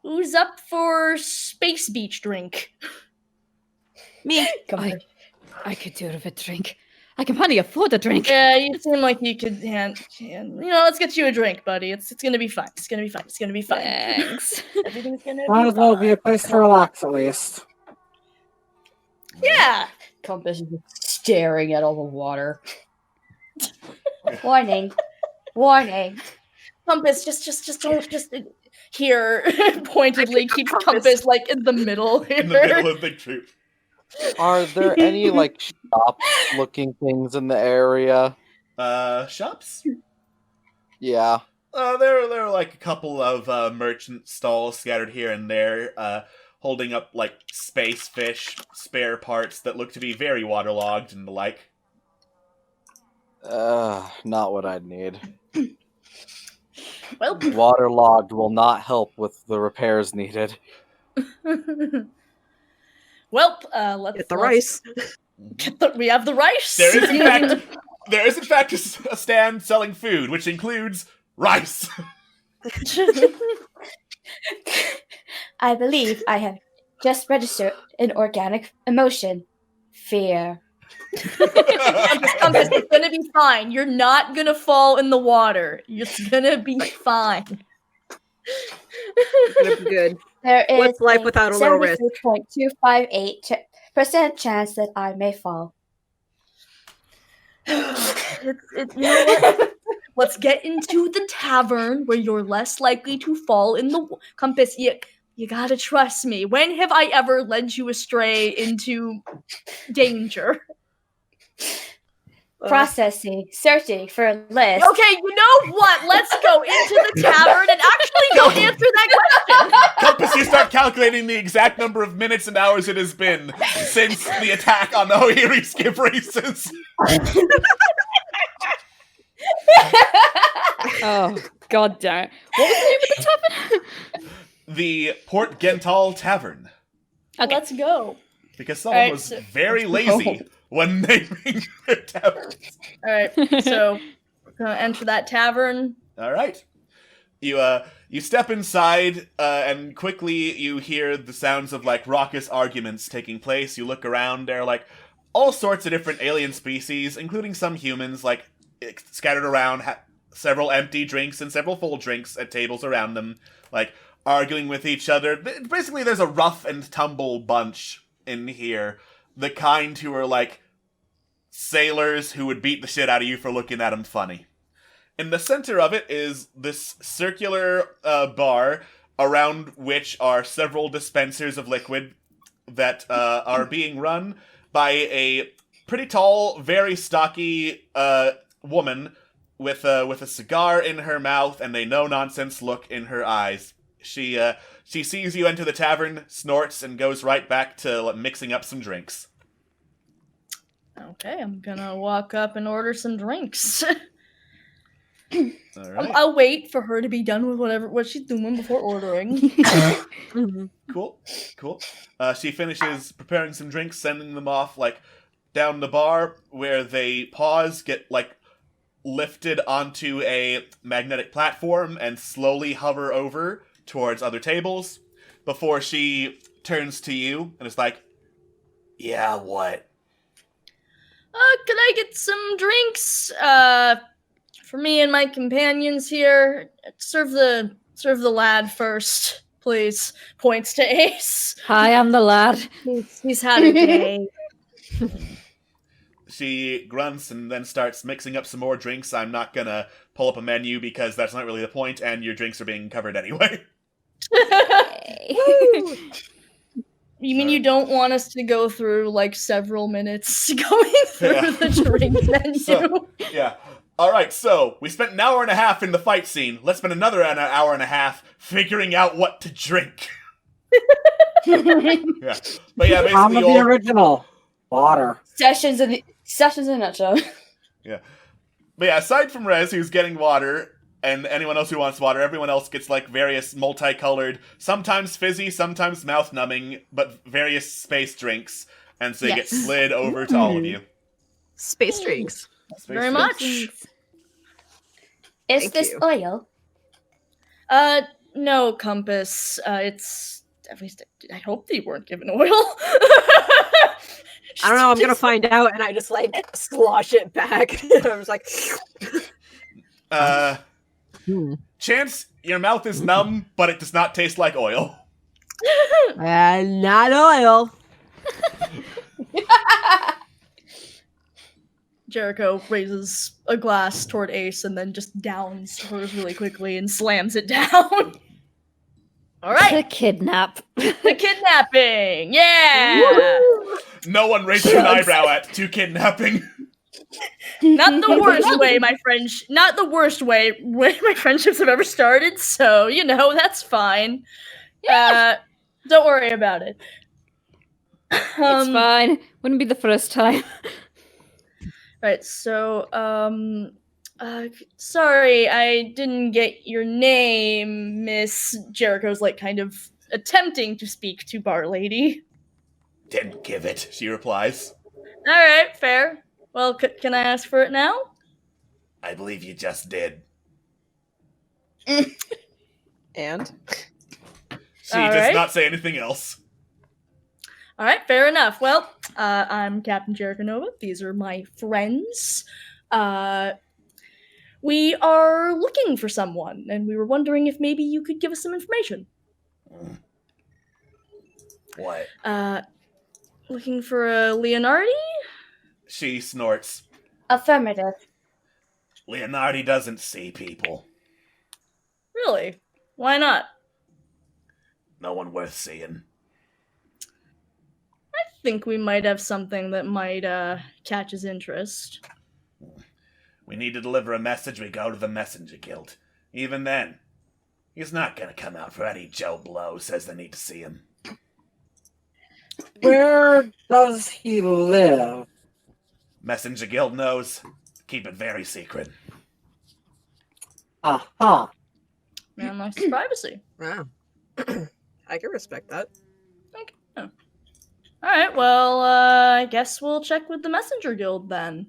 who's up for Space Beach drink? Me. I could do with a drink. I can hardly afford a drink. Yeah, you seem like you could hand. Let's get you a drink, buddy. It's gonna be fine. It's gonna be fine. It's gonna be fine. Thanks. Everything's gonna Might be as well fine. be a place to relax, at least. Yeah. Compass is staring at all the water. Warning. Warning. Compass, just don't here pointedly keep Compass like in the middle here. In the middle of the troop. Are there any like shop-looking things in the area? Shops? Yeah. There are like a couple of merchant stalls scattered here and there, holding up like space fish spare parts that look to be very waterlogged and the like. Not what I'd need. Well, Waterlogged will not help with the repairs needed. well, let's Get the rice. We have the rice. There is in fact a stand selling food, which includes rice. I believe I have just register an organic emotion. Fear. Compass, it's gonna be fine. You're not gonna fall in the water. It's gonna be fine. It's gonna be good. There is What's life without a little risk? 73.258% chance that I may fall. You know what? Let's get into the tavern where you're less likely to fall in the Compass. You gotta trust me. When have I ever led you astray into danger? Processing, searching for a list. Okay, you know what? Let's go into the tavern and actually go answer that question. Compass, you start calculating the exact number of minutes and hours it has been since the attack on the Ohiri skip races. Oh, god damn it. What was the name of the tavern? The Port Gental Tavern. Okay. Let's go. Because someone Alright, was so- very lazy when naming their taverns. Alright, so gonna enter that tavern. Alright. You step inside, and quickly you hear the sounds of, like, raucous arguments taking place. You look around, there are, like, all sorts of different alien species, including some humans, like, scattered around, several empty drinks and several full drinks at tables around them, like, arguing with each other. Basically, there's a rough and tumble bunch in here. The kind who are, like, sailors who would beat the shit out of you for looking at them funny. In the center of it is this circular bar, around which are several dispensers of liquid that are being run by a pretty tall, very stocky woman with a cigar in her mouth and a no-nonsense look in her eyes. She sees you enter the tavern, snorts, and goes right back to mixing up some drinks. Okay, I'm gonna walk up and order some drinks. All right. I'll wait for her to be done with what she's doing before ordering. Cool. She finishes preparing some drinks, sending them off, like, down the bar, where they pause, get, like, lifted onto a magnetic platform, and slowly hover over towards other tables, before she turns to you, and is like, yeah, what? Could I get some drinks? For me and my companions here. Serve the lad first, please. Points to Ace. Hi, I'm the lad. He's had a day. She grunts and then starts mixing up some more drinks. I'm not gonna pull up a menu because that's not really the point, and your drinks are being covered anyway. You mean you don't want us to go through, like, several minutes going through the drink menu? So, yeah. Alright, so, we spent an hour and a half in the fight scene. Let's spend another hour and a half figuring out what to drink. Yeah. But yeah, I'm basically the original. Water. Sessions in a nutshell. Yeah. But yeah, aside from Rez, who's getting water, and anyone else who wants water, everyone else gets, like, various multicolored, sometimes fizzy, sometimes mouth-numbing, but various space drinks, and so they get slid over to all of you. Space drinks. Very much. Is this oil? No, Compass. It's at least I hope they weren't given oil. I don't know, I'm gonna find out, and I just, like, slosh it back. I was like... Chance, your mouth is numb, but it does not taste like oil. Not oil. Jericho raises a glass toward Ace and then just downs hers really quickly and slams it down. All right. The kidnap. The kidnapping. Yeah. No one raises an eyebrow at to kidnapping. Not the worst way, my friends. Not the worst way my friendships have ever started. So that's fine. Yeah. Don't worry about it. It's fine. Wouldn't be the first time. Right. So, sorry, I didn't get your name, Miss. Jericho's like kind of attempting to speak to Bar Lady. Didn't give it, she replies. All right, fair. Well, can I ask for it now? I believe you just did. And? She does not say anything else. All right, fair enough. Well, I'm Captain Jericho Nova. These are my friends. We are looking for someone, and we were wondering if maybe you could give us some information. What? Looking for a Leonardi? She snorts. Affirmative. Leonardi doesn't see people. Really? Why not? No one worth seeing. I think we might have something that might catch his interest. We need to deliver a message, we go to the Messenger Guild. Even then, he's not gonna come out for any Joe Blow who says they need to see him. Where does he live? Messenger Guild knows. Keep it very secret. Aha. Man likes his privacy. Wow. I can respect that. Okay. Oh. Alright, well, I guess we'll check with the Messenger Guild then.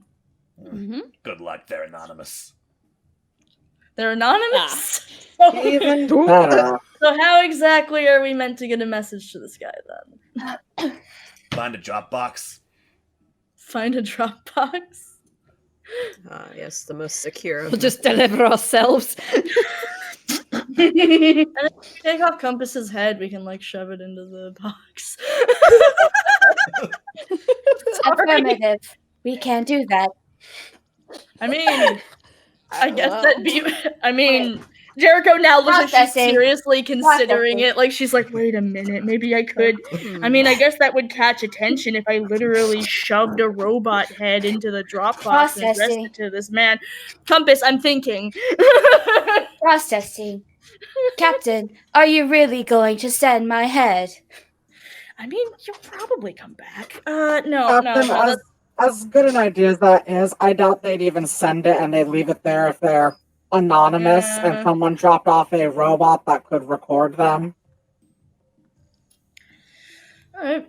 Good luck, they're anonymous. They're anonymous? Even better. So how exactly are we meant to get a message to this guy then? Find a Dropbox. Find a Dropbox? Yes, the most secure. We'll just deliver ourselves. And if we take off Compass's head, we can like shove it into the box. Affirmative. We can't do that. I mean, I guess that'd be. I mean, Jericho now looks like she's Processing. seriously considering Processing. it. Like she's like, wait a minute, maybe I could. I mean, I guess that would catch attention if I literally shoved a robot head into the Dropbox and addressed Processing. it to this man. Compass, I'm thinking. Processing. Captain, are you really going to send my head? I mean, you'll probably come back. No, Captain, that's- as good an idea as that is, I doubt they'd even send it and they'd leave it there if they're anonymous and someone dropped off a robot that could record them. Alright.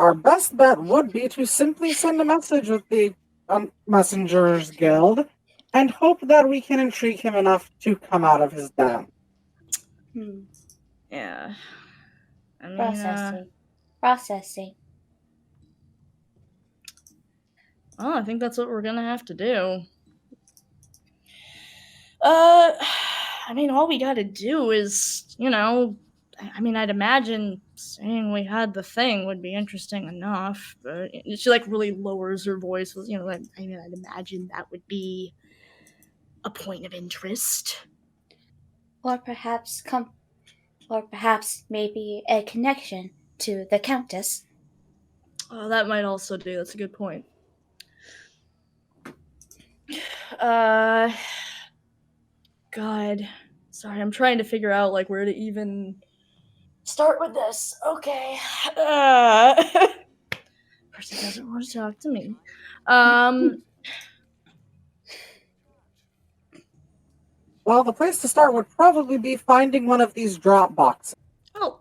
Our best bet would be to simply send a message with the Messengers Guild and hope that we can intrigue him enough to come out of his den. Yeah. I mean, Processing. Processing. well, I think that's what we're gonna have to do. I mean, all we gotta do is, I mean, I'd imagine saying we had the thing would be interesting enough, but she, like, really lowers her voice, I mean, I'd imagine that would be a point of interest. Or perhaps maybe a connection to the Countess. Oh, that might also do. That's a good point. God. Sorry, I'm trying to figure out, like, where to even start with this. Okay. Person doesn't want to talk to me. Well, the place to start would probably be finding one of these drop boxes. Oh.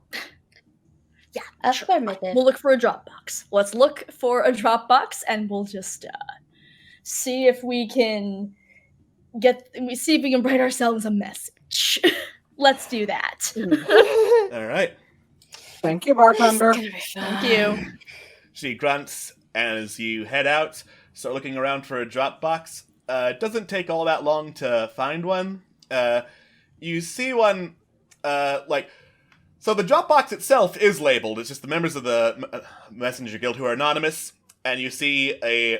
Yeah, sure. Affirmative. We'll look for a Dropbox. Let's look for a Dropbox, and we'll just see if we can see if we can write ourselves a message. Let's do that. All right. Thank you, bartender. Thank you. She grunts as you head out, start looking around for a Dropbox. It doesn't take all that long to find one. You see one, so the Dropbox itself is labeled. It's just the members of the Messenger Guild who are anonymous, and you see a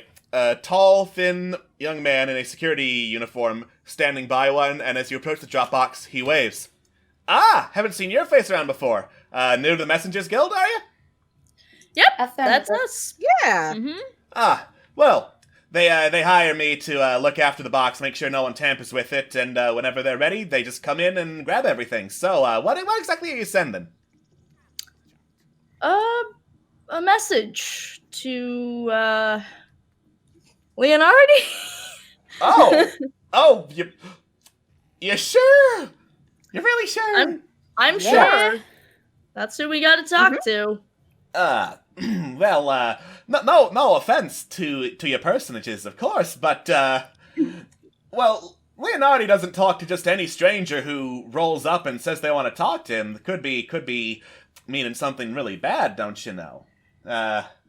tall, thin young man in a security uniform standing by one, and as you approach the Dropbox, he waves. Ah, haven't seen your face around before. New to the Messengers Guild, are you? Yep, Affirmative. that's us. Yeah. Mm-hmm. Ah, well, they hire me to look after the box, make sure no one tampers with it, and whenever they're ready, they just come in and grab everything. So, what exactly are you sending? A message to Leonardi. Oh, you sure? You're really sure? I'm Yeah. sure. That's who we got to talk to. Well, no offense to your personages, of course, but, well, Leonardi doesn't talk to just any stranger who rolls up and says they want to talk to him. Could be meaning something really bad, don't you know?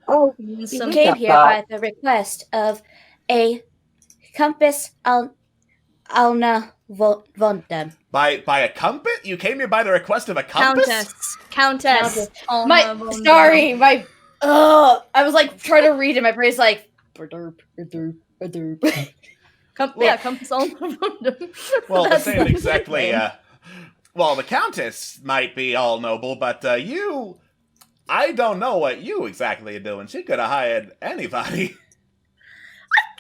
Oh, We Some came get here that. by the request of a compass alna vontem. By a compass? You came here by the request of a compass? Countess. Sorry, my. I was like trying to read it. My brain's like. Derp, derp, derp. Compass on. Well, to That's say it the exactly, name. well, the Countess might be all noble, but you... I don't know what you exactly are doing. She could have hired anybody.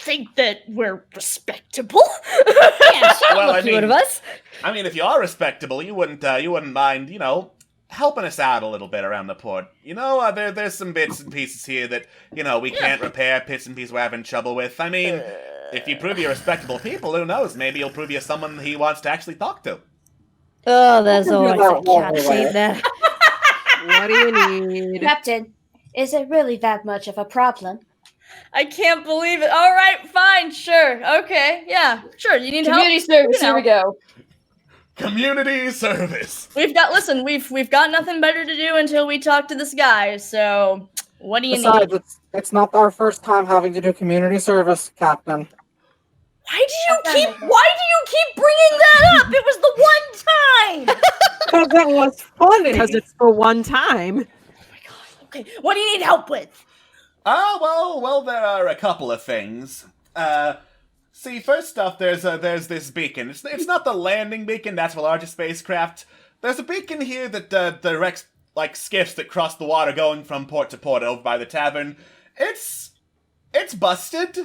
Think that we're respectable. Yeah, she Well, well, I cute mean- of us. I mean, if you are respectable, you wouldn't mind, you know, helping us out a little bit around the port. You know, there's some bits and pieces here that, you know, we can't repair, bits and pieces we're having trouble with. I mean, if you prove you're respectable people, who knows? Maybe you'll prove you're someone he wants to actually talk to. Oh, there's can do always that a one catch, way. ain't there? What do you need? Captain, is it really that much of a problem? I can't believe it. All right, fine, sure, okay, yeah, sure. You need Community help? service. You Here we know. go. Community service. We've got nothing better to do until we talk to this guy. So, what do you Besides, need? it's not our first time having to do community service, Captain. Why do you keep bringing that up? It was the one time. Because it was funny. Because it's for one time. Okay, what do you need help with? Well, there are a couple of things. See, first off, there's this beacon. It's not the landing beacon, that's the largest spacecraft. There's a beacon here that directs, like, skiffs that cross the water going from port to port over by the tavern. It's busted.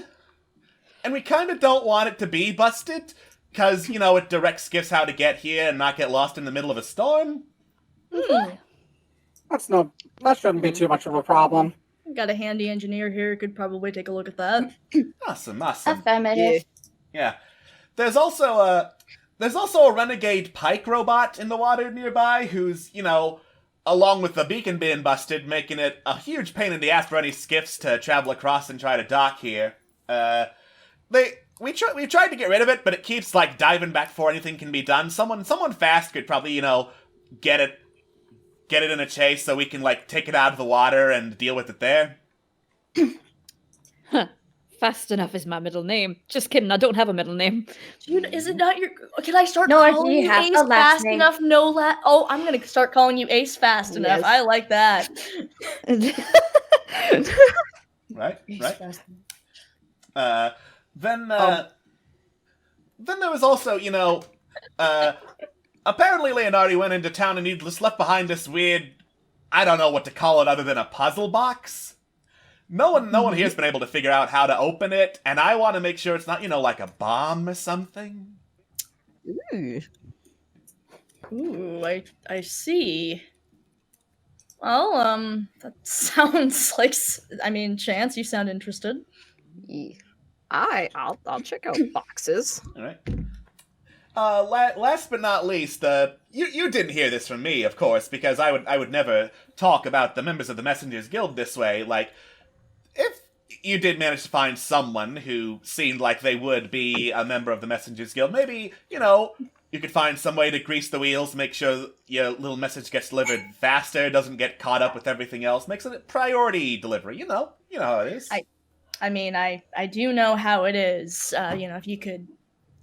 And we kind of don't want it to be busted, because, you know, it directs skiffs how to get here and not get lost in the middle of a storm. That shouldn't be too much of a problem. Got a handy engineer here. Could probably take a look at that. Awesome. Affirmative. Yeah. There's also a renegade pike robot in the water nearby who's, you know, along with the beacon being busted, making it a huge pain in the ass for any skiffs to travel across and try to dock here. We tried to get rid of it, but it keeps, like, diving back before anything can be done. Someone fast could probably, you know, get it in a chase so we can, like, take it out of the water and deal with it there. Fast enough is my middle name. Just kidding, I don't have a middle name. Dude, is it not your... Can I start No, calling you you have Ace a last fast name. enough? Oh, I'm gonna start calling you Ace fast enough. Yes. I like that. Right? Then there was also, you know, apparently Leonardi went into town and he just left behind this weird, I don't know what to call it other than a puzzle box. No one here's been able to figure out how to open it, and I want to make sure it's not, you know, like a bomb or something. Ooh, I see. Well, that sounds like... I mean, Chance, you sound interested. I'll check out boxes. All right. Last but not least, you didn't hear this from me, of course, because I would never talk about the members of the Messengers Guild this way. Like, if you did manage to find someone who seemed like they would be a member of the Messengers Guild, maybe, you know, you could find some way to grease the wheels, make sure your little message gets delivered faster, doesn't get caught up with everything else, makes it a priority delivery. You know how it is. I mean, I do know how it is. You know, if you could...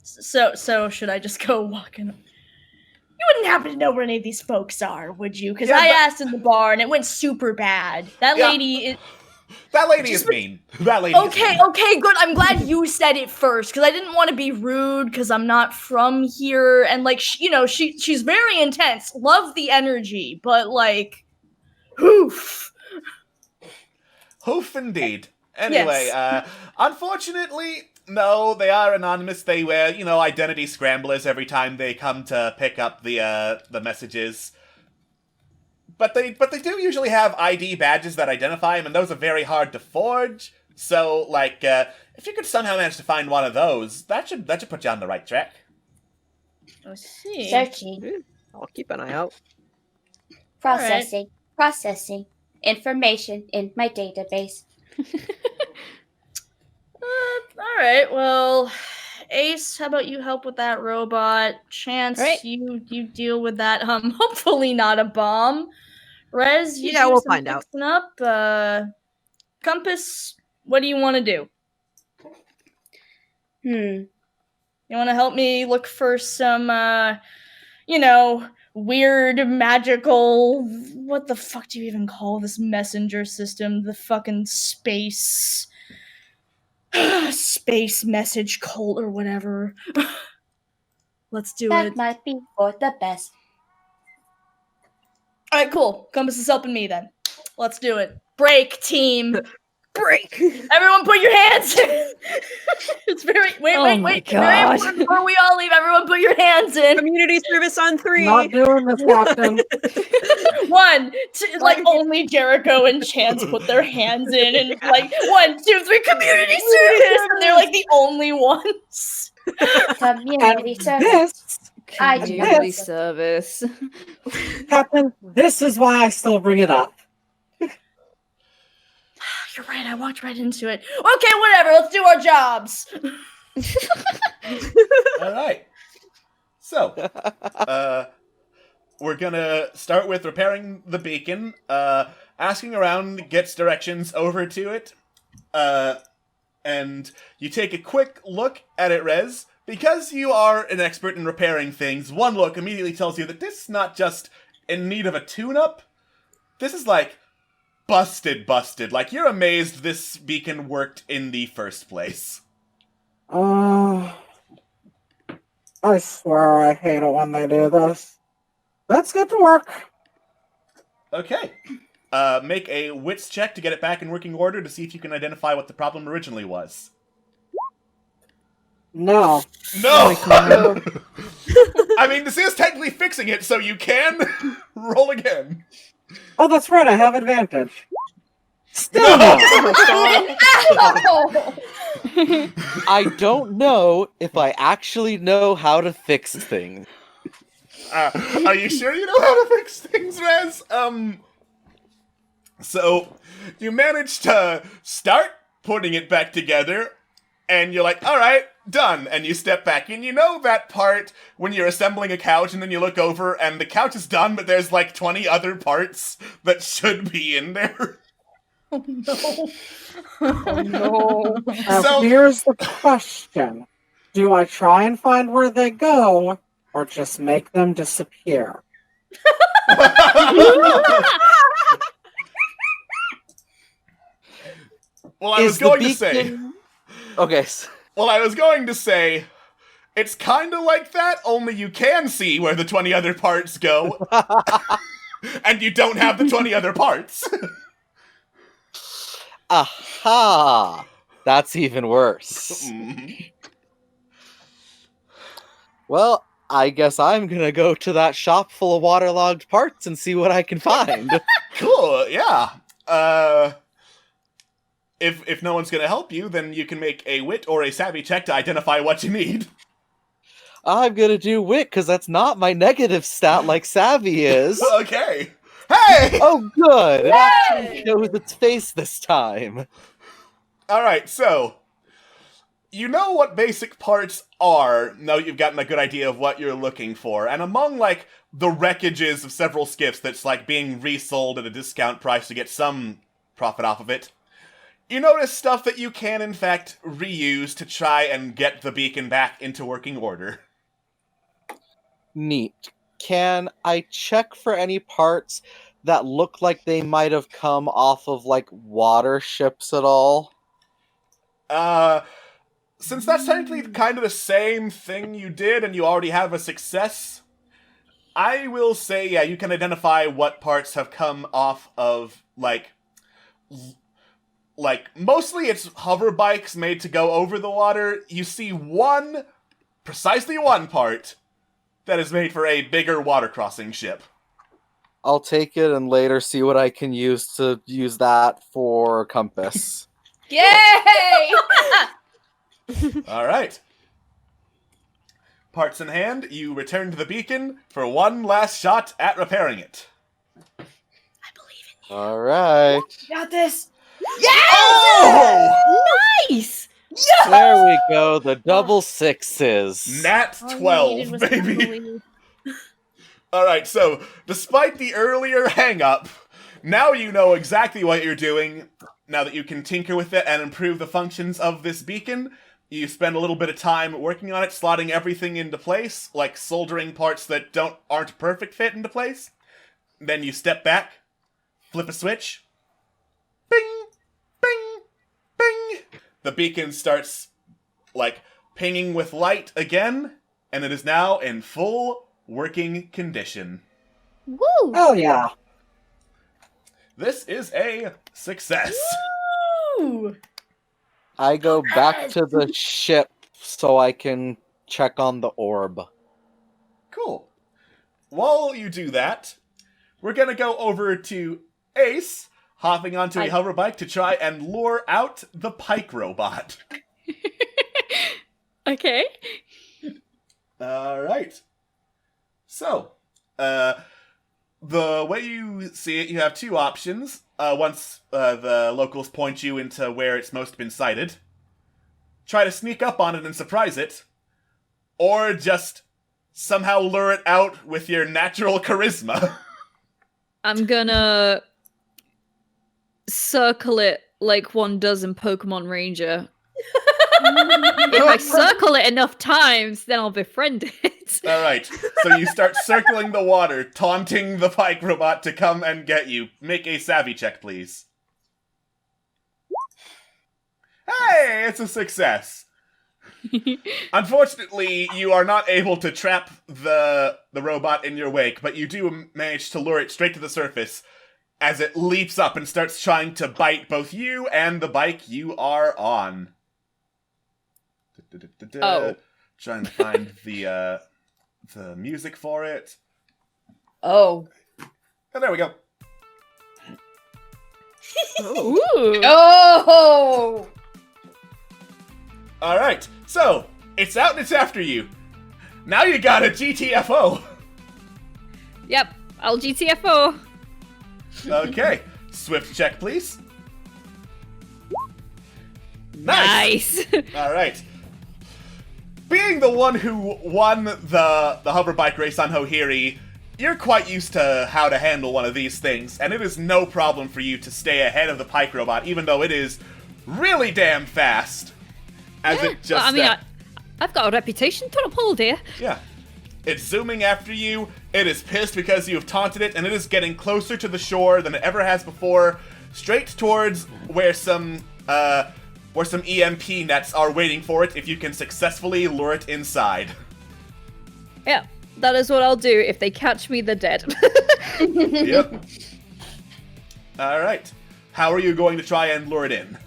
So should I just go walking? You wouldn't happen to know where any of these folks are, would you? Because I asked in the bar and it went super bad. That lady is... That lady is mean. That lady is mean. Okay, good. I'm glad you said it first, because I didn't want to be rude, because I'm not from here, and, like, she's very intense. Love the energy, but, like, hoof. Hoof indeed. Anyway, Yes. Unfortunately, no, they are anonymous. They wear, you know, identity scramblers every time they come to pick up the messages. But they do usually have ID badges that identify them, and those are very hard to forge. So, like, if you could somehow manage to find one of those, that should put you on the right track. Let's see. Searching. I'll keep an eye out. Processing. Processing. Information in my database. All right. Well, Ace, how about you help with that robot? Chance, Right. you deal with that. Hopefully not a bomb. Rez, you Yeah, do we'll some find out. fixing up. Compass, what do you want to do? You want to help me look for some, weird magical. What the fuck do you even call this messenger system? The fucking space. Space message cult or whatever. Let's do That it. might be for the best. Alright, cool. Compass is helping me then. Let's do it. Break, team. Break! Everyone put your hands in. It's very wait. my Very God. important before we all leave. Everyone put your hands in. Community service on 3. Not doing this, Captain. 1, 2, like only Jericho and Chance put their hands in, and like 1, 2, 3, community service, and they're like the only ones. Community And service. I do not Community this- service. Captain, this is why I still bring it up. You're right. I walked right into it. Okay, whatever. Let's do our jobs. All right. So, we're gonna start with repairing the beacon. Asking around gets directions over to it. And you take a quick look at it, Rez. Because you are an expert in repairing things, one look immediately tells you that this is not just in need of a tune-up. This is like busted. Like, you're amazed this beacon worked in the first place. I swear I hate it when they do this. Let's get to work. Okay. Make a wits check to get it back in working order to see if you can identify what the problem originally was. No. No! I mean, this is technically fixing it, so you can roll again. Oh, that's right, I have advantage. Still no. I don't know if I actually know how to fix things. Are you sure you know how to fix things, Rez? So, you managed to start putting it back together, and you're like, alright, done. And you step back, and you know that part when you're assembling a couch, and then you look over, and the couch is done, but there's like 20 other parts that should be in there. Oh no. Oh no. Now, So- here's the question. Do I try and find where they go, or just make them disappear? Well, I Is was the going to say... beacon- Okay. Well, I was going to say, it's kind of like that, only you can see where the 20 other parts go, and you don't have the 20 other parts. Aha! That's even worse. Well, I guess I'm gonna go to that shop full of waterlogged parts and see what I can find. Cool, yeah. If no one's gonna help you, then you can make a wit or a savvy check to identify what you need. I'm gonna do wit, because that's not my negative stat like savvy is. Okay. Hey! Oh, good! It actually shows its face this time. Alright, so... You know what basic parts are, now that you've gotten a good idea of what you're looking for, and among, like, the wreckages of several skips that's, like, being resold at a discount price to get some profit off of it, you notice stuff that you can, in fact, reuse to try and get the beacon back into working order. Neat. Can I check for any parts that look like they might have come off of, like, water ships at all? Since that's technically kind of the same thing you did and you already have a success, I will say, yeah, you can identify what parts have come off of, like, mostly it's hover bikes made to go over the water. You see precisely one part, that is made for a bigger water crossing ship. I'll take it and later see what I can use to use that for compass. Yay! Alright. Parts in hand, you return to the beacon for one last shot at repairing it. I believe in you. Alright. Got this. Oh! Nice! There we go, the double sixes. Nat All you 12, needed was to baby. believe. Alright, so, despite the earlier hang-up, now you know exactly what you're doing. Now that you can tinker with it and improve the functions of this beacon, you spend a little bit of time working on it, slotting everything into place, like soldering parts that aren't perfect fit into place. Then you step back, flip a switch, bing, bing, bing. The beacon starts, like, pinging with light again, and it is now in full working condition. Woo! Oh yeah. This is a success. Woo! I go back to the ship so I can check on the orb. Cool. While you do that, we're gonna go over to Ace, hopping onto a hover bike to try and lure out the pike robot. Okay. Alright. So, the way you see it, you have two options. Once the locals point you into where it's most been sighted, try to sneak up on it and surprise it, or just somehow lure it out with your natural charisma. I'm gonna circle it like one does in Pokemon Ranger. If I circle it enough times, then I'll befriend it. Alright, so you start circling the water, taunting the pike robot to come and get you. Make a savvy check, please. Hey, it's a success. Unfortunately, you are not able to trap the robot in your wake, but you do manage to lure it straight to the surface as it leaps up and starts trying to bite both you and the bike you are on. Oh. Trying to find the music for it. Oh. Oh, there we go. Ooh. Oh! Alright, so, it's out and it's after you. Now you got a GTFO. Yep, I'll GTFO. Okay, swift check, please. Nice. Alright. Being the one who won the hover bike race on Hohiri, you're quite used to how to handle one of these things, and it is no problem for you to stay ahead of the pike robot, even though it is really damn fast. As it just... Well, I mean, I've got a reputation to uphold here. Yeah. It's zooming after you, it is pissed because you have taunted it, and it is getting closer to the shore than it ever has before, straight towards where some EMP nets are waiting for it if you can successfully lure it inside. Yeah, that is what I'll do. If they catch me, they're dead. Yep. Alright. How are you going to try and lure it in?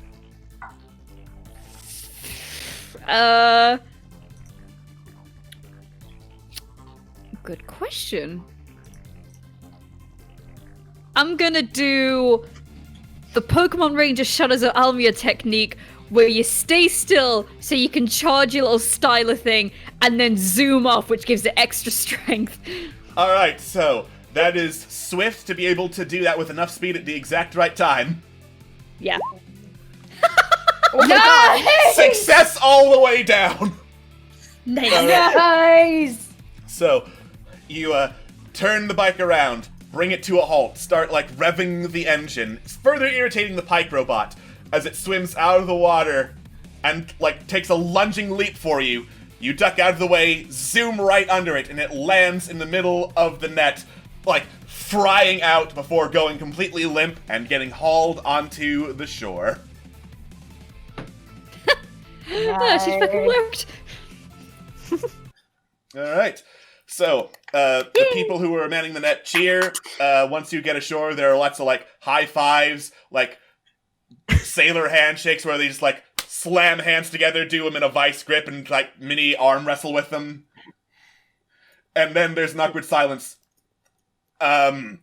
Good question. I'm gonna do the Pokemon Ranger Shadows of Almia technique, where you stay still so you can charge your little styler thing and then zoom off, which gives it extra strength. Alright, so that is swift to be able to do that with enough speed at the exact right time. Yeah. Nice! Success all the way down! Nice. Nice! So, you turn the bike around, bring it to a halt, start revving the engine, further irritating the pike robot as it swims out of the water and takes a lunging leap for you. You duck out of the way, zoom right under it, and it lands in the middle of the net, frying out before going completely limp and getting hauled onto the shore. That actually fucking worked. Alright, so, the people who are manning the net cheer. Once you get ashore, there are lots of, high fives, sailor handshakes where they just, slam hands together, do them in a vice grip, and, mini arm wrestle with them. And then there's an awkward silence. What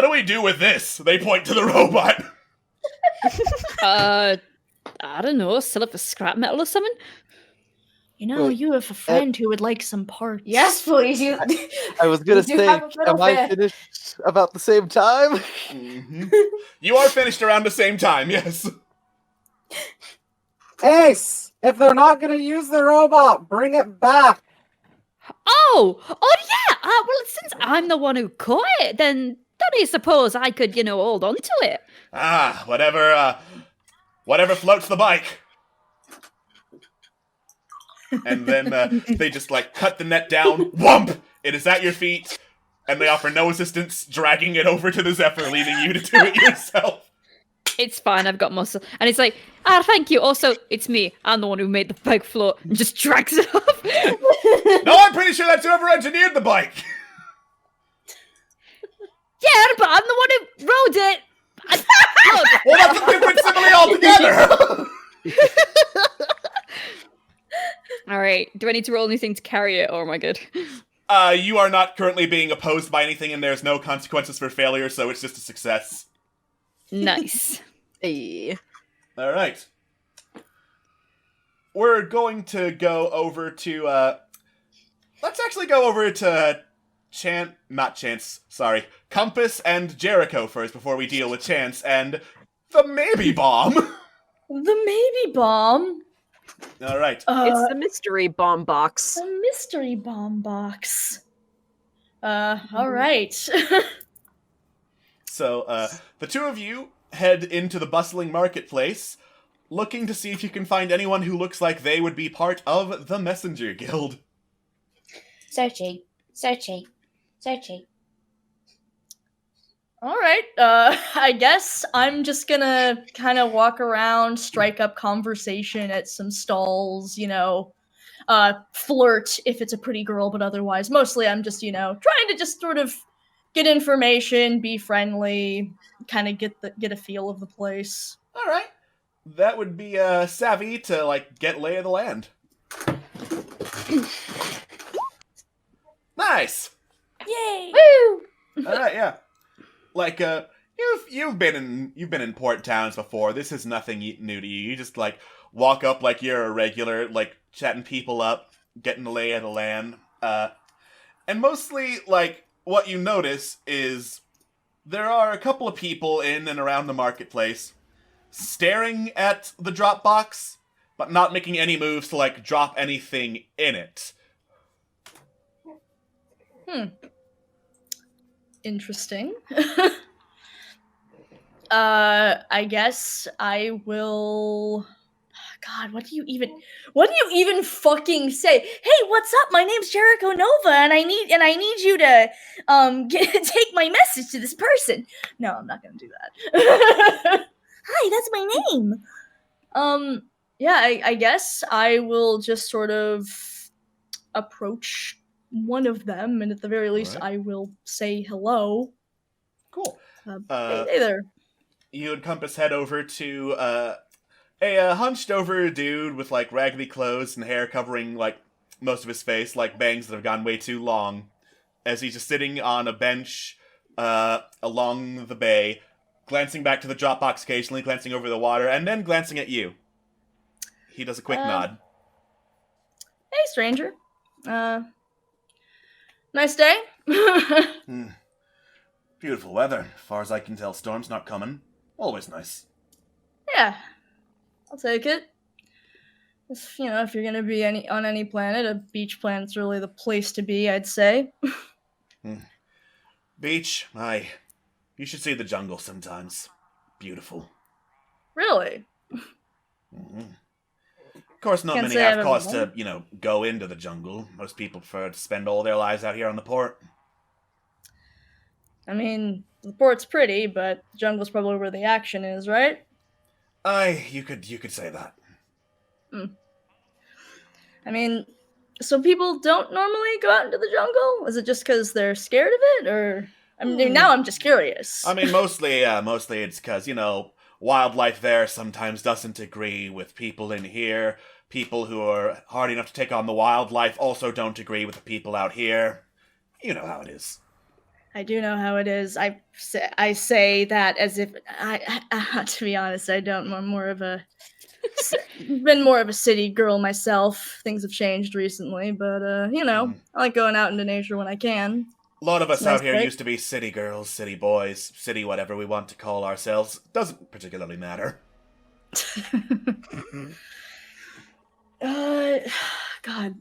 do we do with this? They point to the robot. I don't know, sell it for scrap metal or something? You know, you have a friend who would like some parts. Yes, please. You. I was gonna You do say, have a little am I bit. finished about the same time? Mm-hmm. You are finished around the same time, yes. Ace, if they're not gonna use the robot, bring it back. Oh yeah! Well, since I'm the one who caught it, then don't you suppose I could, hold on to it? Ah, whatever floats the bike. And then they just, cut the net down. Whump! It is at your feet. And they offer no assistance, dragging it over to the Zephyr, leaving you to do it yourself. It's fine, I've got muscle. And it's like, thank you. Also, it's me. I'm the one who made the bike float and just drags it off. No, I'm pretty sure that's whoever engineered the bike. Yeah, but I'm the one who rode it. Well, that's a different simile altogether. All right. Do I need to roll anything to carry it, or am I good? You are not currently being opposed by anything, and there's no consequences for failure, so it's just a success. Nice. Hey. All right. We're going to go over to, let's actually go over to Compass and Jericho first before we deal with Chance and the maybe bomb. The maybe bomb? All right. It's the mystery bomb box. The mystery bomb box. All right. So, the two of you head into the bustling marketplace, looking to see if you can find anyone who looks like they would be part of the Messenger Guild. Searching. All right. I guess I'm just gonna kind of walk around, strike up conversation at some stalls, flirt if it's a pretty girl, but otherwise, mostly I'm just, trying to just sort of get information, be friendly, kind of get a feel of the place. All right. That would be savvy to get lay of the land. Nice. Yay! Woo! All right, yeah. You've been in port towns before. This is nothing new to you. You just walk up like you're a regular, chatting people up, getting the lay of the land. And mostly what you notice is there are a couple of people in and around the marketplace staring at the drop box, but not making any moves to drop anything in it. Interesting. I guess I will. God, what do you even fucking say? Hey, what's up? My name's Jericho Nova, and I need you to take my message to this person. No, I'm not gonna do that. Hi, that's my name. Yeah, I guess I will just sort of approach one of them, and at the very least, right. I will say hello. Cool. Hey there. You and Compass head over to a hunched over dude with raggedy clothes and hair covering most of his face, bangs that have gone way too long, as he's just sitting on a bench along the bay, glancing back to the drop box occasionally, glancing over the water, and then glancing at you. He does a quick nod. Hey, stranger. Nice day. Beautiful weather. As far as I can tell, storm's not coming. Always nice. Yeah, I'll take it. If you're gonna be on any planet, a beach planet's really the place to be, I'd say. Beach? You should see the jungle sometimes. Beautiful. Really? Mm-hmm. Of course, not Can't many say I've have ever cause to, go into the jungle. Most people prefer to spend all their lives out here on the port. I mean, the port's pretty, but the jungle's probably where the action is, right? You could say that. I mean, so people don't normally go out into the jungle? Is it just because they're scared of it, or? I mean, now I'm just curious. I mean, mostly it's because, wildlife there sometimes doesn't agree with people in here. People who are hard enough to take on the wildlife also don't agree with the people out here. You know how it is. I do know how it is. I say that as if to be honest, I don't. I'm been more of a city girl myself. Things have changed recently, but I like going out into nature when I can. A lot of us out here break. used to be city girls, city boys, city whatever we want to call ourselves. Doesn't particularly matter. God.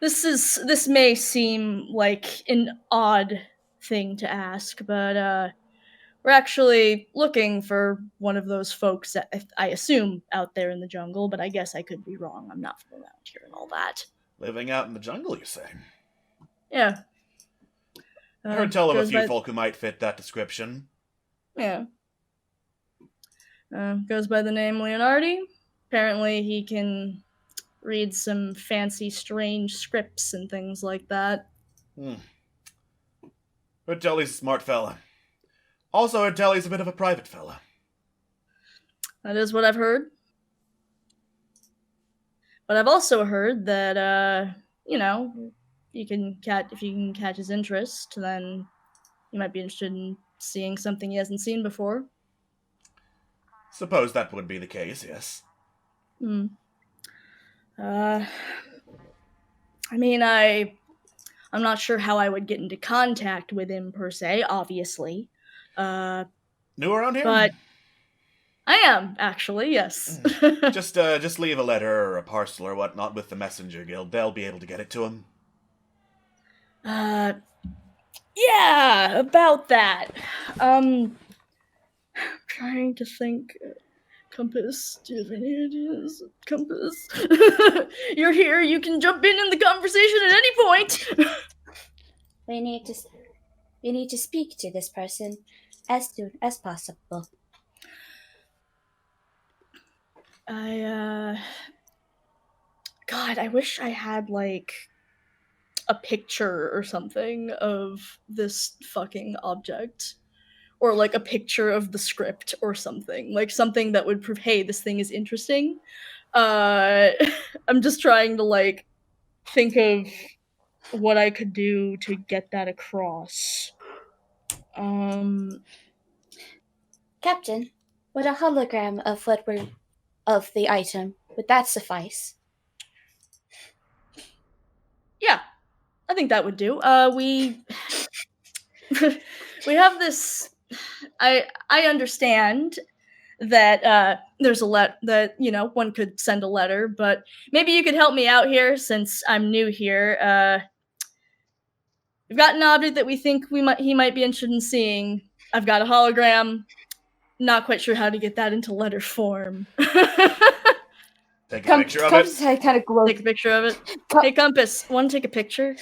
This may seem like an odd thing to ask, but we're actually looking for one of those folks that I assume out there in the jungle, but I guess I could be wrong. I'm not from around here and all that. Living out in the jungle, you say? Yeah. I heard tell of a goes few by- folk who might fit that description. Yeah. Goes by the name Leonardi. Apparently he can read some fancy, strange scripts and things like that. Heard tell he's a smart fella. Also heard tell he's a bit of a private fella. That is what I've heard. But I've also heard that, if you can catch his interest, then you might be interested in seeing something he hasn't seen before. Suppose that would be the case, yes. I'm not sure how I would get into contact with him per se, obviously. New around here? But I am, actually, yes. Just leave a letter or a parcel or whatnot with the Messenger Guild. They'll be able to get it to him. Yeah, about that. I'm trying to think. Compass, do you have any ideas? Compass? You're here, you can jump in the conversation at any point! We need to speak to this person as soon as possible. God, I wish I had, a picture or something of this fucking object. Or, a picture of the script or something. Something that would prove, hey, this thing is interesting. I'm just trying to, think of what I could do to get that across. Captain, would a hologram of the item, would that suffice? Yeah, I think that would do. We have this. I understand that there's a that one could send a letter, but maybe you could help me out here since I'm new here. We've got an object that we think he might be interested in seeing. I've got a hologram. Not quite sure how to get that into letter form. Take a picture of it. Head kind of glows. Take a picture of it. Hey, Compass, want to take a picture?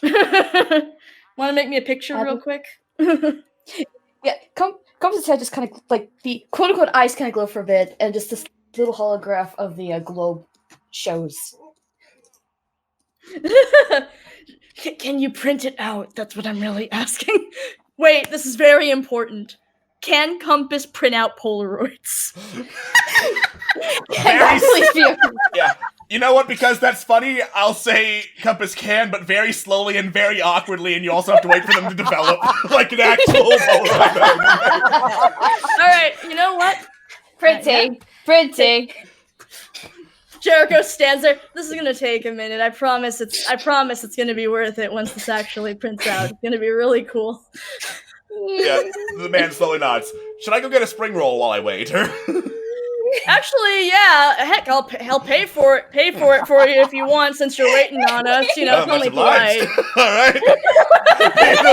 Want to make me a picture real quick? Yeah, Compass's head just kind of, the quote-unquote eyes kind of glow for a bit, and just this little holograph of the globe shows. Can you print it out? That's what I'm really asking. Wait, this is very important. Can Compass print out Polaroids? Yeah. You know what? Because that's funny, I'll say Compass can, but very slowly and very awkwardly, and you also have to wait for them to develop like an actual Polaroid. Alright, you know what? Printing. Jericho stands there. This is gonna take a minute. I promise it's gonna be worth it once this actually prints out. It's gonna be really cool. Yeah, the man slowly nods. Should I go get a spring roll while I wait? Actually, yeah. Heck, I'll pay for it. Pay for it for you if you want, since you're waiting on us. It's only polite. All right.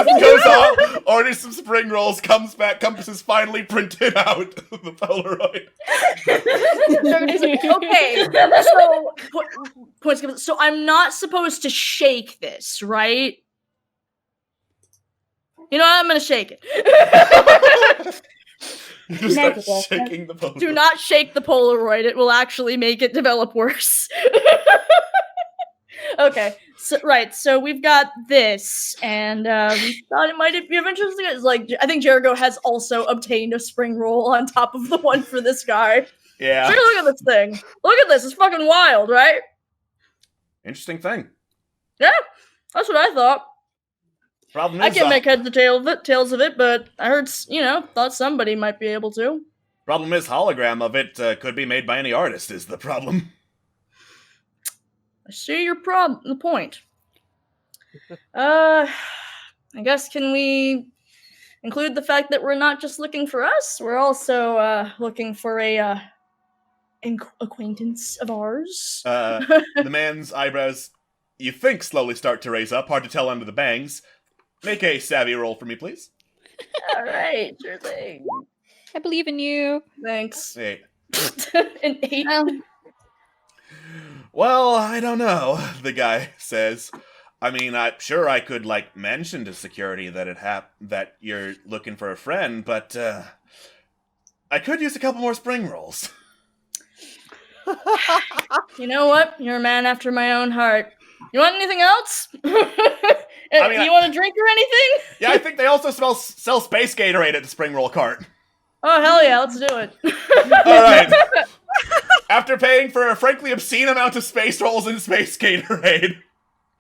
He goes off, orders some spring rolls, comes back. Compass is finally printed out the Polaroid. Okay. So I'm not supposed to shake this, right? You know what? I'm gonna shake it. You just start shaking the Polaroid. Do not shake the Polaroid. It will actually make it develop worse. Okay. So we've got this, and we thought it might be of interest. I think Jericho has also obtained a spring roll on top of the one for this guy. Yeah. Take a look at this thing. Look at this. It's fucking wild, right? Interesting thing. Yeah, that's what I thought. Problem is, I can't make heads or tails of it, but I heard, thought somebody might be able to. Problem is, hologram of it could be made by any artist, is the problem. I see your the point. I guess, can we include the fact that we're not just looking for us, we're also looking for a acquaintance of ours? The man's eyebrows, you think, slowly start to raise up, hard to tell under the bangs. Make a savvy roll for me, please. All right, sure thing. I believe in you. Thanks. 8. An 8. Well, I don't know, the guy says. I mean, I'm sure I could, mention to security that that you're looking for a friend, but, I could use a couple more spring rolls. You know what? You're a man after my own heart. You want anything else? You want a drink or anything? Yeah, I think they also sell Space Gatorade at the spring roll cart. Oh, hell yeah, let's do it. Alright. After paying for a frankly obscene amount of space rolls and Space Gatorade,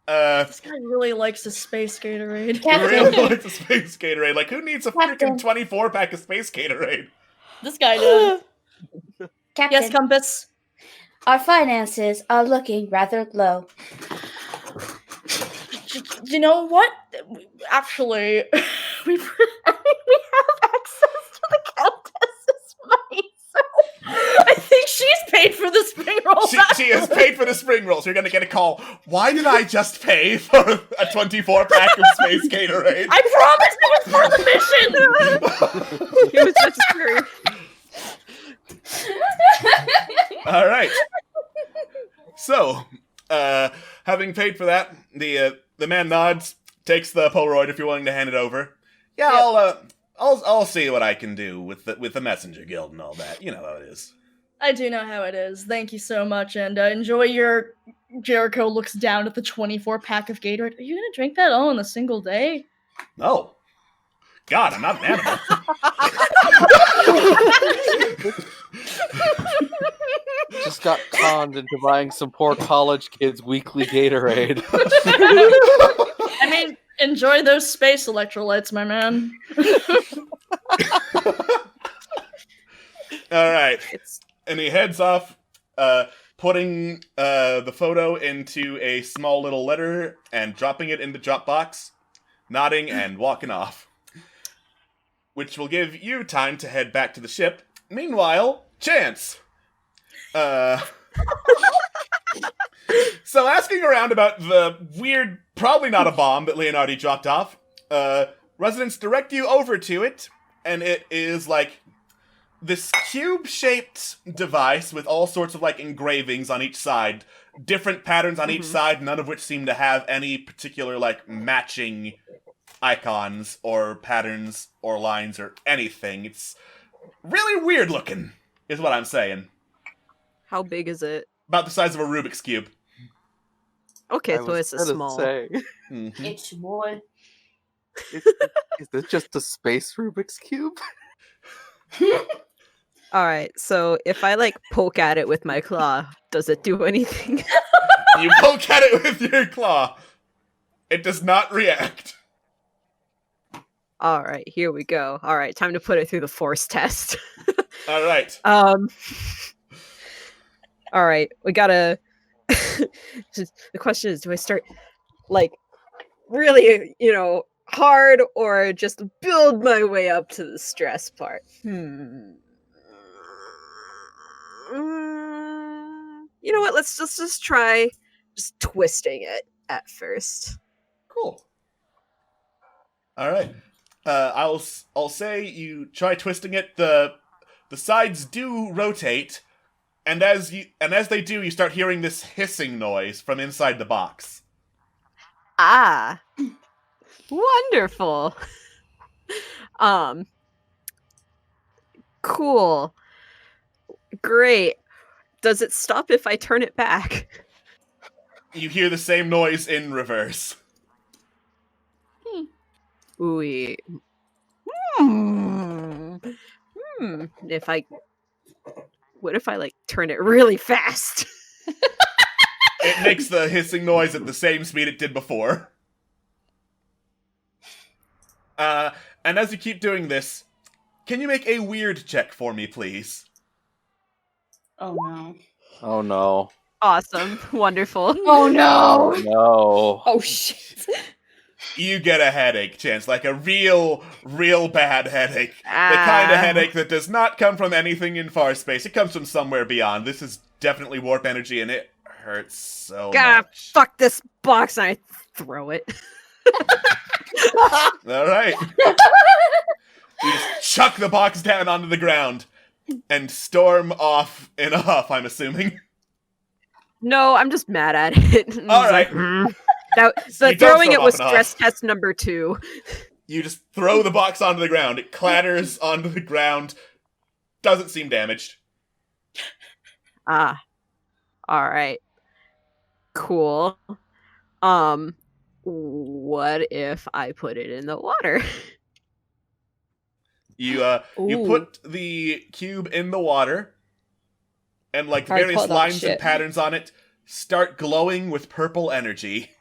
this guy really likes the Space Gatorade. he really likes a Space Gatorade. Like, who needs a freaking 24-pack of Space Gatorade? This guy does. Captain, Yes, Compass. our finances are looking rather low. You know what? Actually, we have access to the Countess's money, so I think she's paid for the spring roll. She has paid for the spring rolls. You're gonna get a call. Why did I just pay for a 24-pack of Space Gatorade? I promised it was for the mission! It was necessary. Alright. So, having paid for that, the man nods, takes the Polaroid if you're willing to hand it over. Yeah, I'll see what I can do with the Messenger Guild and all that. You know how it is. I do know how it is. Thank you so much, and enjoy your... Jericho looks down at the 24-pack of Gatorade. Are you gonna drink that all in a single day? No. God, I'm not an animal. Just got conned into buying some poor college kids' weekly Gatorade. I mean, enjoy those space electrolytes, my man. Alright. And he heads off, putting the photo into a small little letter and dropping it in the Dropbox, nodding and walking off. Which will give you time to head back to the ship. Meanwhile, Chance! So asking around about the weird, probably not a bomb that Leonardi dropped off, residents direct you over to it, and it is this cube-shaped device with all sorts of engravings on each side, different patterns on each side, none of which seem to have any particular matching icons or patterns or lines or anything. It's really weird looking, is what I'm saying. How big is it? About the size of a Rubik's Cube. Okay, so it's a small. It's small. Is this just a space Rubik's Cube? Alright, so if I poke at it with my claw, does it do anything? You poke at it with your claw. It does not react. Alright, here we go. Alright, time to put it through the force test. Alright. Alright, we gotta... the question is, do I start, really, hard, or just build my way up to the stress part? You know what, let's just try just twisting it at first. Cool. Alright. I'll say you try twisting it, the sides do rotate, and as they do, you start hearing this hissing noise from inside the box. Ah. Wonderful. Cool. Great. Does it stop if I turn it back? You hear the same noise in reverse. Ooh. What if I turn it really fast? It makes the hissing noise at the same speed it did before. And as you keep doing this, can you make a weird check for me, please? Oh no. Oh no. Awesome. Wonderful. Oh no! No. Oh shit. You get a headache, Chance, like a real bad headache. The kind of headache that does not come from anything in far space. It comes from somewhere beyond. This is definitely warp energy, and it hurts so much. Fuck this box, and I throw it. All right. You just chuck the box down onto the ground and storm off in a huff, I'm assuming. No, I'm just mad at it. All right. So throwing it was stress test number 2. You just throw the box onto the ground. It clatters onto the ground. Doesn't seem damaged. All right. Cool. What if I put it in the water? You put the cube in the water, and like the Hard various call that lines and shit. patterns on it start glowing with purple energy.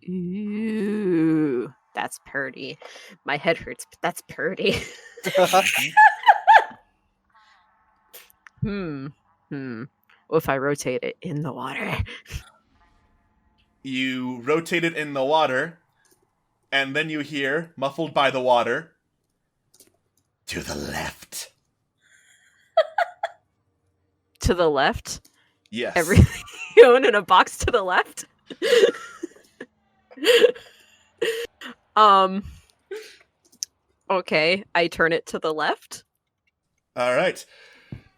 Ooh, that's purty. My head hurts, but that's purty. What if I rotate it in the water? You rotate it in the water, and then you hear, muffled by the water, to the left. To the left? Yes. Everything you own in a box to the left? Okay, I turn it to the left. All right.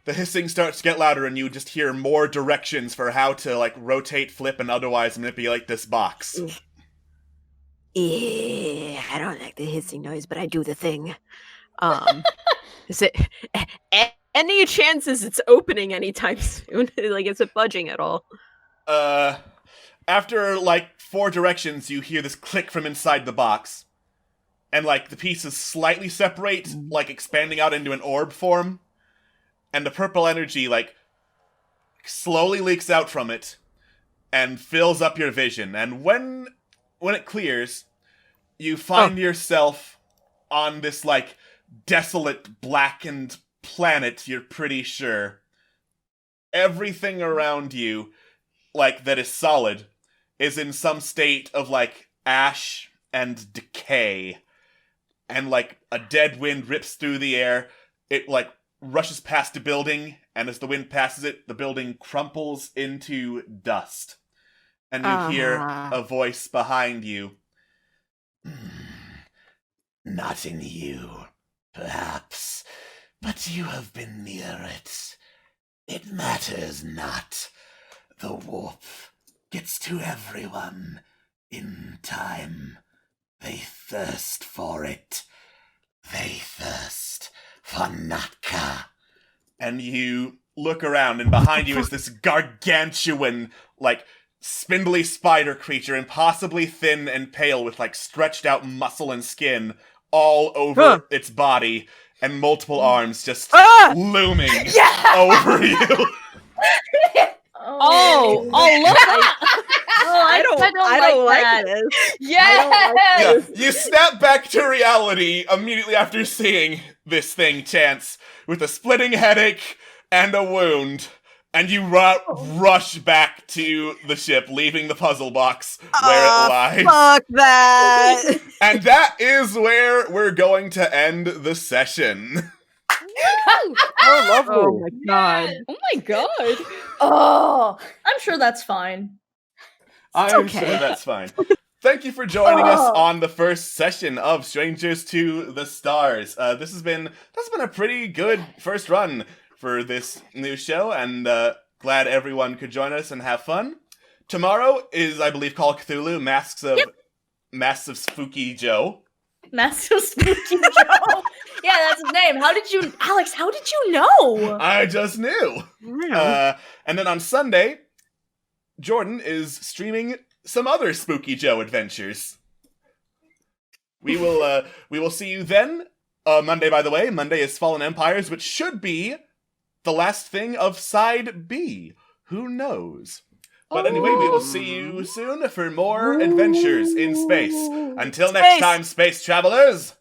The hissing starts to get louder, and you just hear more directions for how to like rotate, flip, and otherwise manipulate this box. Yeah, I don't like the hissing noise, but I do the thing. Is it any chances it's opening anytime soon? Like, is it budging at all? After like 4 directions, you hear this click from inside the box, and like the pieces slightly separate, like expanding out into an orb form, and the purple energy like slowly leaks out from it and fills up your vision. And when it clears, you find yourself on this like desolate, blackened planet. You're pretty sure everything around you, like that is solid, is in some state of like ash and decay, and like a dead wind rips through the air. It like rushes past a building, and as the wind passes it, the building crumples into dust, and you hear a voice behind you. Not in you, perhaps, but you have been near it. It matters not. The warp gets to everyone in time. They thirst for it. They thirst for Natka. And you look around, and behind you is this gargantuan, like, spindly spider creature, impossibly thin and pale with, like, stretched out muscle and skin all over its body, and multiple arms just looming over you. Oh, look at that. I don't like this. Yeah. You snap back to reality immediately after seeing this thing, Chance, with a splitting headache and a wound, and you rush back to the ship, leaving the puzzle box where it lies. Fuck that! And that is where we're going to end the session. Oh, lovely. Oh my god. Oh my god. Oh, I'm sure that's fine. I'm sure that's fine. Thank you for joining us on the first session of Strangers to the Stars. This has been a pretty good first run for this new show, and glad everyone could join us and have fun. Tomorrow is, I believe, Call of Cthulhu: Masks of Spooky Joe. Masks of Spooky Joe. Yeah, that's his name. Alex, how did you know? I just knew. And then on Sunday, Jordan is streaming some other Spooky Joe adventures. We will see you then. Monday, by the way. Monday is Fallen Empires, which should be the last thing of Side B. Who knows? But anyway, we will see you soon for more adventures in space. Until next time, space travelers,